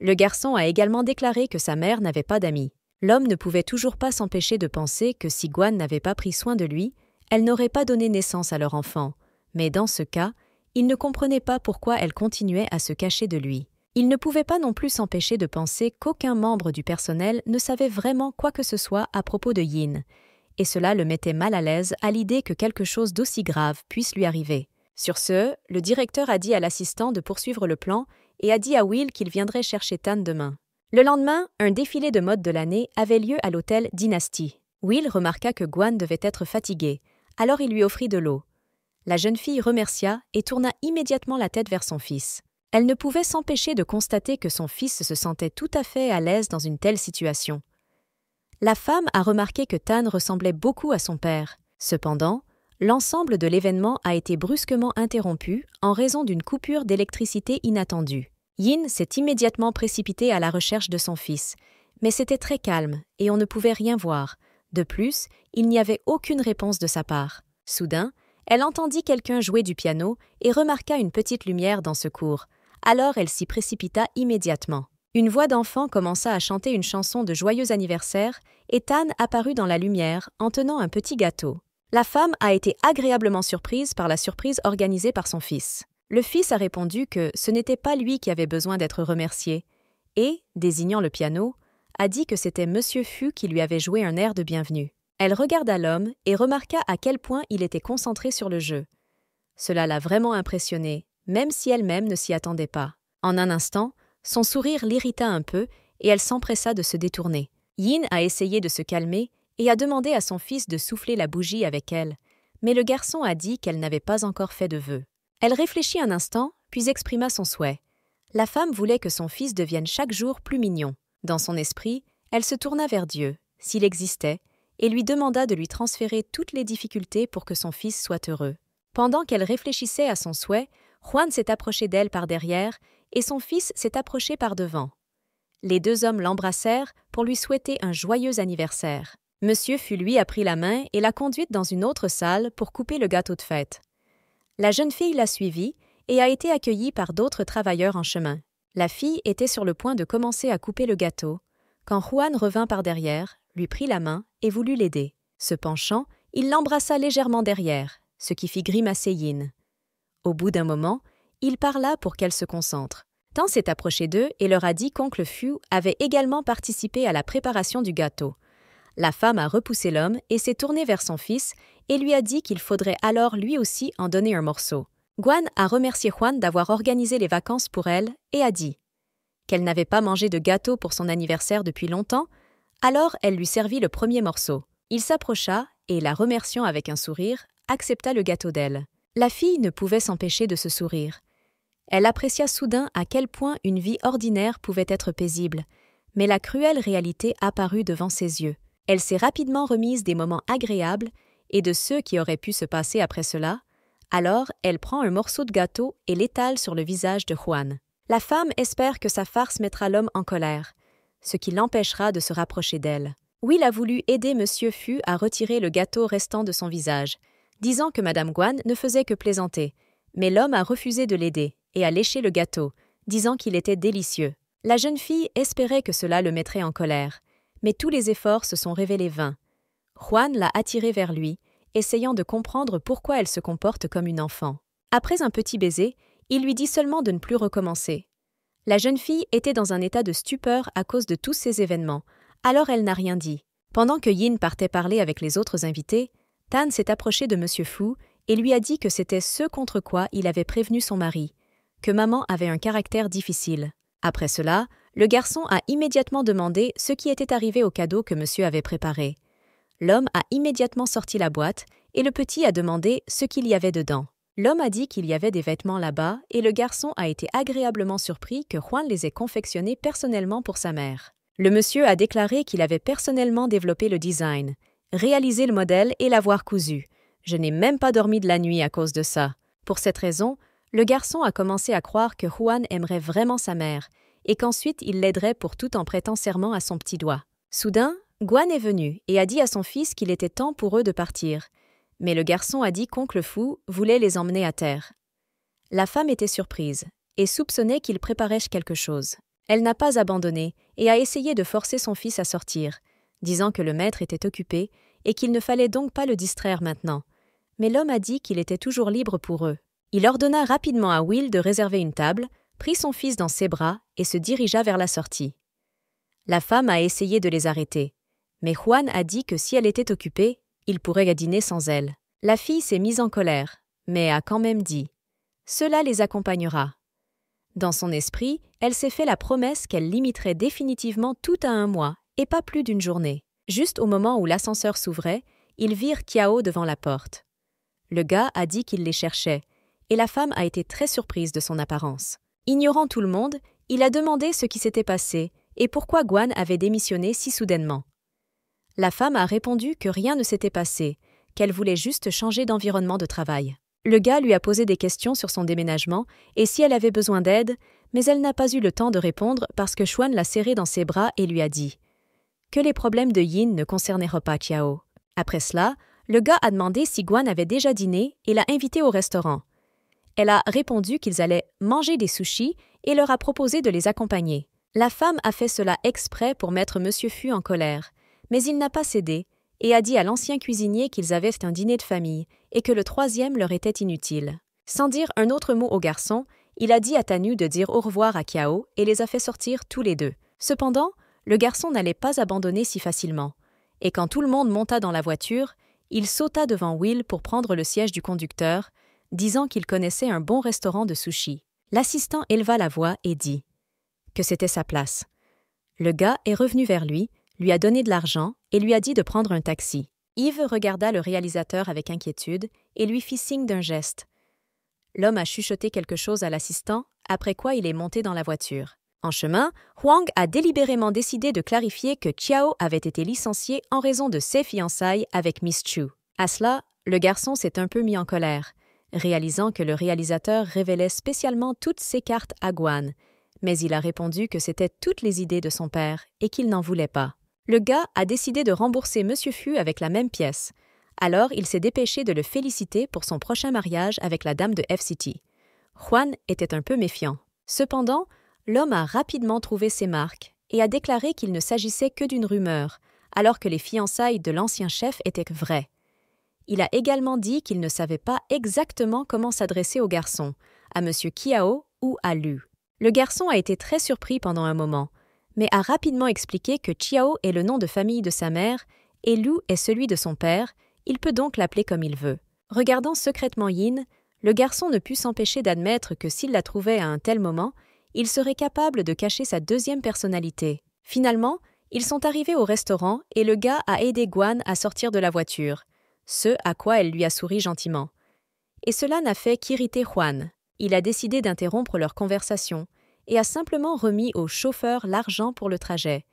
Le garçon a également déclaré que sa mère n'avait pas d'amis. L'homme ne pouvait toujours pas s'empêcher de penser que si Gwan n'avait pas pris soin de lui, elle n'aurait pas donné naissance à leur enfant. Mais dans ce cas, il ne comprenait pas pourquoi elle continuait à se cacher de lui. Il ne pouvait pas non plus s'empêcher de penser qu'aucun membre du personnel ne savait vraiment quoi que ce soit à propos de Yin, et cela le mettait mal à l'aise à l'idée que quelque chose d'aussi grave puisse lui arriver. Sur ce, le directeur a dit à l'assistant de poursuivre le plan et a dit à Will qu'il viendrait chercher Tan demain. Le lendemain, un défilé de mode de l'année avait lieu à l'hôtel Dynasty. Will remarqua que Gwan devait être fatiguée, alors il lui offrit de l'eau. La jeune fille remercia et tourna immédiatement la tête vers son fils. Elle ne pouvait s'empêcher de constater que son fils se sentait tout à fait à l'aise dans une telle situation. La femme a remarqué que Tan ressemblait beaucoup à son père. Cependant, l'ensemble de l'événement a été brusquement interrompu en raison d'une coupure d'électricité inattendue. Yin s'est immédiatement précipité à la recherche de son fils, mais c'était très calme et on ne pouvait rien voir. De plus, il n'y avait aucune réponse de sa part. Soudain, elle entendit quelqu'un jouer du piano et remarqua une petite lumière dans ce cours. Alors elle s'y précipita immédiatement. Une voix d'enfant commença à chanter une chanson de joyeux anniversaire et Tan apparut dans la lumière en tenant un petit gâteau. La femme a été agréablement surprise par la surprise organisée par son fils. Le fils a répondu que ce n'était pas lui qui avait besoin d'être remercié et, désignant le piano, a dit que c'était Monsieur Fu qui lui avait joué un air de bienvenue. Elle regarda l'homme et remarqua à quel point il était concentré sur le jeu. Cela l'a vraiment impressionnée, même si elle-même ne s'y attendait pas. En un instant, son sourire l'irrita un peu et elle s'empressa de se détourner. Yin a essayé de se calmer et a demandé à son fils de souffler la bougie avec elle, mais le garçon a dit qu'elle n'avait pas encore fait de vœux. Elle réfléchit un instant, puis exprima son souhait. La femme voulait que son fils devienne chaque jour plus mignon. Dans son esprit, elle se tourna vers Dieu, s'il existait, et lui demanda de lui transférer toutes les difficultés pour que son fils soit heureux. Pendant qu'elle réfléchissait à son souhait, Juan s'est approché d'elle par derrière et son fils s'est approché par devant. Les 2 hommes l'embrassèrent pour lui souhaiter un joyeux anniversaire. Monsieur Fu lui a pris la main et l'a conduite dans une autre salle pour couper le gâteau de fête. La jeune fille l'a suivie et a été accueillie par d'autres travailleurs en chemin. La fille était sur le point de commencer à couper le gâteau, quand Juan revint par derrière, lui prit la main et voulut l'aider. Se penchant, il l'embrassa légèrement derrière, ce qui fit grimacer Yin. Au bout d'un moment, il parla pour qu'elle se concentre. Tan s'est approché d'eux et leur a dit qu'oncle Fu avait également participé à la préparation du gâteau. La femme a repoussé l'homme et s'est tournée vers son fils et lui a dit qu'il faudrait alors lui aussi en donner un morceau. Gwan a remercié Juan d'avoir organisé les vacances pour elle et a dit qu'elle n'avait pas mangé de gâteau pour son anniversaire depuis longtemps, alors elle lui servit le premier morceau. Il s'approcha et, la remerciant avec un sourire, accepta le gâteau d'elle. La fille ne pouvait s'empêcher de se sourire. Elle apprécia soudain à quel point une vie ordinaire pouvait être paisible, mais la cruelle réalité apparut devant ses yeux. Elle s'est rapidement remise des moments agréables et de ceux qui auraient pu se passer après cela. Alors, elle prend un morceau de gâteau et l'étale sur le visage de Juan. La femme espère que sa farce mettra l'homme en colère, ce qui l'empêchera de se rapprocher d'elle. Will a voulu aider Monsieur Fu à retirer le gâteau restant de son visage, disant que Madame Gwan ne faisait que plaisanter, mais l'homme a refusé de l'aider et a léché le gâteau, disant qu'il était délicieux. La jeune fille espérait que cela le mettrait en colère, mais tous les efforts se sont révélés vains. Juan l'a attirée vers lui, essayant de comprendre pourquoi elle se comporte comme une enfant. Après un petit baiser, il lui dit seulement de ne plus recommencer. La jeune fille était dans un état de stupeur à cause de tous ces événements, alors elle n'a rien dit. Pendant que Yin partait parler avec les autres invités, Tan s'est approché de Monsieur Fu et lui a dit que c'était ce contre quoi il avait prévenu son mari, que maman avait un caractère difficile. Après cela, le garçon a immédiatement demandé ce qui était arrivé au cadeau que monsieur avait préparé. L'homme a immédiatement sorti la boîte et le petit a demandé ce qu'il y avait dedans. L'homme a dit qu'il y avait des vêtements là-bas et le garçon a été agréablement surpris que Juan les ait confectionnés personnellement pour sa mère. Le monsieur a déclaré qu'il avait personnellement développé le design, réalisé le modèle et l'avoir cousu. Je n'ai même pas dormi de la nuit à cause de ça. Pour cette raison, Le garçon a commencé à croire que Juan aimerait vraiment sa mère et qu'ensuite il l'aiderait pour tout en prêtant serment à son petit doigt. Soudain, Guan est venu et a dit à son fils qu'il était temps pour eux de partir. Mais le garçon a dit qu'oncle Fou voulait les emmener à terre. La femme était surprise et soupçonnait qu'il préparait quelque chose. Elle n'a pas abandonné et a essayé de forcer son fils à sortir, disant que le maître était occupé et qu'il ne fallait donc pas le distraire maintenant. Mais l'homme a dit qu'il était toujours libre pour eux. Il ordonna rapidement à Will de réserver une table, prit son fils dans ses bras et se dirigea vers la sortie. La femme a essayé de les arrêter, mais Juan a dit que si elle était occupée, il pourrait dîner sans elle. La fille s'est mise en colère, mais a quand même dit « Cela les accompagnera ». Dans son esprit, elle s'est fait la promesse qu'elle limiterait définitivement tout à 1 mois et pas plus d'une journée. Juste au moment où l'ascenseur s'ouvrait, ils virent Kiao devant la porte. Le gars a dit qu'il les cherchait, et la femme a été très surprise de son apparence. Ignorant tout le monde, il a demandé ce qui s'était passé et pourquoi Guan avait démissionné si soudainement. La femme a répondu que rien ne s'était passé, qu'elle voulait juste changer d'environnement de travail. Le gars lui a posé des questions sur son déménagement et si elle avait besoin d'aide, mais elle n'a pas eu le temps de répondre parce que Xuan l'a serrée dans ses bras et lui a dit que les problèmes de Yin ne concerneraient pas Kiao. Après cela, le gars a demandé si Guan avait déjà dîné et l'a invité au restaurant. Elle a répondu qu'ils allaient manger des sushis et leur a proposé de les accompagner. La femme a fait cela exprès pour mettre Monsieur Fu en colère, mais il n'a pas cédé et a dit à l'ancien cuisinier qu'ils avaient un dîner de famille et que le 3e leur était inutile. Sans dire un autre mot au garçon, il a dit à Tanu de dire au revoir à Kiao et les a fait sortir tous les deux. Cependant, le garçon n'allait pas abandonner si facilement, et quand tout le monde monta dans la voiture, il sauta devant Will pour prendre le siège du conducteur, disant qu'il connaissait un bon restaurant de sushi. L'assistant éleva la voix et dit que c'était sa place. Le gars est revenu vers lui a donné de l'argent et lui a dit de prendre un taxi. Yves regarda le réalisateur avec inquiétude et lui fit signe d'un geste. L'homme a chuchoté quelque chose à l'assistant, après quoi il est monté dans la voiture. En chemin, Huang a délibérément décidé de clarifier que Chiao avait été licencié en raison de ses fiançailles avec Miss Chu. À cela, le garçon s'est un peu mis en colère, réalisant que le réalisateur révélait spécialement toutes ses cartes à Guan, mais il a répondu que c'était toutes les idées de son père et qu'il n'en voulait pas. Le gars a décidé de rembourser Monsieur Fu avec la même pièce. Alors, il s'est dépêché de le féliciter pour son prochain mariage avec la dame de F-City. Juan était un peu méfiant. Cependant, l'homme a rapidement trouvé ses marques et a déclaré qu'il ne s'agissait que d'une rumeur, alors que les fiançailles de l'ancien chef étaient vraies. Il a également dit qu'il ne savait pas exactement comment s'adresser au garçon, à Monsieur Kiao ou à Lu. Le garçon a été très surpris pendant un moment, mais a rapidement expliqué que Chiao est le nom de famille de sa mère et Lu est celui de son père, il peut donc l'appeler comme il veut. Regardant secrètement Yin, le garçon ne put s'empêcher d'admettre que s'il la trouvait à un tel moment, il serait capable de cacher sa 2e personnalité. Finalement, ils sont arrivés au restaurant et le gars a aidé Guan à sortir de la voiture, ce à quoi elle lui a souri gentiment. Et cela n'a fait qu'irriter Juan. Il a décidé d'interrompre leur conversation et a simplement remis au chauffeur l'argent pour le trajet,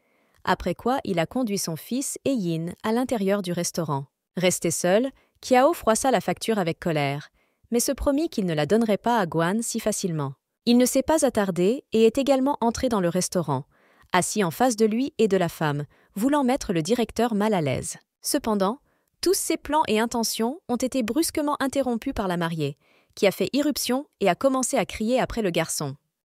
après quoi il a conduit son fils et Yin à l'intérieur du restaurant. Resté seul, Kiao froissa la facture avec colère, mais se promit qu'il ne la donnerait pas à Guan si facilement. Il ne s'est pas attardé et est également entré dans le restaurant, assis en face de lui et de la femme, voulant mettre le directeur mal à l'aise. Cependant, tous ses plans et intentions ont été brusquement interrompus par la mariée, qui a fait irruption et a commencé à crier après le garçon.